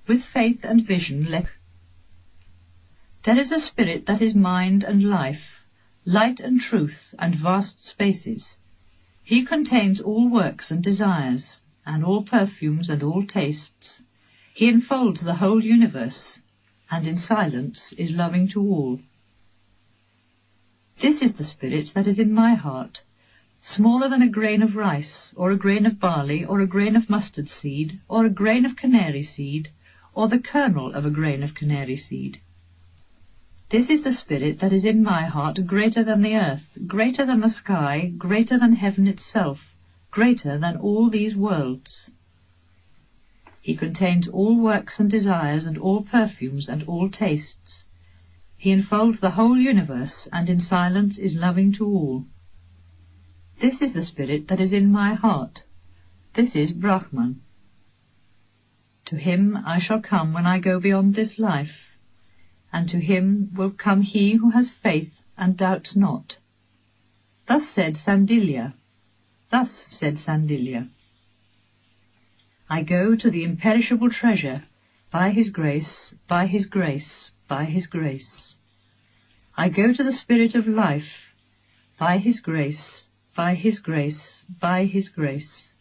With faith and vision there is a spirit that is mind and life, light and truth and vast spaces. He contains all works and desires, and all perfumes and all tastes. He enfolds the whole universe, and in silence is loving to all. This is the spirit that is in my heart, smaller than a grain of rice, or a grain of barley, or a grain of mustard seed, or a grain of canary seed, or the kernel of a grain of canary seed. This is the spirit that is in my heart, greater than the earth, greater than the sky, greater than heaven itself, greater than all these worlds. He contains all works and desires, and all perfumes, and all tastes. He enfolds the whole universe, and in silence is loving to all. This is the spirit that is in my heart. This is Brahman. To him I shall come when I go beyond this life, and to him will come he who has faith and doubts not. Thus said Sandilya. I go to the imperishable treasure, by his grace, by his grace, by his grace. I go to the spirit of life, by his grace, by his grace, by his grace.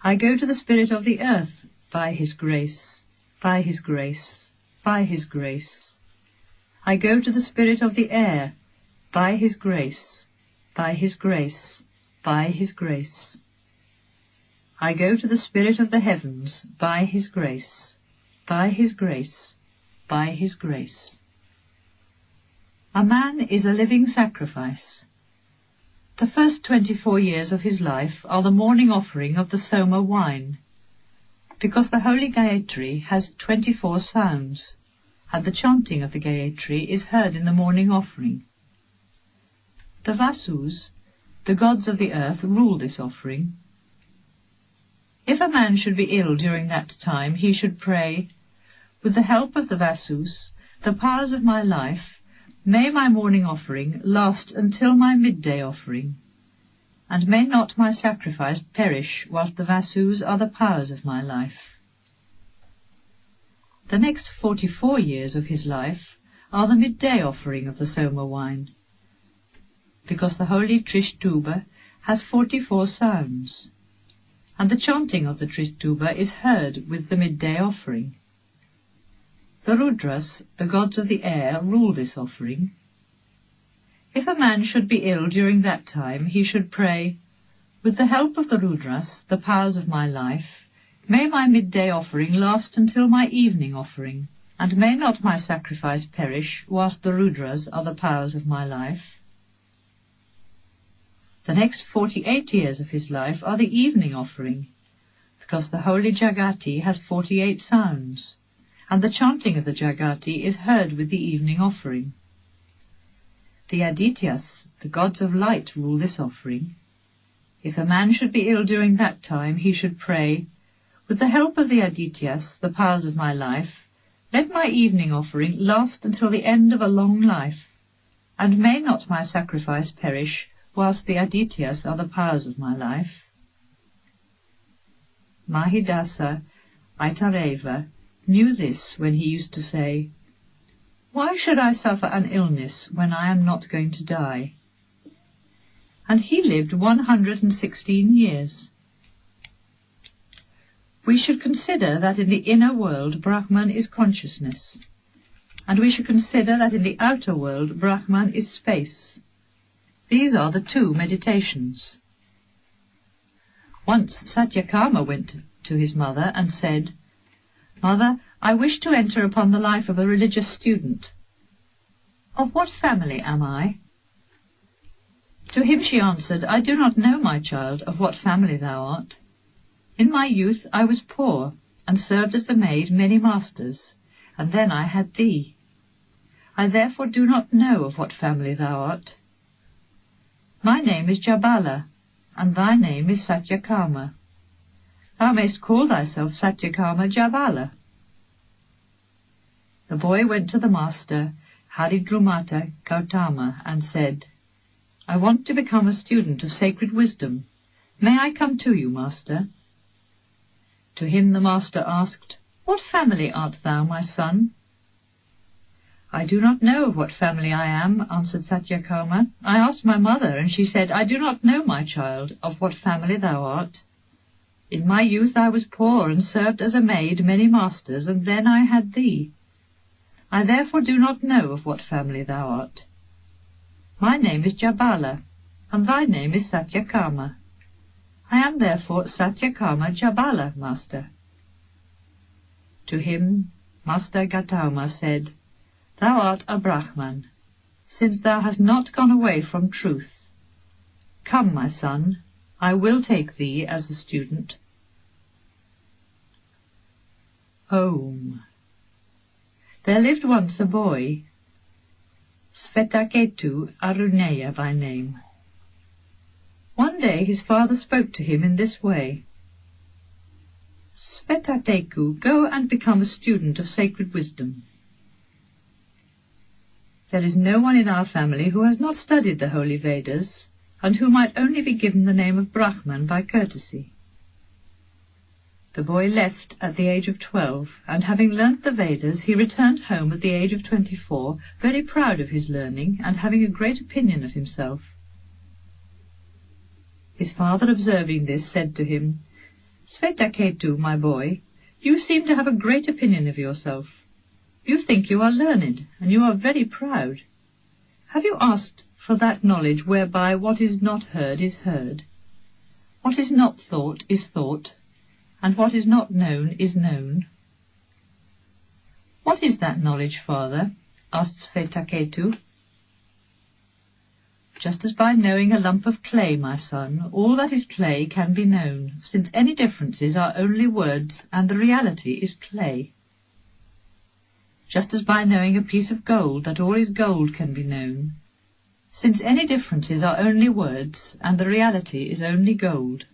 I go to the spirit of the earth, by his grace, by his grace, by his grace. I go to the spirit of the air, by his grace, by his grace, by his grace. I go to the spirit of the heavens, by his grace, by his grace, by his grace. A man is a living sacrifice. The first 24 years of his life are the morning offering of the Soma wine, because the holy Gayatri has 24 sounds, and the chanting of the Gayatri is heard in the morning offering. The Vasus, the gods of the earth, rule this offering. If a man should be ill during that time, he should pray, "With the help of the Vasus, the powers of my life, may my morning offering last until my midday offering, and may not my sacrifice perish whilst the Vasus are the powers of my life." The next 44 years of his life are the midday offering of the Soma wine, because the holy Trishtuba has 44 sounds. and the chanting of the Trituba is heard with the midday offering. The Rudras, the gods of the air, rule this offering. If a man should be ill during that time, he should pray, "With the help of the Rudras, the powers of my life, may my midday offering last until my evening offering, and may not my sacrifice perish whilst the Rudras are the powers of my life." The next 48 years of his life are the evening offering, because the holy Jagati has 48 sounds, and the chanting of the Jagati is heard with the evening offering. The Adityas, the gods of light, rule this offering. If a man should be ill during that time, he should pray, "With the help of the Adityas, the powers of my life, let my evening offering last until the end of a long life, and may not my sacrifice perish whilst the Adityas are the powers of my life." Mahidasa Aitareva knew this when he used to say, "Why should I suffer an illness when I am not going to die?" And he lived 116 years. We should consider that in the inner world Brahman is consciousness, and we should consider that in the outer world Brahman is space. These are the two meditations. Once Satyakama went to his mother and said, "Mother, I wish to enter upon the life of a religious student. Of what family am I?" To him she answered, "I do not know, my child, of what family thou art. In my youth I was poor, and served as a maid many masters, and then I had thee. I therefore do not know of what family thou art. My name is Jabala, and thy name is Satyakama. Thou mayst call thyself Satyakama Jabala." The boy went to the master, Haridrumata Gautama, and said, "I want to become a student of sacred wisdom. May I come to you, master?" To him the master asked, "What family art thou, my son?" "I do not know of what family I am," answered Satyakama. "I asked my mother, and she said, 'I do not know, my child, of what family thou art. In my youth I was poor, and served as a maid many masters, and then I had thee. I therefore do not know of what family thou art. My name is Jabala, and thy name is Satyakama. I am therefore Satyakama Jabala, master." To him Master Gautama said, "Thou art a Brahman, since thou hast not gone away from truth. Come, my son, I will take thee as a student." Om. There lived once a boy, Svetaketu Aruneya by name. One day his father spoke to him in this way, "Svetaketu, go and become a student of sacred wisdom. There is no one in our family who has not studied the holy Vedas, and who might only be given the name of Brahman by courtesy." The boy left at the age of 12, and having learnt the Vedas, he returned home at the age of 24, very proud of his learning, and having a great opinion of himself. His father, observing this, said to him, "Svetaketu, my boy, you seem to have a great opinion of yourself. You think you are learned, and you are very proud. Have you asked for that knowledge whereby what is not heard is heard, what is not thought is thought, and what is not known is known?" "What is that knowledge, father?" asked Svetaketu. "Just as by knowing a lump of clay, my son, all that is clay can be known, since any differences are only words, and the reality is clay. Just as by knowing a piece of gold that all is gold can be known, since any differences are only words, and the reality is only gold.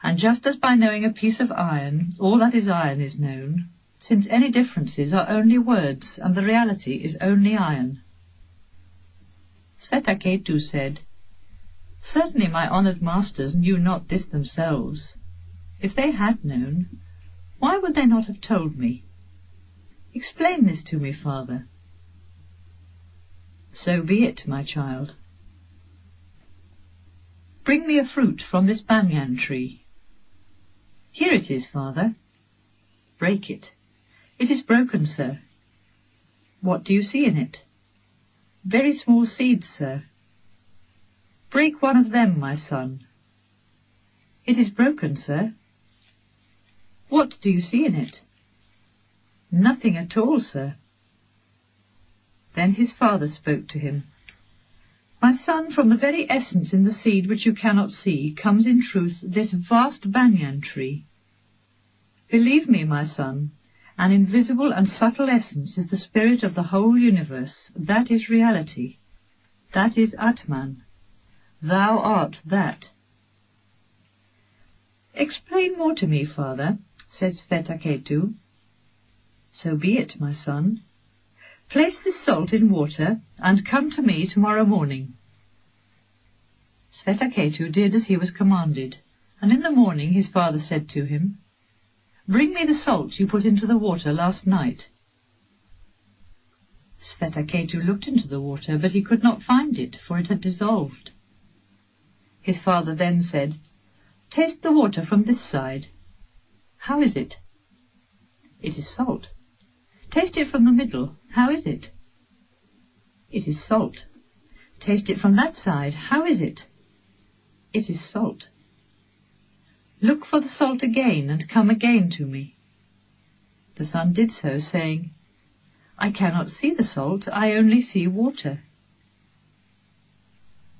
And just as by knowing a piece of iron all that is iron is known, since any differences are only words, and the reality is only iron." Svetaketu said, "Certainly my honoured masters knew not this themselves. If they had known, why would they not have told me? Explain this to me, father." "So be it, my child." Bring me a fruit from this banyan tree. Here it is, father. Break it. It is broken, sir. What do you see in it? Very small seeds, sir. Break one of them, my son. It is broken, sir. What do you see in it? Nothing at all, sir. Then his father spoke to him. My son, from the very essence in the seed which you cannot see, comes in truth this vast banyan tree. Believe me, my son, an invisible and subtle essence is the spirit of the whole universe. That is reality. That is Atman. Thou art that. Explain more to me, father, said Svetaketu. So be it, my son. Place this salt in water, and come to me tomorrow morning. Svetaketu did as he was commanded, and in the morning his father said to him, Bring me the salt you put into the water last night. Svetaketu looked into the water, but he could not find it, for it had dissolved. His father then said, Taste the water from this side. How is it? It is salt. Taste it from the middle. How is it? It is salt. Taste it from that side. How is it? It is salt. Look for the salt again, and come again to me. The son did so, saying, I cannot see the salt, I only see water.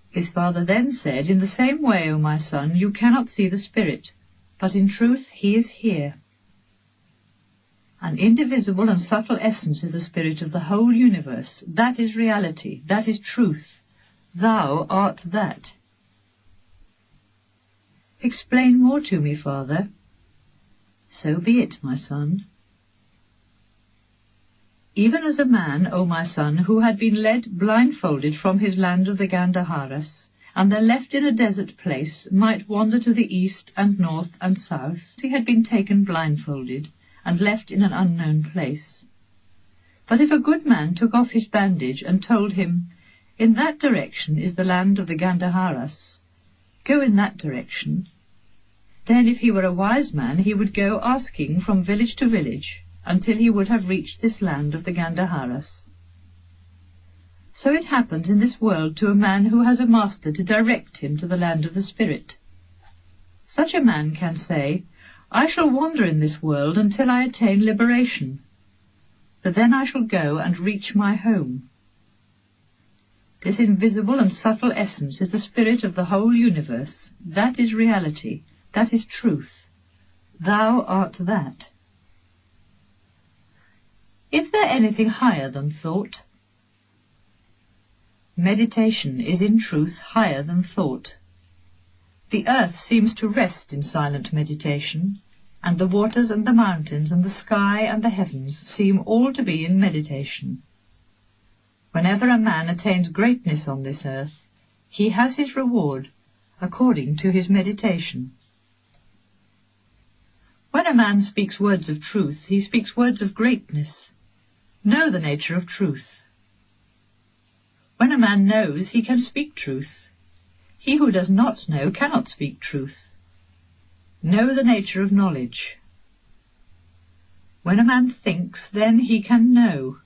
His father then said, In the same way, O my son, you cannot see the spirit, but in truth he is here. An indivisible and subtle essence is the spirit of the whole universe. That is reality. That is truth. Thou art that. Explain more to me, father. So be it, my son. Even as a man, O my son, who had been led blindfolded from his land of the Gandharas, and then left in a desert place, might wander to the east and north and south, he had been taken blindfolded, and left in an unknown place. But if a good man took off his bandage and told him, In that direction is the land of the Gandharas, go in that direction, then if he were a wise man he would go asking from village to village, until he would have reached this land of the Gandharas. So it happens in this world to a man who has a master to direct him to the land of the spirit. Such a man can say, I shall wander in this world until I attain liberation, but then I shall go and reach my home. This invisible and subtle essence is the spirit of the whole universe. That is reality. That is truth. Thou art that. Is there anything higher than thought? Meditation is in truth higher than thought. The earth seems to rest in silent meditation, and the waters and the mountains and the sky and the heavens seem all to be in meditation. Whenever a man attains greatness on this earth, he has his reward according to his meditation. When a man speaks words of truth, he speaks words of greatness. Know the nature of truth. When a man knows, he can speak truth. He who does not know cannot speak truth. Know the nature of knowledge. When a man thinks, then he can know.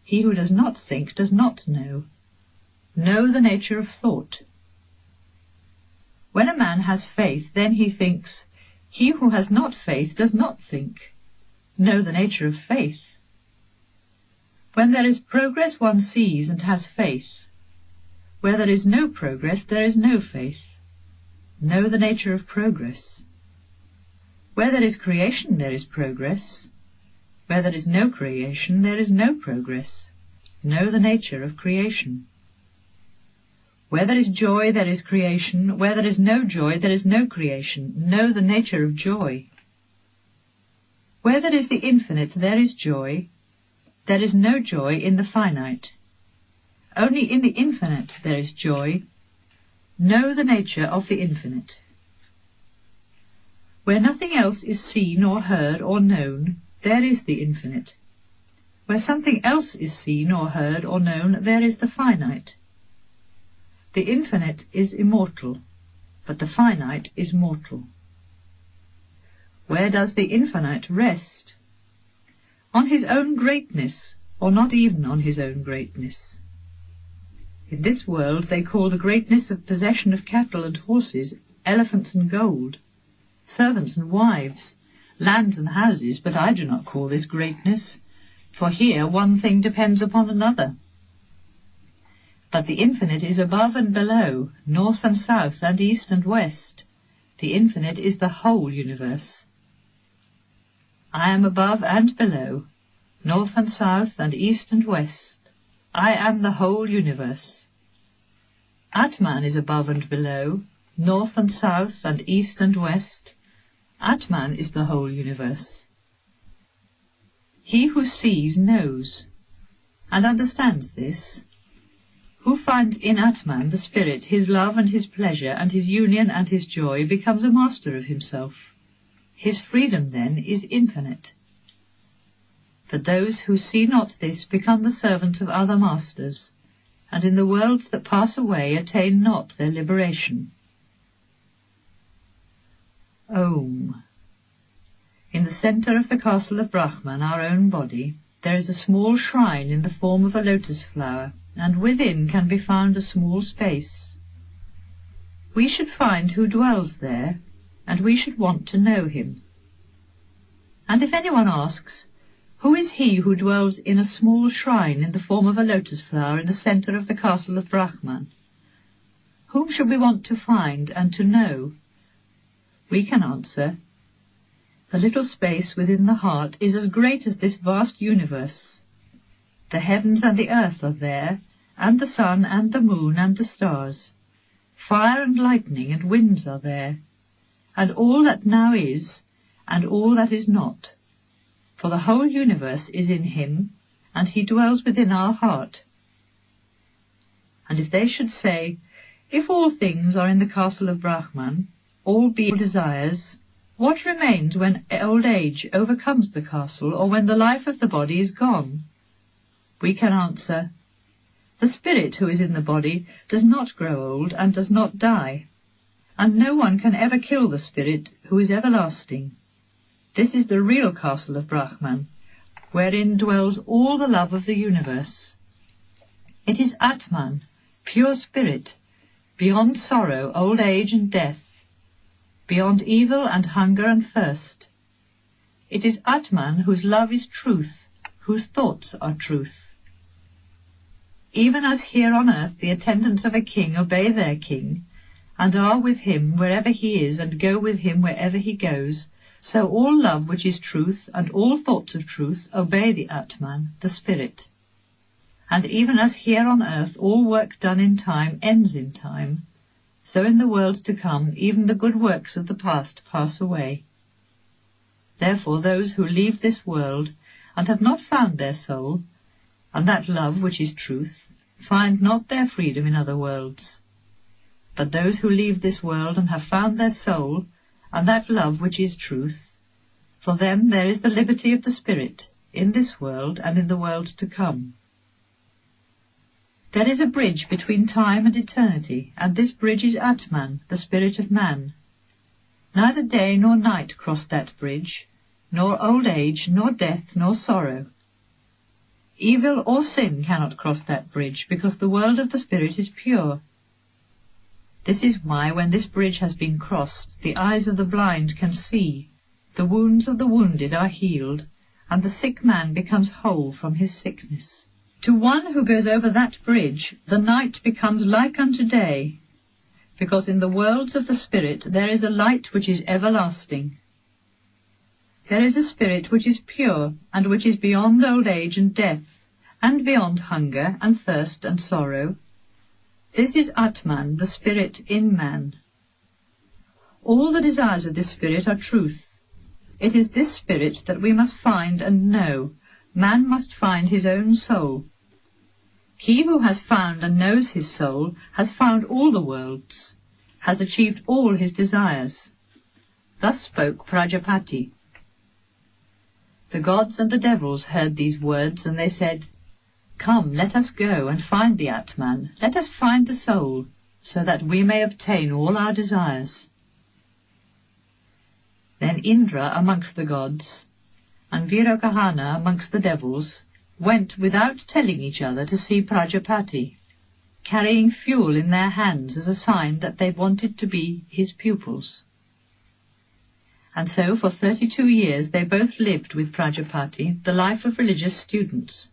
He who does not think does not know. Know the nature of thought. When a man has faith, then he thinks. He who has not faith does not think. Know the nature of faith. When there is progress, one sees and has faith. Where there is no progress, there is no faith. Know the nature of progress. Where there is creation, there is progress. Where there is no creation, there is no progress. Know the nature of creation. Where there is joy, there is creation. Where there is no joy, there is no creation. Know the nature of joy. Where there is the infinite, there is joy. There is no joy in the finite. Only in the infinite there is joy. Know the nature of the infinite. Where nothing else is seen or heard or known, there is the infinite. Where something else is seen or heard or known, there is the finite. The infinite is immortal. but the finite is mortal. Where does the infinite rest? On his own greatness, or not even on his own greatness. In this world they call the greatness of possession of cattle and horses, elephants and gold, servants and wives, lands and houses, but I do not call this greatness, for here one thing depends upon another. But the infinite is above and below, north and south, and east and west. The infinite is the whole universe. I am above and below, north and south, and east and west. I am the whole universe. Atman is above and below, north and south, and east and west. Atman is the whole universe. He who sees knows, and understands this. Who finds in Atman the spirit, his love and his pleasure, and his union and his joy, becomes a master of himself. His freedom, then, is infinite. But those who see not this become the servants of other masters, and in the worlds that pass away attain not their liberation. Om. In the centre of the castle of Brahman, our own body, there is a small shrine in the form of a lotus flower, and within can be found a small space. We should find who dwells there, and we should want to know him. And if anyone asks, who is he who dwells in a small shrine in the form of a lotus flower in the centre of the castle of Brahman? Whom should we want to find and to know? We can answer, the little space within the heart is as great as this vast universe. The heavens and the earth are there, and the sun and the moon and the stars. Fire and lightning and winds are there, and all that now is, and all that is not. For the whole universe is in him, and he dwells within our heart. And if they should say, if all things are in the castle of Brahman, all being desires, what remains when old age overcomes the castle, or when the life of the body is gone? We can answer, the spirit who is in the body does not grow old and does not die, and no one can ever kill the spirit who is everlasting. This is the real castle of Brahman, wherein dwells all the love of the universe. It is Atman, pure spirit, beyond sorrow, old age and death, beyond evil and hunger and thirst. It is Atman whose love is truth, whose thoughts are truth. Even as here on earth the attendants of a king obey their king, and are with him wherever he is, and go with him wherever he goes, so all love which is truth, and all thoughts of truth, obey the Atman, the spirit. And even as here on earth all work done in time ends in time, so in the world to come even the good works of the past pass away. Therefore those who leave this world, and have not found their soul, and that love which is truth, find not their freedom in other worlds. But those who leave this world and have found their soul, and that love which is truth, for them there is the liberty of the spirit, in this world and in the world to come. There is a bridge between time and eternity, and this bridge is Atman, the spirit of man. Neither day nor night cross that bridge, nor old age, nor death, nor sorrow. Evil or sin cannot cross that bridge, because the world of the spirit is pure. This is why, when this bridge has been crossed, the eyes of the blind can see, the wounds of the wounded are healed, and the sick man becomes whole from his sickness. To one who goes over that bridge, the night becomes like unto day, because in the worlds of the spirit there is a light which is everlasting. There is a spirit which is pure, and which is beyond old age and death, and beyond hunger and thirst and sorrow. This is Atman, the spirit in man. All the desires of this spirit are truth. It is this spirit that we must find and know. Man must find his own soul. He who has found and knows his soul has found all the worlds, has achieved all his desires. Thus spoke Prajapati. The gods and the devils heard these words, and they said, Come, let us go and find the Atman. Let us find the soul, so that we may obtain all our desires." Then Indra amongst the gods, and Virokahana amongst the devils, went without telling each other to see Prajapati, carrying fuel in their hands as a sign that they wanted to be his pupils. And so for 32 years they both lived with Prajapati the life of religious students.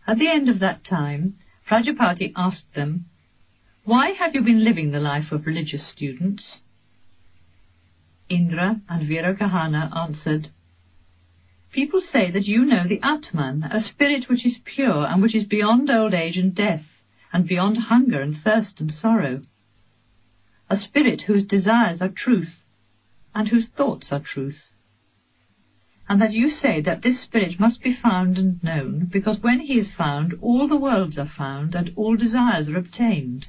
At the end of that time, Prajapati asked them, "Why have you been living the life of religious students?" Indra and Virokahana answered, "People say that you know the Atman, a spirit which is pure and which is beyond old age and death, and beyond hunger and thirst and sorrow. A spirit whose desires are truth, and whose thoughts are truth. And that you say that this spirit must be found and known, because when he is found, all the worlds are found, and all desires are obtained.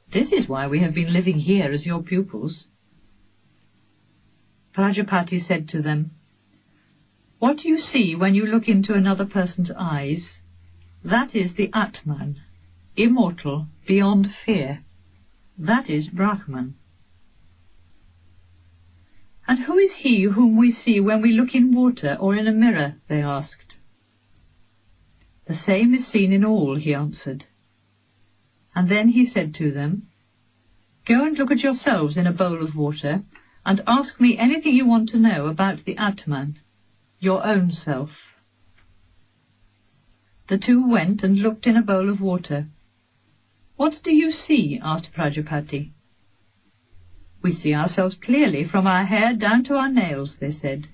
This is why we have been living here as your pupils." Prajapati said to them, "What you see when you look into another person's eyes, that is the Atman, immortal, beyond fear. That is Brahman." "And who is he whom we see when we look in water or in a mirror?" they asked. "The same is seen in all," he answered. And then he said to them, "Go and look at yourselves in a bowl of water, and ask me anything you want to know about the Atman, your own self." The two went and looked in a bowl of water. "What do you see?" asked Prajapati. "We see ourselves clearly from our hair down to our nails," they said.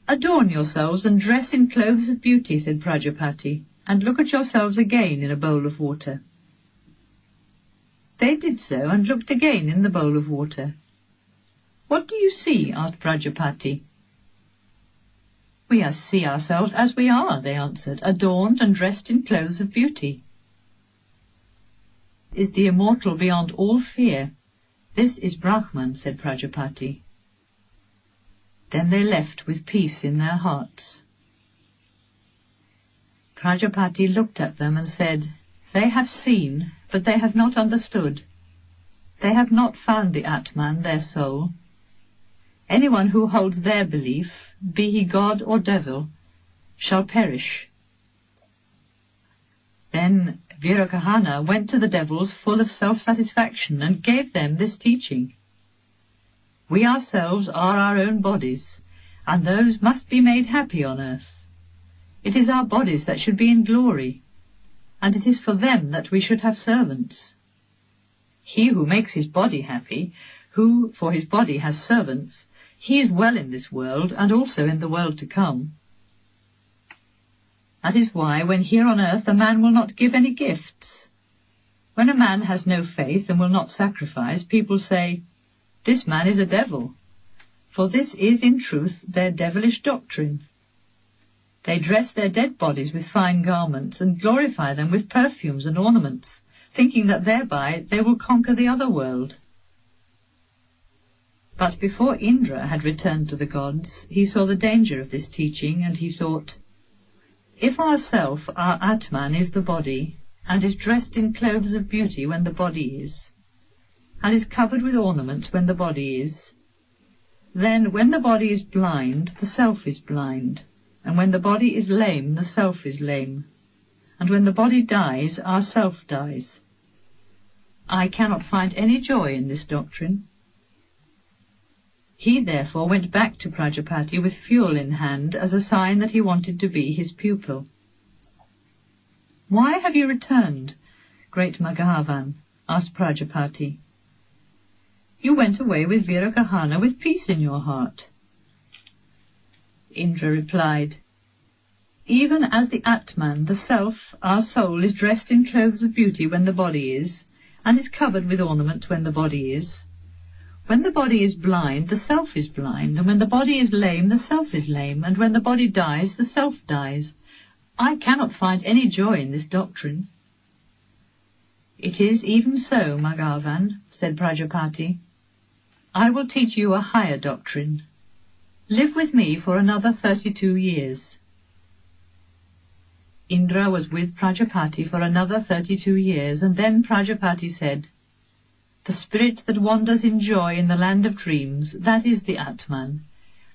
"Adorn yourselves and dress in clothes of beauty," said Prajapati, "and look at yourselves again in a bowl of water." They did so and looked again in the bowl of water. "What do you see?" asked Prajapati. "We see ourselves as we are," they answered, "adorned and dressed in clothes of beauty." "Is the immortal beyond all fear. This is Brahman," said Prajapati. Then they left with peace in their hearts. Prajapati looked at them and said, "They have seen, but they have not understood. They have not found the Atman, their soul. Anyone who holds their belief, be he god or devil, shall perish." Then Virokahana went to the devils full of self-satisfaction and gave them this teaching. "We ourselves are our own bodies, and those must be made happy on earth. It is our bodies that should be in glory, and it is for them that we should have servants. He who makes his body happy, who for his body has servants, he is well in this world and also in the world to come. That is why when here on earth a man will not give any gifts. When a man has no faith and will not sacrifice, people say, 'This man is a devil,' for this is in truth their devilish doctrine. They dress their dead bodies with fine garments and glorify them with perfumes and ornaments, thinking that thereby they will conquer the other world." But before Indra had returned to the gods, he saw the danger of this teaching, and he thought, "If ourself, our Atman, is the body, and is dressed in clothes of beauty when the body is, and is covered with ornaments when the body is, then when the body is blind, the self is blind, and when the body is lame, the self is lame, and when the body dies, our self dies. I cannot find any joy in this doctrine." He therefore went back to Prajapati with fuel in hand as a sign that he wanted to be his pupil. "Why have you returned, great Maghavan?" asked Prajapati. "You went away with Virokahana with peace in your heart." Indra replied, "Even as the Atman, the self, our soul, is dressed in clothes of beauty when the body is, and is covered with ornaments when the body is, when the body is blind, the self is blind, and when the body is lame, the self is lame, and when the body dies, the self dies. I cannot find any joy in this doctrine." "It is even so, Maghavan," said Prajapati. "I will teach you a higher doctrine. Live with me for another 32 years. Indra was with Prajapati for another 32 years, and then Prajapati said, "The spirit that wanders in joy in the land of dreams, that is the Atman.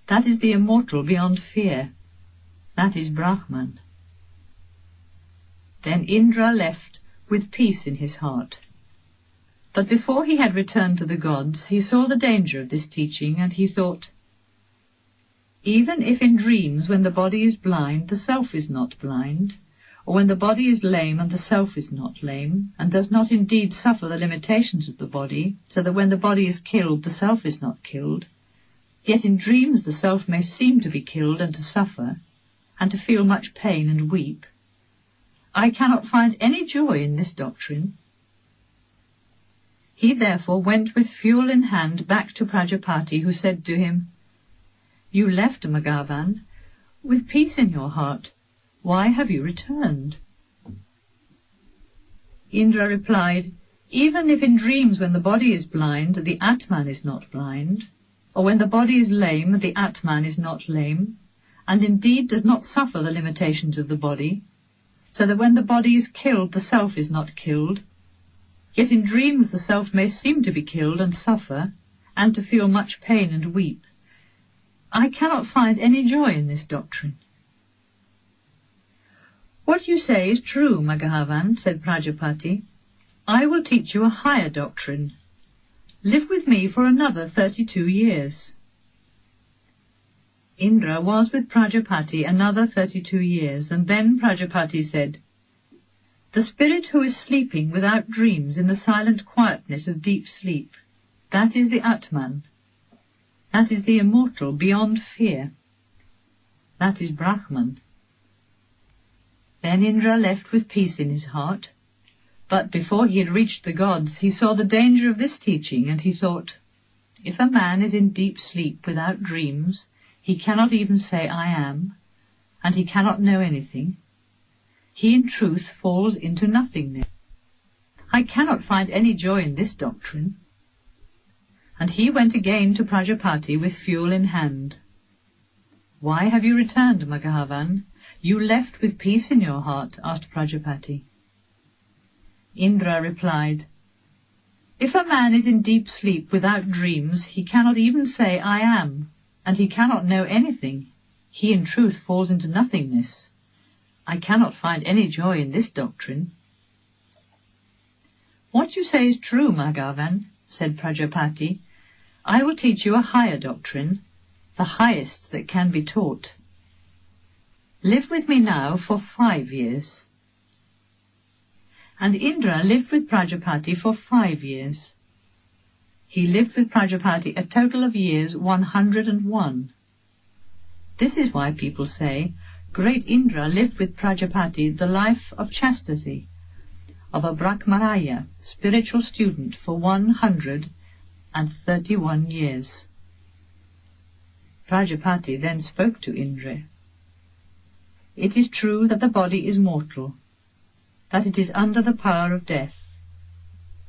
That is the immortal beyond fear. That is Brahman." Then Indra left with peace in his heart. But before he had returned to the gods, he saw the danger of this teaching, and he thought, "Even if in dreams when the body is blind, the self is not blind, or when the body is lame and the self is not lame, and does not indeed suffer the limitations of the body, so that when the body is killed, the self is not killed, yet in dreams the self may seem to be killed and to suffer, and to feel much pain and weep, I cannot find any joy in this doctrine." He therefore went with fuel in hand back to Prajapati, who said to him, "You left Maghavan with peace in your heart. Why have you returned?" Indra replied, "Even if in dreams when the body is blind, the Atman is not blind, or when the body is lame, the Atman is not lame, and indeed does not suffer the limitations of the body, so that when the body is killed, the self is not killed, yet in dreams the self may seem to be killed and suffer, and to feel much pain and weep, I cannot find any joy in this doctrine." "What you say is true, Maghavan," said Prajapati. "I will teach you a higher doctrine. Live with me for another 32 years. Indra was with Prajapati another 32 years, and then Prajapati said, "The spirit who is sleeping without dreams in the silent quietness of deep sleep, that is the Atman. That is the immortal beyond fear. That is Brahman." Then Indra left with peace in his heart. But before he had reached the gods, he saw the danger of this teaching, and he thought, "If a man is in deep sleep without dreams, he cannot even say 'I am,' and he cannot know anything. He in truth falls into nothingness. I cannot find any joy in this doctrine." And he went again to Prajapati with fuel in hand. "Why have you returned, Maghavan? You left with peace in your heart?" asked Prajapati. Indra replied, "If a man is in deep sleep without dreams, he cannot even say 'I am,' and he cannot know anything. He in truth falls into nothingness. I cannot find any joy in this doctrine." "What you say is true, Maghavan," said Prajapati. "I will teach you a higher doctrine, the highest that can be taught. Live with me now for 5 years." And Indra lived with Prajapati for 5 years. He lived with Prajapati a total of years 101. This is why people say, "Great Indra lived with Prajapati the life of chastity, of a Brahmaraya, spiritual student, for 131 years. Prajapati then spoke to Indra. "It is true that the body is mortal, that it is under the power of death,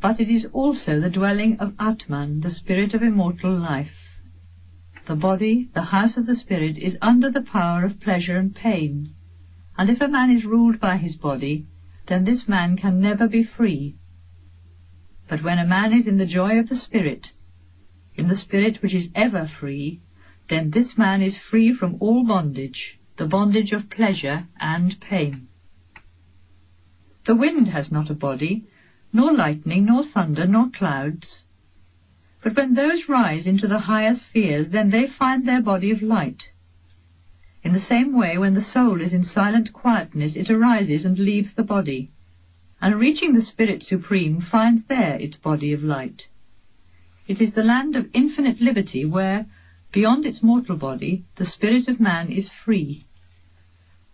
but it is also the dwelling of Atman, the spirit of immortal life. The body, the house of the spirit, is under the power of pleasure and pain, and if a man is ruled by his body, then this man can never be free. But when a man is in the joy of the spirit, in the spirit which is ever free, then this man is free from all bondage, the bondage of pleasure and pain. The wind has not a body, nor lightning, nor thunder, nor clouds. But when those rise into the higher spheres, then they find their body of light. In the same way, when the soul is in silent quietness, it arises and leaves the body, and reaching the Spirit Supreme, finds there its body of light. It is the land of infinite liberty where, beyond its mortal body, the spirit of man is free.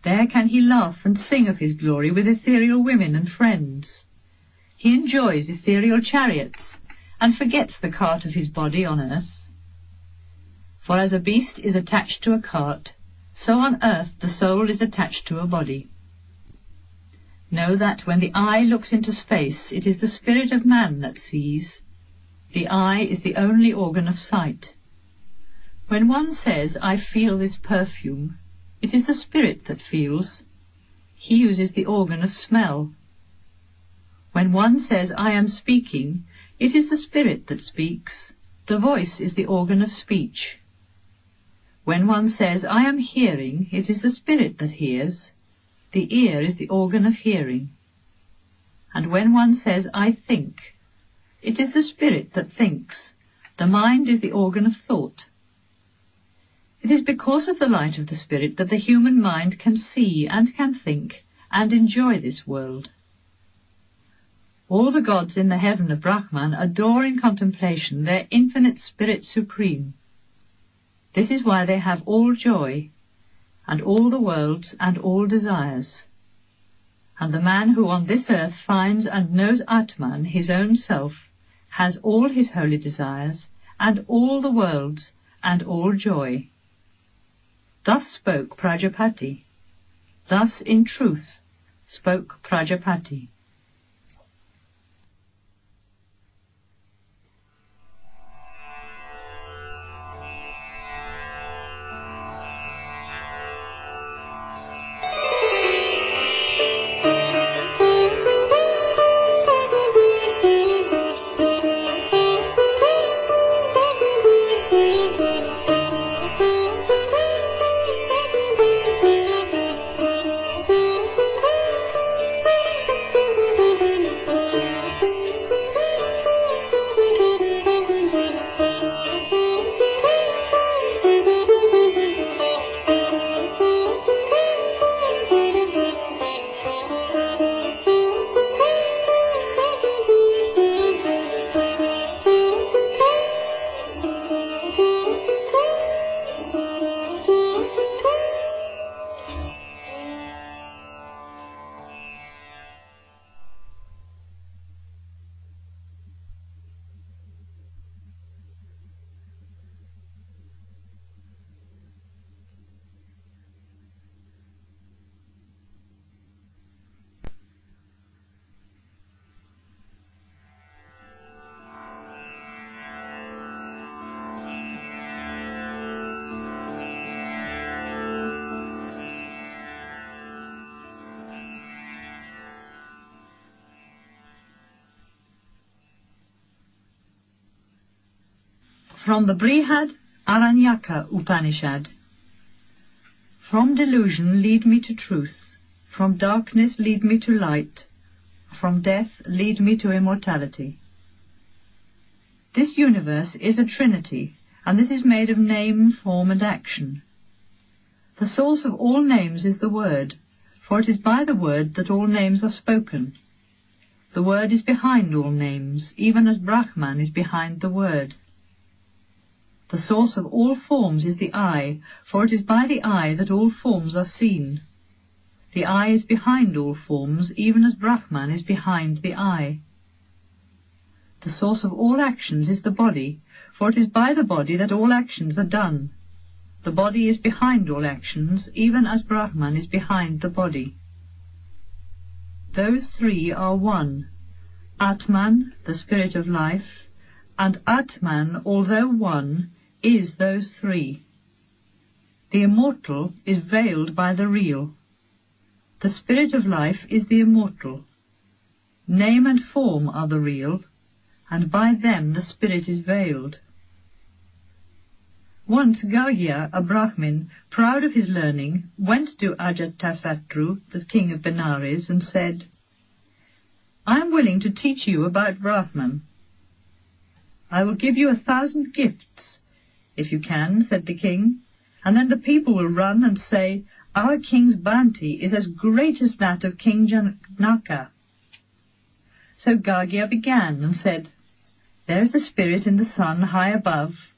There can he laugh and sing of his glory with ethereal women and friends. He enjoys ethereal chariots, and forgets the cart of his body on earth. For as a beast is attached to a cart, so on earth the soul is attached to a body. Know that when the eye looks into space, it is the spirit of man that sees. The eye is the only organ of sight. When one says, "I feel this perfume," it is the spirit that feels. he uses the organ of smell. When one says, "I am speaking," it is the spirit that speaks. The voice is the organ of speech. When one says, "I am hearing," it is the spirit that hears. The ear is the organ of hearing. And when one says, "I think," it is the spirit that thinks. The mind is the organ of thought. It is because of the light of the spirit that the human mind can see and can think and enjoy this world. All the gods in the heaven of Brahman adore in contemplation their infinite spirit supreme. This is why they have all joy, and all the worlds, and all desires. And the man who on this earth finds and knows Atman, his own self, has all his holy desires, and all the worlds, and all joy. Thus spoke Prajapati. Thus in truth spoke Prajapati. From the Brihad Aranyaka Upanishad. From delusion lead me to truth, from darkness lead me to light, from death lead me to immortality. This universe is a trinity, and this is made of name, form, and action. The source of all names is the Word, for it is by the Word that all names are spoken. The Word is behind all names, even as Brahman is behind the Word. The source of all forms is the eye, for it is by the eye that all forms are seen. The eye is behind all forms, even as Brahman is behind the eye. The source of all actions is the body, for it is by the body that all actions are done. The body is behind all actions, even as Brahman is behind the body. Those three are one: Atman, the spirit of life, and Atman, although one, is those three. The immortal is veiled by the real. The spirit of life is the immortal. Name and form are the real, and by them the spirit is veiled. Once Gargya, a Brahmin, proud of his learning, went to Ajatasattu, the king of Benares, and said, "I am willing to teach you about Brahman. I will give you 1,000 gifts, if you can," said the king, "and then the people will run and say, 'Our king's bounty is as great as that of King Janaka.'" So Gargya began and said, "There is a spirit in the sun high above,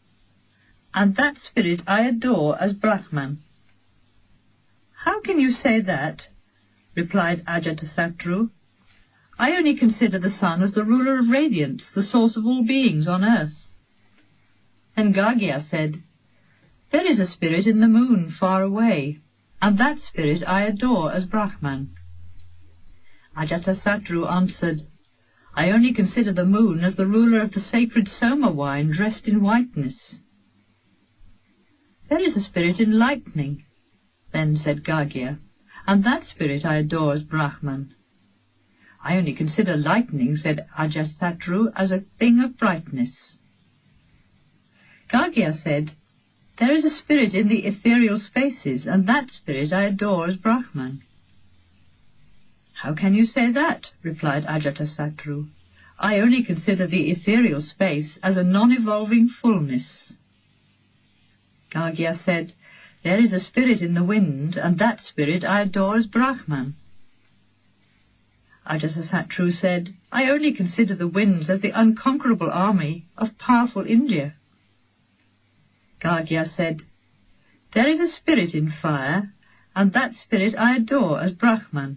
and that spirit I adore as Brahman." "How can you say that?" replied Ajatasattu. "I only consider the sun as the ruler of radiance, the source of all beings on earth." Then Gargya said, "There is a spirit in the moon far away, and that spirit I adore as Brahman." Ajatasattu answered, "I only consider the moon as the ruler of the sacred Soma wine dressed in whiteness." "There is a spirit in lightning," then said Gargya, and that spirit I adore as Brahman. I only consider lightning, said Ajatasattu, as a thing of brightness. Gargya said, there is a spirit in the ethereal spaces, and that spirit I adore as Brahman. How can you say that? Replied Ajatasattu. I only consider the ethereal space as a non-evolving fullness. Gargya said, there is a spirit in the wind, and that spirit I adore as Brahman. Ajatasattu said, I only consider the winds as the unconquerable army of powerful India. Gargya said, there is a spirit in fire, and that spirit I adore as Brahman.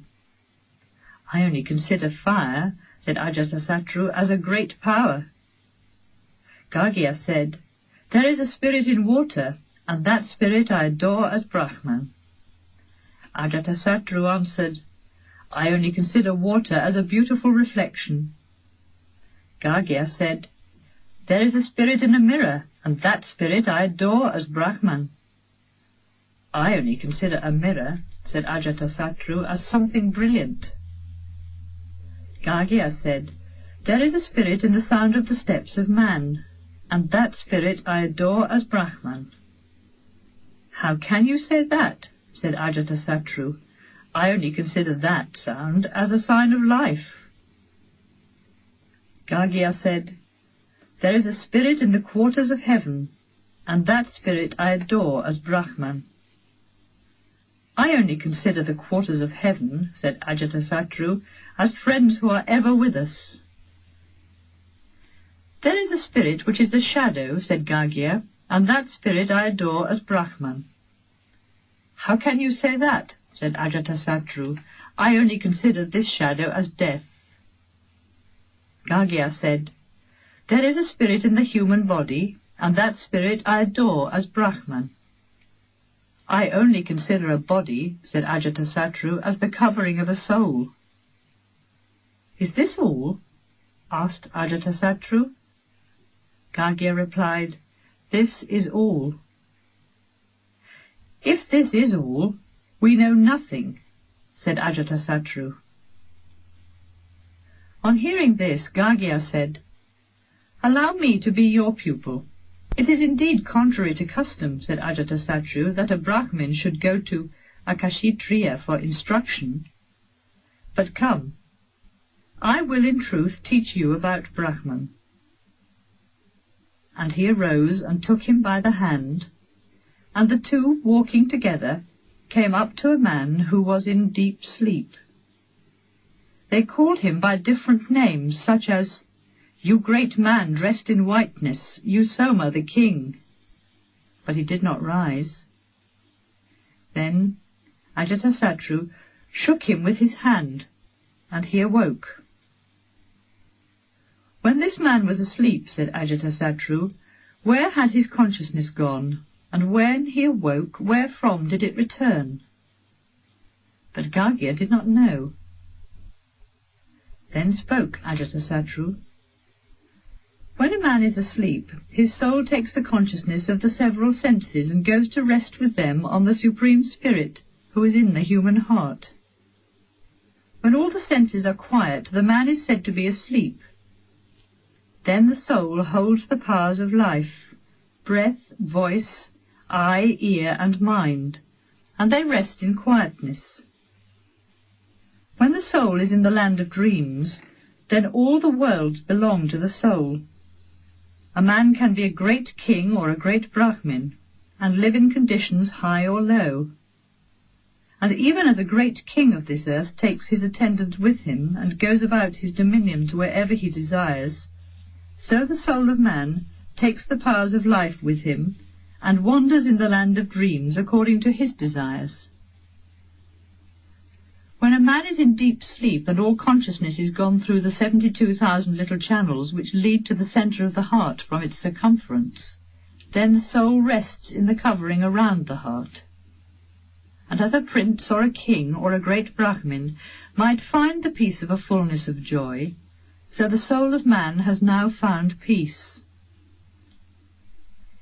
I only consider fire, said Ajatasattu, as a great power. Gargya said, there is a spirit in water, and that spirit I adore as Brahman. Ajatasattu answered, I only consider water as a beautiful reflection. Gargya said, there is a spirit in a mirror, and that spirit I adore as Brahman. I only consider a mirror, said Ajatasattu, as something brilliant. Gargya said, there is a spirit in the sound of the steps of man, and that spirit I adore as Brahman. How can you say that? Said Ajatasattu. I only consider that sound as a sign of life. Gargya said, there is a spirit in the quarters of heaven, and that spirit I adore as Brahman. I only consider the quarters of heaven, said Ajatasattu, as friends who are ever with us. There is a spirit which is a shadow, said Gargya, and that spirit I adore as Brahman. How can you say that? Said Ajatasattu. I only consider this shadow as death. Gargya said, there is a spirit in the human body, and that spirit I adore as Brahman. I only consider a body, said Ajatasattu, as the covering of a soul. Is this all? Asked Ajatasattu. Gargya replied, this is all. If this is all, we know nothing, said Ajatasattu. On hearing this, Gargya said, allow me to be your pupil. It is indeed contrary to custom, said Ajatasattu, that a Brahmin should go to a Kshatriya for instruction. But come, I will in truth teach you about Brahman. And he arose and took him by the hand, and the two, walking together, came up to a man who was in deep sleep. They called him by different names, such as, you great man dressed in whiteness, you Soma the king. But he did not rise. Then Ajatasattu shook him with his hand, and he awoke. When this man was asleep, said Ajatasattu, where had his consciousness gone, and when he awoke, wherefrom did it return? But Gargya did not know. Then spoke Ajatasattu. When a man is asleep, his soul takes the consciousness of the several senses and goes to rest with them on the Supreme Spirit, who is in the human heart. When all the senses are quiet, the man is said to be asleep. Then the soul holds the powers of life, breath, voice, eye, ear, and mind, and they rest in quietness. When the soul is in the land of dreams, then all the worlds belong to the soul. A man can be a great king or a great Brahmin, and live in conditions high or low. And even as a great king of this earth takes his attendants with him, and goes about his dominions wherever he desires, so the soul of man takes the powers of life with him, and wanders in the land of dreams according to his desires. When a man is in deep sleep and all consciousness is gone through the 72,000 little channels which lead to the centre of the heart from its circumference, then the soul rests in the covering around the heart. And as a prince or a king or a great Brahmin might find the peace of a fullness of joy, so the soul of man has now found peace.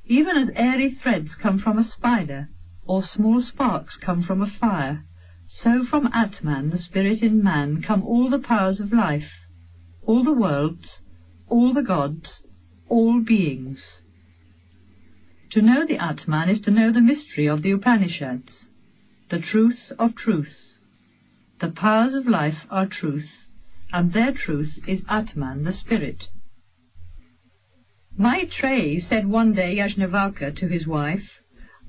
Even as airy threads come from a spider, or small sparks come from a fire, So from Atman, the spirit in man, come all the powers of life, all the worlds, all the gods, all beings. To know the Atman is to know the mystery of the Upanishads, the truth of truth. The powers of life are truth, and their truth is Atman, the spirit. Maitreyi said one day Yajnavalkya to his wife,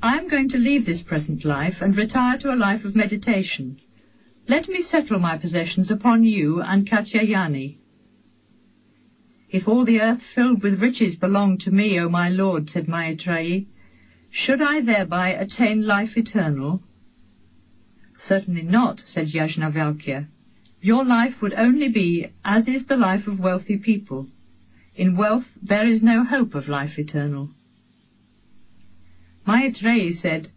"I am going to leave this present life and retire to a life of meditation. Let me settle my possessions upon you and Katyayani." "If all the earth filled with riches belonged to me, O my lord," said Maitreyi, "should I thereby attain life eternal?" "Certainly not," said Yajnavalkya. "Your life would only be as is the life of wealthy people. In wealth there is no hope of life eternal." Maitreyi said,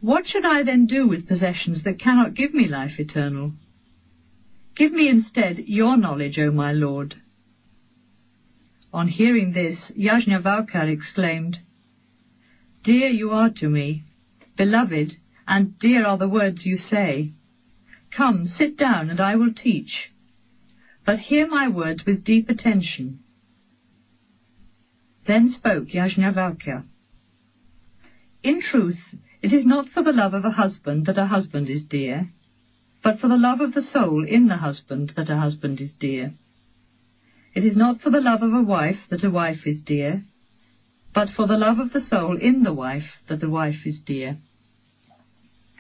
"What should I then do with possessions that cannot give me life eternal? Give me instead your knowledge, O my lord." On hearing this, Yajnavalkya exclaimed, "Dear you are to me, beloved, and dear are the words you say. Come, sit down, and I will teach. But hear my words with deep attention." Then spoke Yajnavalkya, "In truth, it is not for the love of a husband that a husband is dear, but for the love of the soul in the husband that a husband is dear. It is not for the love of a wife that a wife is dear, but for the love of the soul in the wife that the wife is dear.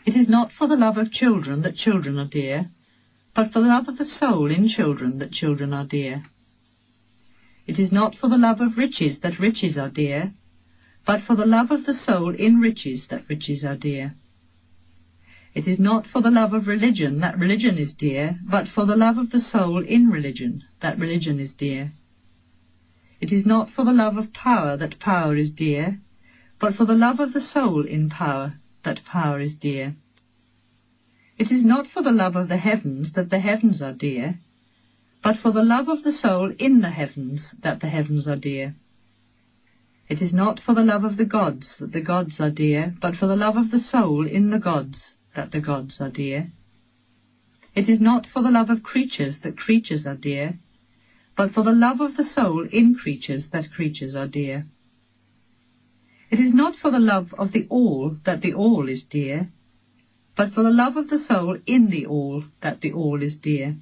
It is not for the love of children that children are dear, but for the love of the soul in children that children are dear. It is not for the love of riches that riches are dear, but for the love of the soul in riches that riches are dear. It is not for the love of religion that religion is dear, but for the love of the soul in religion that religion is dear. It is not for the love of power that power is dear, but for the love of the soul in power that power is dear. It is not for the love of the heavens that the heavens are dear, but for the love of the soul in the heavens that the heavens are dear. It is not for the love of the gods that the gods are dear, but for the love of the soul in the gods that the gods are dear. It is not for the love of creatures that creatures are dear, but for the love of the soul in creatures that creatures are dear. It is not for the love of the all that the all is dear, but for the love of the soul in the all that the all is dear.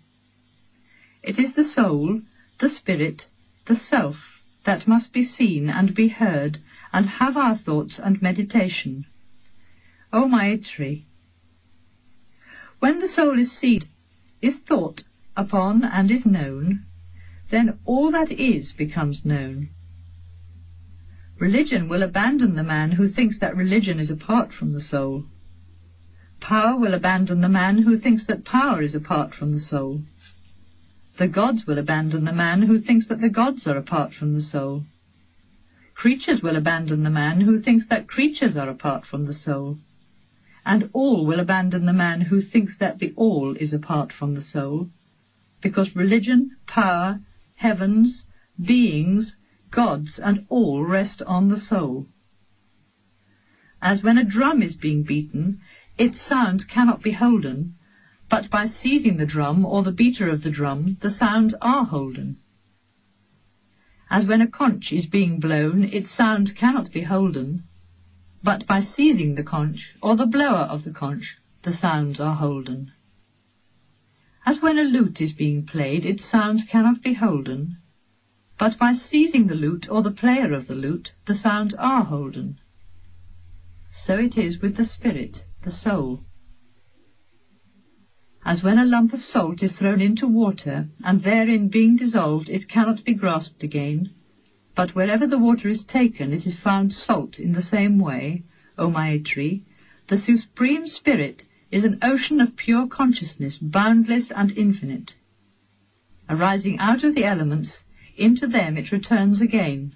It is the soul, the spirit, the self, that must be seen and be heard and have our thoughts and meditation. O Maitri, when the soul is seen, is thought upon and is known, then all that is becomes known. Religion will abandon the man who thinks that religion is apart from the soul. Power will abandon the man who thinks that power is apart from the soul. The gods will abandon the man who thinks that the gods are apart from the soul. Creatures will abandon the man who thinks that creatures are apart from the soul. And all will abandon the man who thinks that the all is apart from the soul, because religion, power, heavens, beings, gods, and all rest on the soul. As when a drum is being beaten, its sound cannot be holden, but by seizing the drum or the beater of the drum, the sounds are holden. As when a conch is being blown, its sound cannot be holden, but by seizing the conch or the blower of the conch, the sounds are holden. As when a lute is being played, its sounds cannot be holden, but by seizing the lute or the player of the lute, the sounds are holden. So it is with the spirit, the soul. As when a lump of salt is thrown into water, and therein being dissolved it cannot be grasped again, but wherever the water is taken it is found salt in the same way, O Maitri, the Supreme Spirit is an ocean of pure consciousness, boundless and infinite. Arising out of the elements, into them it returns again.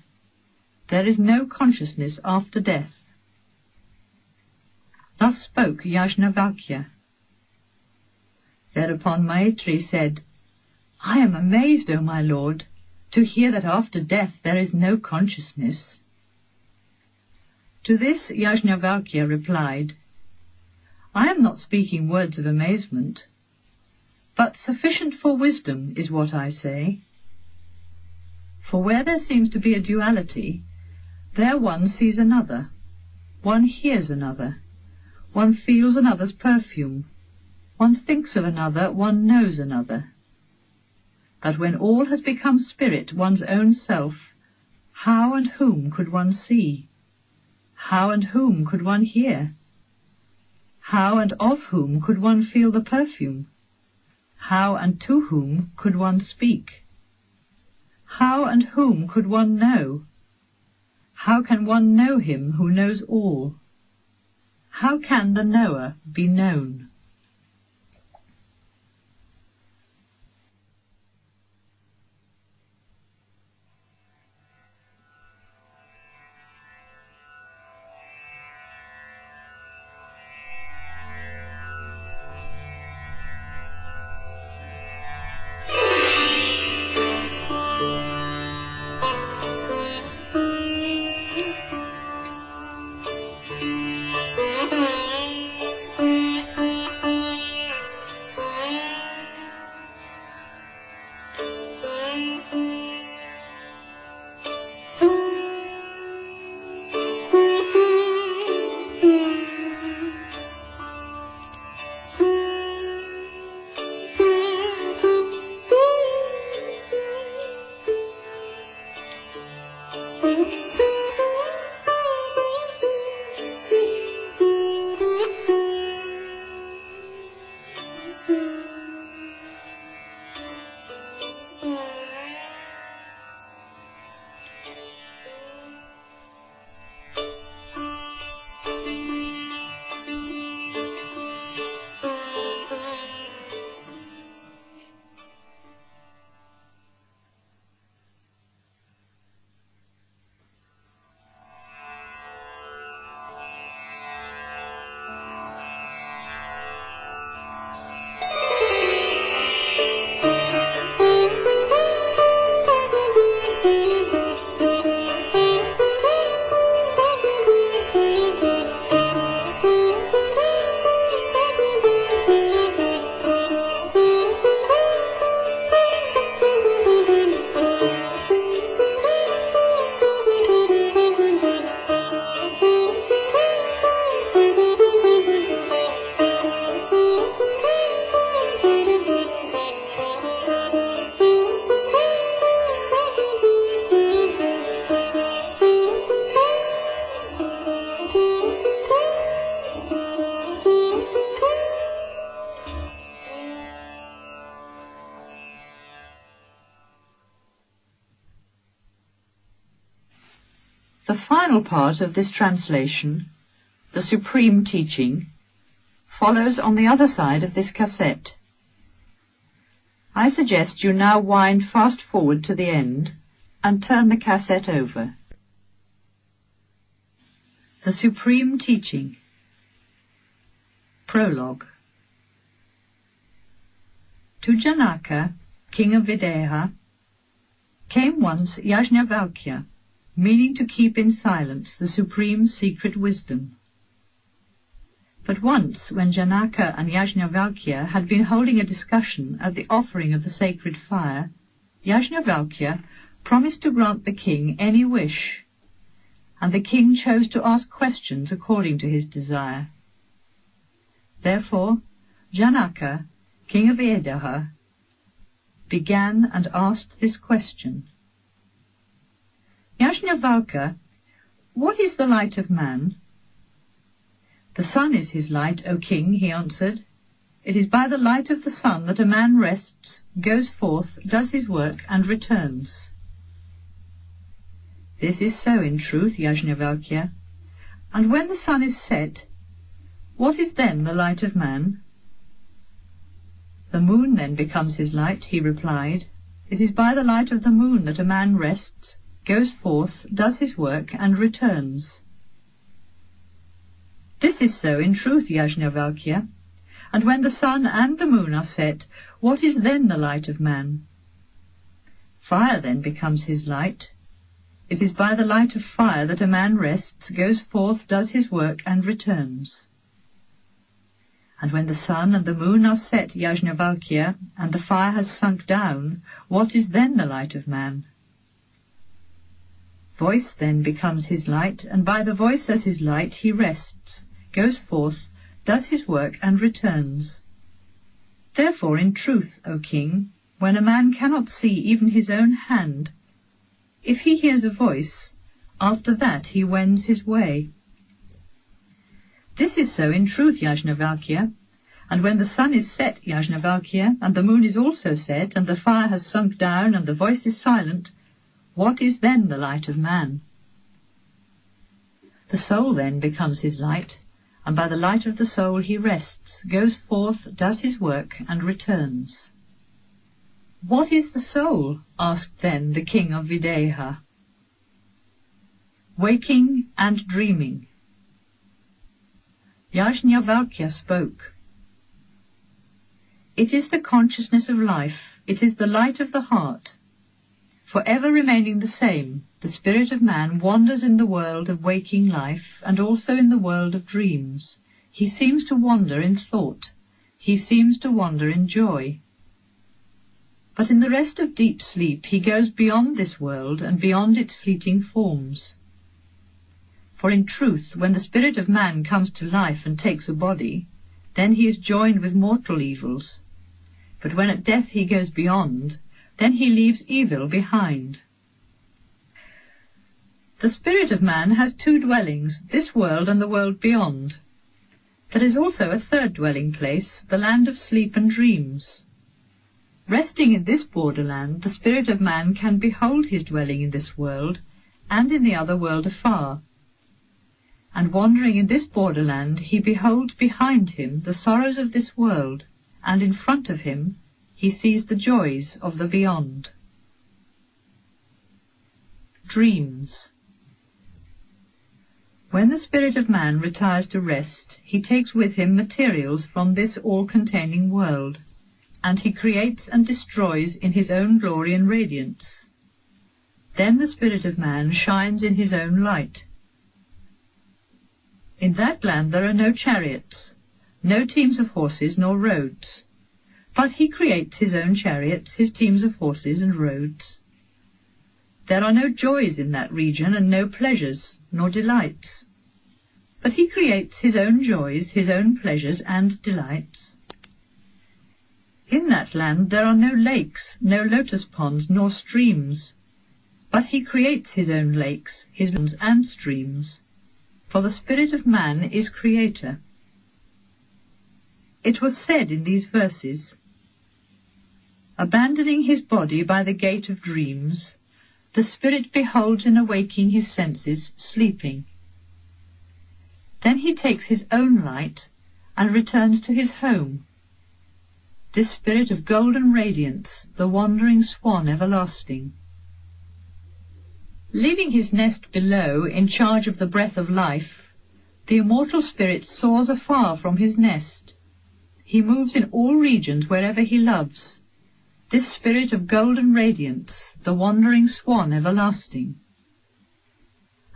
There is no consciousness after death. Thus spoke Yajnavalkya. Thereupon Maitri said, "I am amazed, O my lord, to hear that after death there is no consciousness." To this Yajnavalkya replied, I am not speaking words of amazement, but sufficient for wisdom is what I say. For where there seems to be a duality, there one sees another, one hears another, one feels another's perfume, one thinks of another, one knows another. But when all has become spirit, one's own self, how and whom could one see? How and whom could one hear? How and of whom could one feel the perfume? How and to whom could one speak? How and whom could one know? How can one know him who knows all? How can the knower be known? The final part of this translation, the Supreme Teaching, follows on the other side of this cassette. I suggest you now wind fast forward to the end and turn the cassette over. The Supreme Teaching. Prologue. To Janaka, king of Videha, came once Yajnavalkya, meaning to keep in silence the supreme secret wisdom. But once, when Janaka and Yajnavalkya had been holding a discussion at the offering of the sacred fire, Yajnavalkya promised to grant the king any wish, and the king chose to ask questions according to his desire. Therefore, Janaka, king of Videha, began and asked this question. Yajnavalkya, what is the light of man? The sun is his light, O king, he answered. It is by the light of the sun that a man rests, goes forth, does his work, and returns. This is so in truth, Yajnavalkya. And when the sun is set, what is then the light of man? The moon then becomes his light, he replied. It is by the light of the moon that a man rests, goes forth, does his work, and returns. This is so in truth, Yajnavalkya. And when the sun and the moon are set, what is then the light of man? Fire then becomes his light. It is by the light of fire that a man rests, goes forth, does his work, and returns. And when the sun and the moon are set, Yajnavalkya, and the fire has sunk down, what is then the light of man? Voice then becomes his light, and by the voice as his light he rests, goes forth, does his work, and returns. Therefore, in truth, O king, when a man cannot see even his own hand, if he hears a voice, after that he wends his way. This is so in truth, Yajnavalkya, and when the sun is set, Yajnavalkya, and the moon is also set, and the fire has sunk down, and the voice is silent, what is then the light of man? The soul then becomes his light, and by the light of the soul he rests, goes forth, does his work, and returns. What is the soul? Asked then the king of Videha. Waking and dreaming. Yajnavalkya spoke. It is the consciousness of life, it is the light of the heart. For ever remaining the same, the spirit of man wanders in the world of waking life and also in the world of dreams. He seems to wander in thought, he seems to wander in joy. But in the rest of deep sleep he goes beyond this world and beyond its fleeting forms. For in truth, when the spirit of man comes to life and takes a body, then he is joined with mortal evils. But when at death he goes beyond, then he leaves evil behind. The spirit of man has two dwellings, this world and the world beyond. There is also a third dwelling place, the land of sleep and dreams. Resting in this borderland, the spirit of man can behold his dwelling in this world and in the other world afar. And wandering in this borderland, he beholds behind him the sorrows of this world, and in front of him he sees the joys of the beyond. Dreams. When the spirit of man retires to rest, he takes with him materials from this all-containing world, and he creates and destroys in his own glory and radiance. Then the spirit of man shines in his own light. In that land there are no chariots, no teams of horses nor roads, but he creates his own chariots, his teams of horses and roads. There are no joys in that region and no pleasures nor delights, but he creates his own joys, his own pleasures and delights. In that land there are no lakes, no lotus ponds nor streams, but he creates his own lakes, his ponds and streams. For the spirit of man is creator. It was said in these verses, abandoning his body by the gate of dreams, the spirit beholds in awaking his senses, sleeping. Then he takes his own light and returns to his home. This spirit of golden radiance, the wandering swan everlasting. Leaving his nest below in charge of the breath of life, the immortal spirit soars afar from his nest. He moves in all regions wherever he loves. This spirit of golden radiance, the wandering swan everlasting.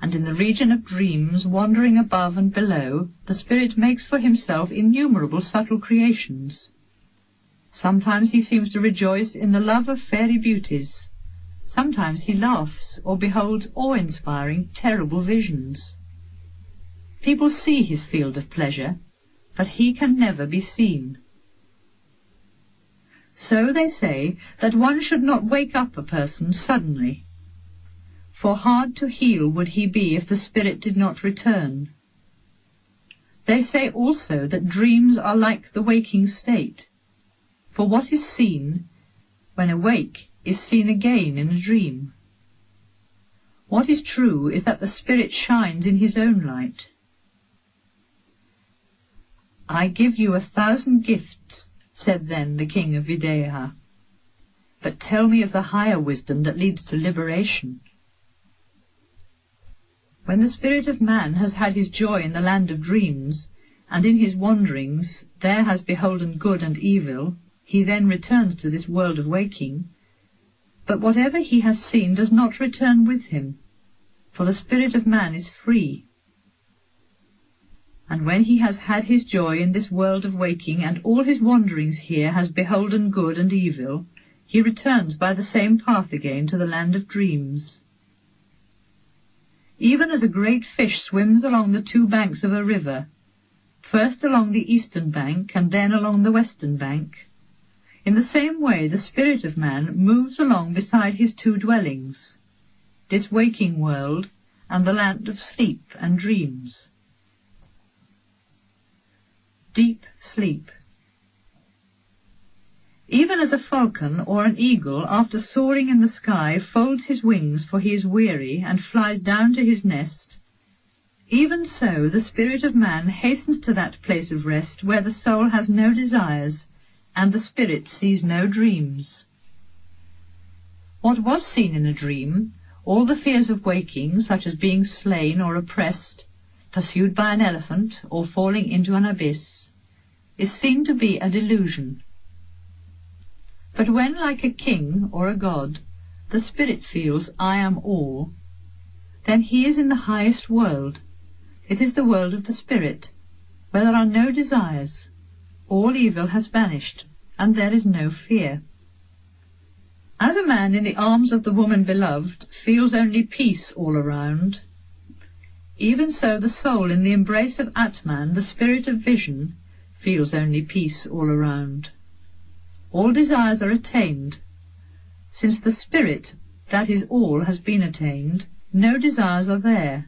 And in the region of dreams, wandering above and below, the spirit makes for himself innumerable subtle creations. Sometimes he seems to rejoice in the love of fairy beauties. Sometimes he laughs or beholds awe-inspiring, terrible visions. People see his field of pleasure, but he can never be seen. So they say that one should not wake up a person suddenly, for hard to heal would he be if the spirit did not return. They say also that dreams are like the waking state, for what is seen when awake is seen again in a dream. What is true is that the spirit shines in his own light. I give you 1,000 gifts, said then the king of Videha, but tell me of the higher wisdom that leads to liberation. When the spirit of man has had his joy in the land of dreams, and in his wanderings there has beholden good and evil, he then returns to this world of waking. But whatever he has seen does not return with him, for the spirit of man is free. And when he has had his joy in this world of waking, and all his wanderings here has beholden good and evil, he returns by the same path again to the land of dreams. Even as a great fish swims along the two banks of a river, first along the eastern bank and then along the western bank, in the same way the spirit of man moves along beside his two dwellings, this waking world and the land of sleep and dreams. Deep sleep. Even as a falcon or an eagle, after soaring in the sky, folds his wings for he is weary and flies down to his nest, even so the spirit of man hastens to that place of rest where the soul has no desires and the spirit sees no dreams. What was seen in a dream, all the fears of waking, such as being slain or oppressed, pursued by an elephant, or falling into an abyss, is seen to be a delusion. But when, like a king or a god, the spirit feels, I am all, then he is in the highest world. It is the world of the spirit, where there are no desires, all evil has vanished, and there is no fear. As a man in the arms of the woman beloved feels only peace all around, even so the soul in the embrace of Atman, the spirit of vision, feels only peace all around. All desires are attained. Since the spirit, that is all, has been attained, no desires are there,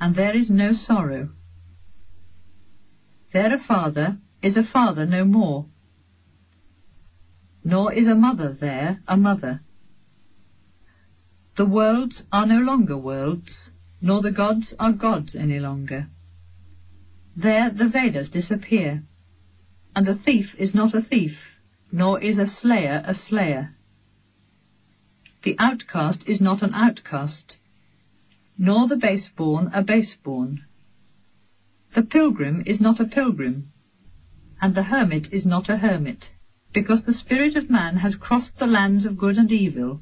and there is no sorrow. There a father is a father no more, nor is a mother there a mother. The worlds are no longer worlds, nor the gods are gods any longer. There the Vedas disappear, and a thief is not a thief, nor is a slayer a slayer. The outcast is not an outcast, nor the baseborn a baseborn. The pilgrim is not a pilgrim, and the hermit is not a hermit, because the spirit of man has crossed the lands of good and evil,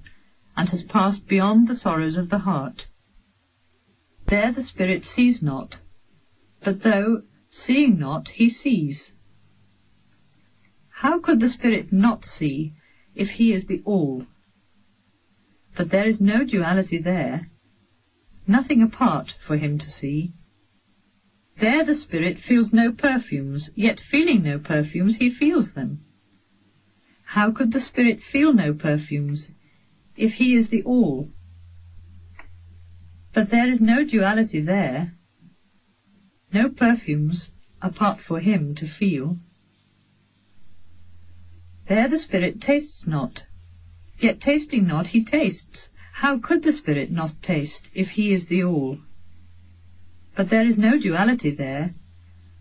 and has passed beyond the sorrows of the heart. There the spirit sees not, but though seeing not, he sees. How could the spirit not see, if he is the all? But there is no duality there, nothing apart for him to see. There the spirit feels no perfumes, yet feeling no perfumes he feels them. How could the spirit feel no perfumes, if he is the all? But there is no duality there, no perfumes apart for him to feel. There the spirit tastes not, yet tasting not he tastes. How could the spirit not taste, if he is the all? But there is no duality there,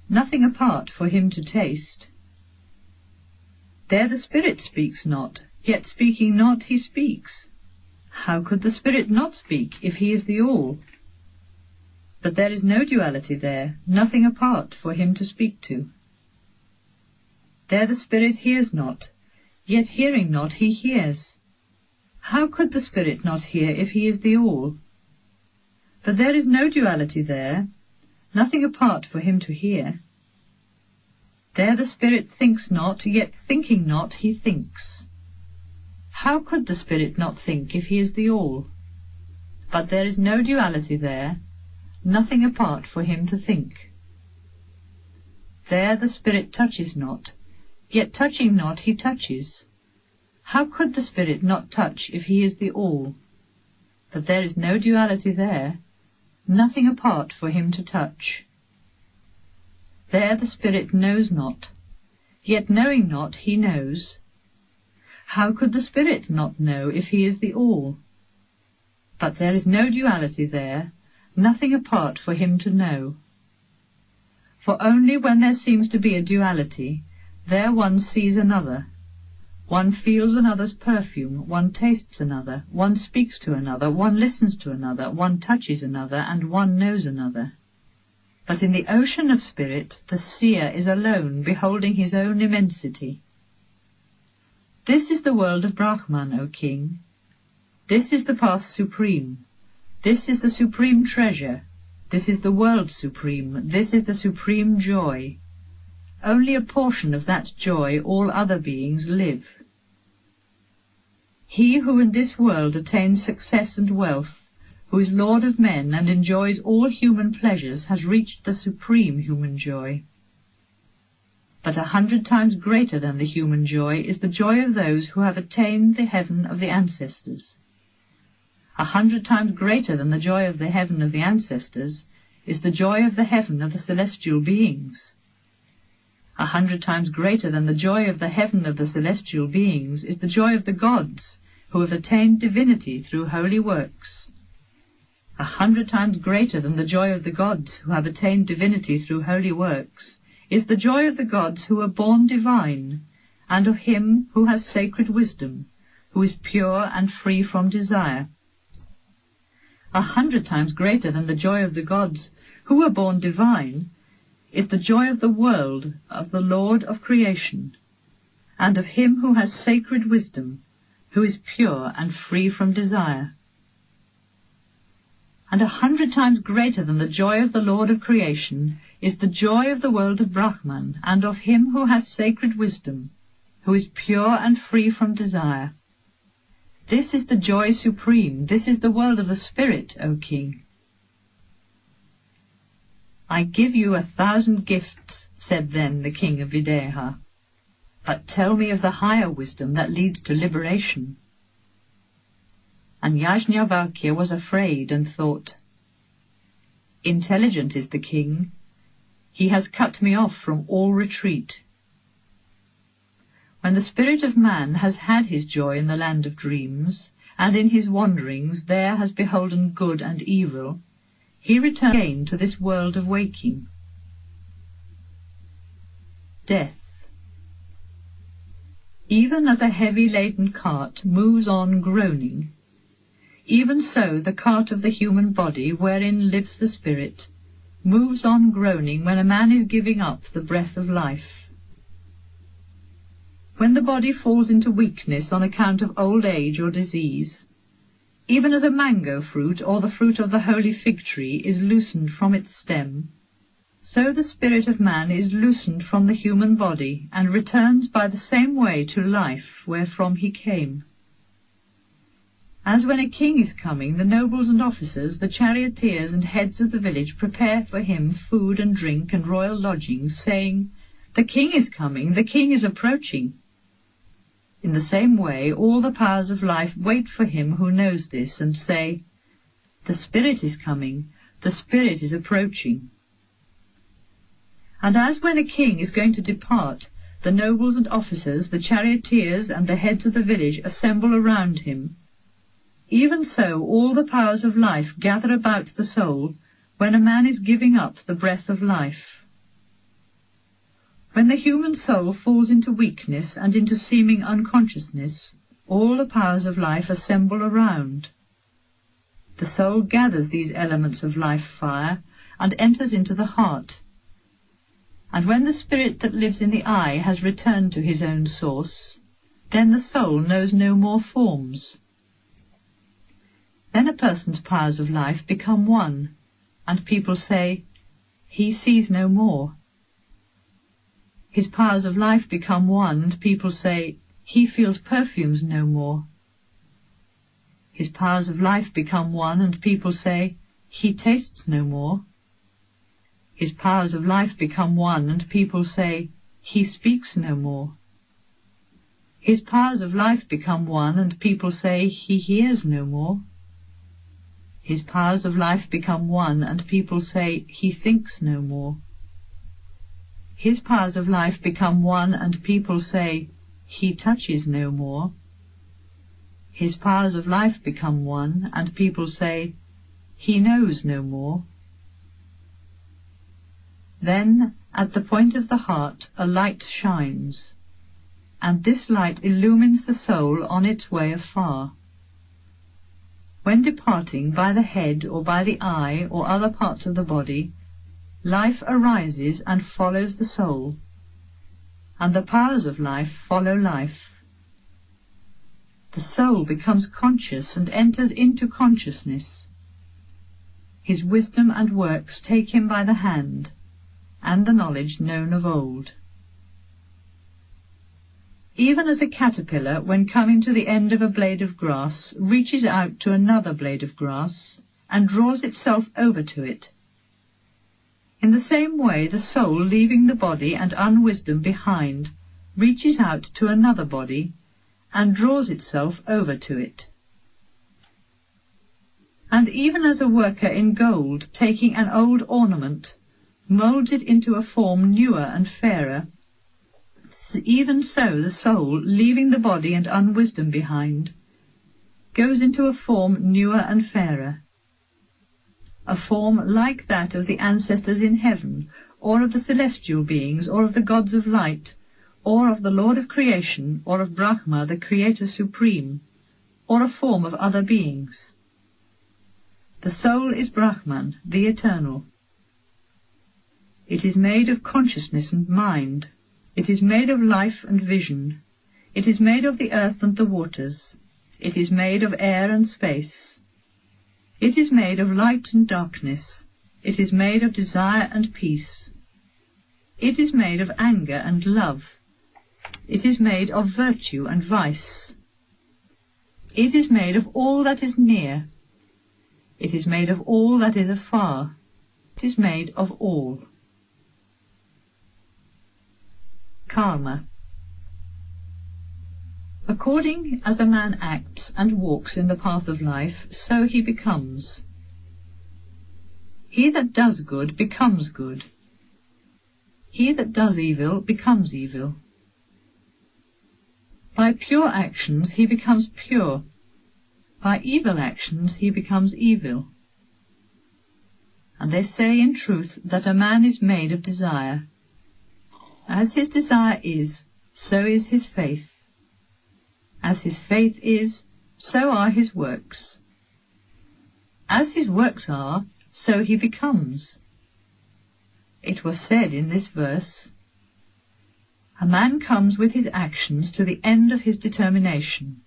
nothing apart for him to taste. There the spirit speaks not, yet speaking not he speaks. How could the spirit not speak, if he is the all? But there is no duality there, nothing apart for him to speak to. There the spirit hears not, yet hearing not he hears. How could the spirit not hear, if he is the all? But there is no duality there, nothing apart for him to hear. There the spirit thinks not, yet thinking not he thinks. How could the spirit not think, if he is the all? But there is no duality there, nothing apart for him to think. There the spirit touches not, yet touching not he touches. How could the spirit not touch, if he is the all? But there is no duality there, nothing apart for him to touch. There the spirit knows not, yet knowing not he knows. How could the spirit not know, if he is the all? But there is no duality there, nothing apart for him to know. For only when there seems to be a duality, there one sees another. One feels another's perfume, one tastes another, one speaks to another, one listens to another, one touches another, and one knows another. But in the ocean of spirit, the seer is alone, beholding his own immensity. This is the world of Brahman, O king. This is the path supreme. This is the supreme treasure. This is the world supreme, this is the supreme joy. Only a portion of that joy all other beings live. He who in this world attains success and wealth, who is lord of men and enjoys all human pleasures, has reached the supreme human joy. But 100 times greater than the human joy is the joy of those who have attained the heaven of the ancestors. 100 times greater than the joy of the heaven of the ancestors is the joy of the heaven of the celestial beings. 100 times greater than the joy of the heaven of the celestial beings is the joy of the gods who have attained divinity through holy works. 100 times greater than the joy of the gods who have attained divinity through holy works is the joy of the gods who are born divine, and of him who has sacred wisdom, who is pure and free from desire. 100 times greater than the joy of the gods who are born divine is the joy of the world, of the Lord of creation, and of him who has sacred wisdom, who is pure and free from desire. And 100 times greater than the joy of the Lord of creation is the joy of the world of Brahman, and of him who has sacred wisdom, who is pure and free from desire. This is the joy supreme, this is the world of the spirit, O king. I give you 1,000 gifts, said then the king of Videha, but tell me of the higher wisdom that leads to liberation. And Yajnavalkya was afraid and thought, intelligent is the king, he has cut me off from all retreat. When the spirit of man has had his joy in the land of dreams, and in his wanderings there has beholden good and evil, he returns again to this world of waking. Death. Even as a heavy-laden cart moves on groaning, even so the cart of the human body, wherein lives the spirit, moves on groaning when a man is giving up the breath of life. When the body falls into weakness on account of old age or disease, even as a mango fruit or the fruit of the holy fig tree is loosened from its stem, so the spirit of man is loosened from the human body and returns by the same way to life wherefrom he came. As when a king is coming, the nobles and officers, the charioteers and heads of the village prepare for him food and drink and royal lodgings, saying, "The king is coming, the king is approaching." In the same way, all the powers of life wait for him who knows this and say, "The spirit is coming, the spirit is approaching." And as when a king is going to depart, the nobles and officers, the charioteers and the heads of the village assemble around him, even so all the powers of life gather about the soul when a man is giving up the breath of life. When the human soul falls into weakness and into seeming unconsciousness, all the powers of life assemble around. The soul gathers these elements of life fire and enters into the heart. And when the spirit that lives in the eye has returned to his own source, then the soul knows no more forms. Then a person's powers of life become one, and people say, "He sees no more." His powers of life become one, and people say, "He feels perfumes no more." His powers of life become one, and people say, "He tastes no more." His powers of life become one, and people say, "He speaks no more." His powers of life become one, and people say, "He hears no more." His powers of life become one, and people say, "He thinks no more." His powers of life become one, and people say, "He touches no more." His powers of life become one, and people say, "He knows no more." Then, at the point of the heart, a light shines, and this light illumines the soul on its way afar. When departing by the head or by the eye or other parts of the body, life arises and follows the soul, and the powers of life follow life. The soul becomes conscious and enters into consciousness. His wisdom and works take him by the hand, and the knowledge known of old. Even as a caterpillar, when coming to the end of a blade of grass, reaches out to another blade of grass, and draws itself over to it, in the same way the soul, leaving the body and unwisdom behind, reaches out to another body, and draws itself over to it. And even as a worker in gold, taking an old ornament, moulds it into a form newer and fairer, even so the soul, leaving the body and unwisdom behind, goes into a form newer and fairer, a form like that of the ancestors in heaven, or of the celestial beings, or of the gods of light, or of the Lord of creation, or of Brahma, the Creator Supreme, or a form of other beings. The soul is Brahman, the eternal. It is made of consciousness and mind. It is made of life and vision. It is made of the earth and the waters. It is made of air and space. It is made of light and darkness. It is made of desire and peace. It is made of anger and love. It is made of virtue and vice. It is made of all that is near. It is made of all that is afar. It is made of all. Karma. According as a man acts and walks in the path of life, so he becomes. He that does good becomes good. He that does evil becomes evil. By pure actions he becomes pure. By evil actions he becomes evil. And they say in truth that a man is made of desire. As his desire is, so is his faith. As his faith is, so are his works. As his works are, so he becomes. It was said in this verse, "A man comes with his actions to the end of his determination."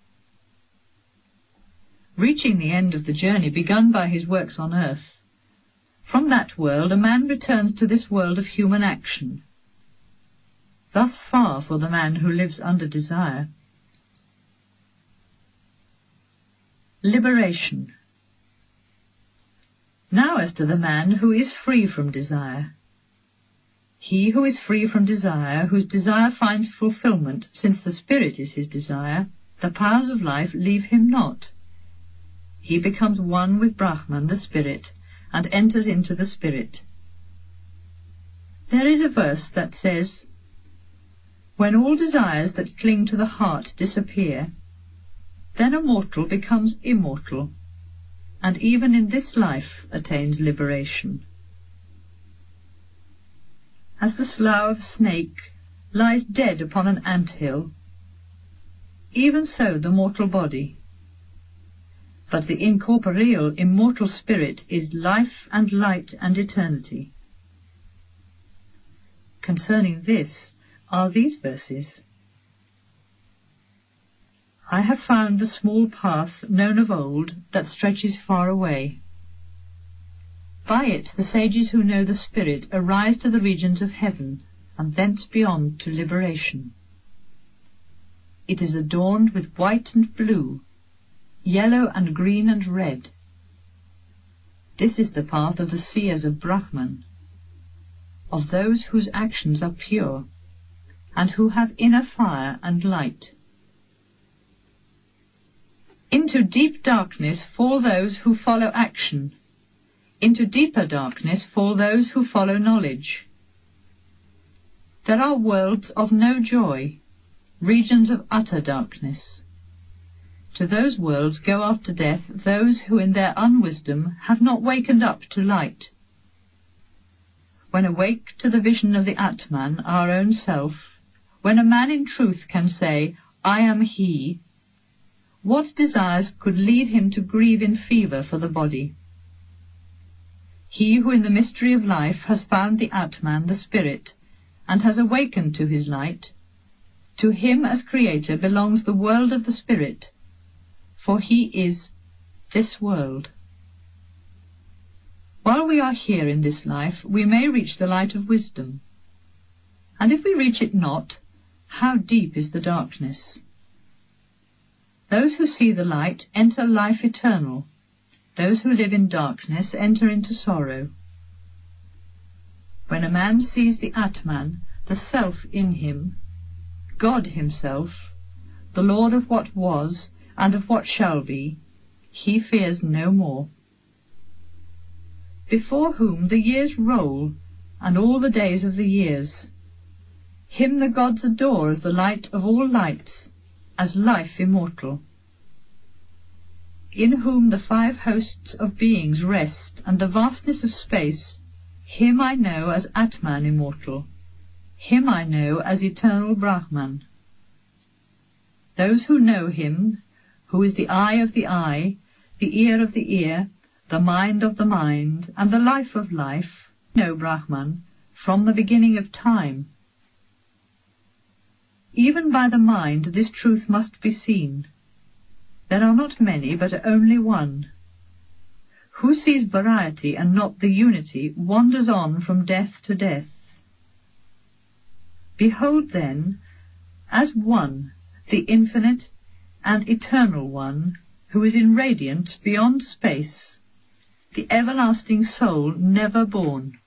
Reaching the end of the journey begun by his works on earth, from that world a man returns to this world of human action. Thus far for the man who lives under desire. Liberation. Now as to the man who is free from desire. He who is free from desire, whose desire finds fulfillment, since the spirit is his desire, the powers of life leave him not. He becomes one with Brahman, the spirit, and enters into the spirit. There is a verse that says, "When all desires that cling to the heart disappear, then a mortal becomes immortal, and even in this life attains liberation." As the slough of a snake lies dead upon an ant-hill, even so the mortal body. But the incorporeal, immortal spirit is life and light and eternity. Concerning this are these verses. I have found the small path known of old that stretches far away. By it the sages who know the spirit arise to the regions of heaven, and thence beyond to liberation. It is adorned with white and blue, yellow and green and red. This is the path of the seers of Brahman, of those whose actions are pure, and who have inner fire and light. Into deep darkness fall those who follow action. Into deeper darkness fall those who follow knowledge. There are worlds of no joy, regions of utter darkness. To those worlds go after death those who in their unwisdom have not wakened up to light. When awake to the vision of the Atman, our own self, when a man in truth can say, "I am he," what desires could lead him to grieve in fever for the body? He who in the mystery of life has found the Atman, the spirit, and has awakened to his light, to him as creator belongs the world of the spirit, for he is this world. While we are here in this life, we may reach the light of wisdom. And if we reach it not, how deep is the darkness? Those who see the light enter life eternal. Those who live in darkness enter into sorrow. When a man sees the Atman, the self in him, God himself, the Lord of what was and of what shall be, he fears no more. Before whom the years roll, and all the days of the years, him the gods adore as the light of all lights, as life immortal. In whom the 5 hosts of beings rest, and the vastness of space, him I know as Atman immortal, him I know as eternal Brahman. Those who know him, who is the eye of the eye, the ear of the ear, the mind of the mind, and the life of life, know Brahman from the beginning of time. Even by the mind this truth must be seen. There are not many, but only one. Who sees variety and not the unity wanders on from death to death. Behold then, as one, the infinite and eternal one, who is in radiance beyond space, the everlasting soul never born.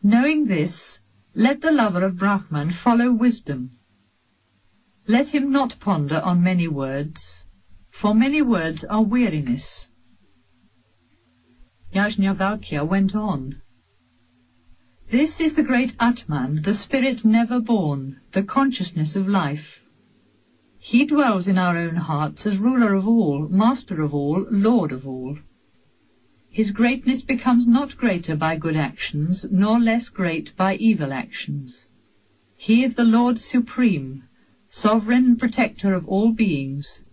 Knowing this, let the lover of Brahman follow wisdom. Let him not ponder on many words, for many words are weariness. Yajnavalkya went on. This is the great Atman, the spirit never born, the consciousness of life. He dwells in our own hearts as ruler of all, master of all, lord of all. His greatness becomes not greater by good actions, nor less great by evil actions. He is the Lord supreme, sovereign and protector of all beings,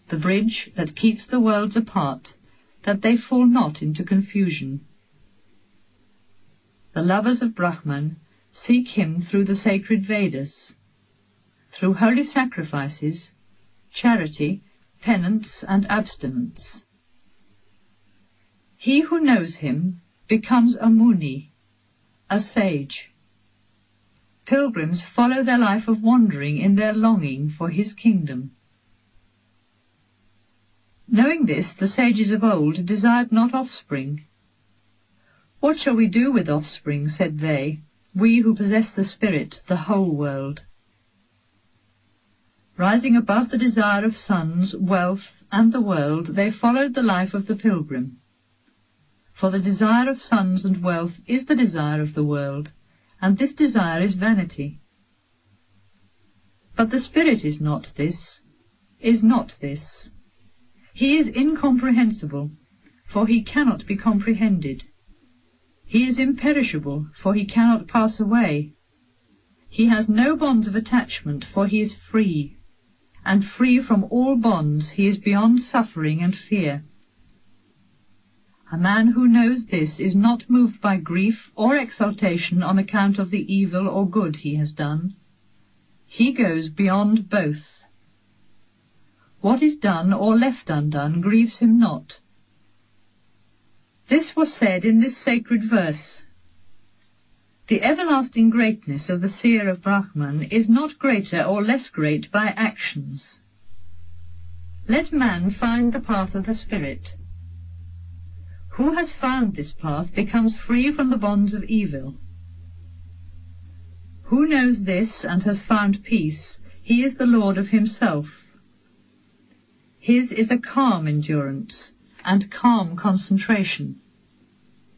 the bridge that keeps the worlds apart, that they fall not into confusion. The lovers of Brahman seek him through the sacred Vedas, through holy sacrifices, charity, penance, and abstinence. He who knows him becomes a Muni, a sage. Pilgrims follow their life of wandering in their longing for his kingdom. Knowing this, the sages of old desired not offspring. What shall we do with offspring, said they, we who possess the spirit, the whole world? Rising above the desire of sons, wealth, and the world, they followed the life of the pilgrim. For the desire of sons and wealth is the desire of the world, and this desire is vanity. But the spirit is not this, is not this. He is incomprehensible, for he cannot be comprehended. He is imperishable, for he cannot pass away. He has no bonds of attachment, for he is free, and free from all bonds he is beyond suffering and fear. A man who knows this is not moved by grief or exultation on account of the evil or good he has done. He goes beyond both. What is done or left undone grieves him not. This was said in this sacred verse. The everlasting greatness of the seer of Brahman is not greater or less great by actions. Let man find the path of the spirit. Who has found this path becomes free from the bonds of evil. Who knows this and has found peace, he is the Lord of himself. His is a calm endurance and calm concentration.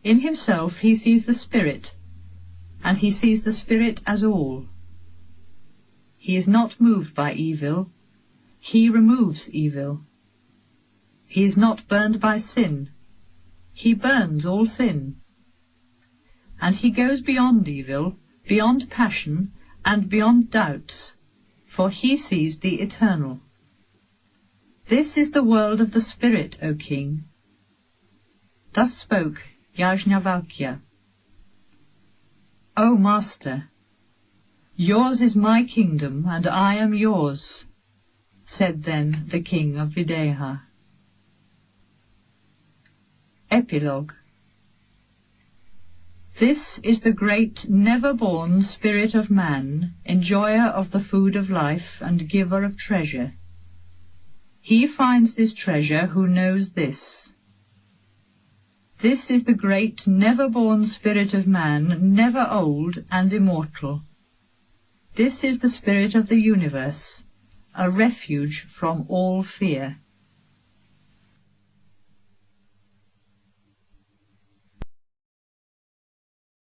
In himself he sees the spirit, and he sees the spirit as all. He is not moved by evil, he removes evil. He is not burned by sin, he burns all sin. And he goes beyond evil, beyond passion, and beyond doubts, for he sees the eternal. This is the world of the spirit, O king. Thus spoke Yajnavalkya. O master, yours is my kingdom, and I am yours, said then the king of Videha. Epilogue. This is the great never-born spirit of man, enjoyer of the food of life and giver of treasure. He finds this treasure who knows this. This is the great never-born spirit of man, never old and immortal. This is the spirit of the universe, a refuge from all fear.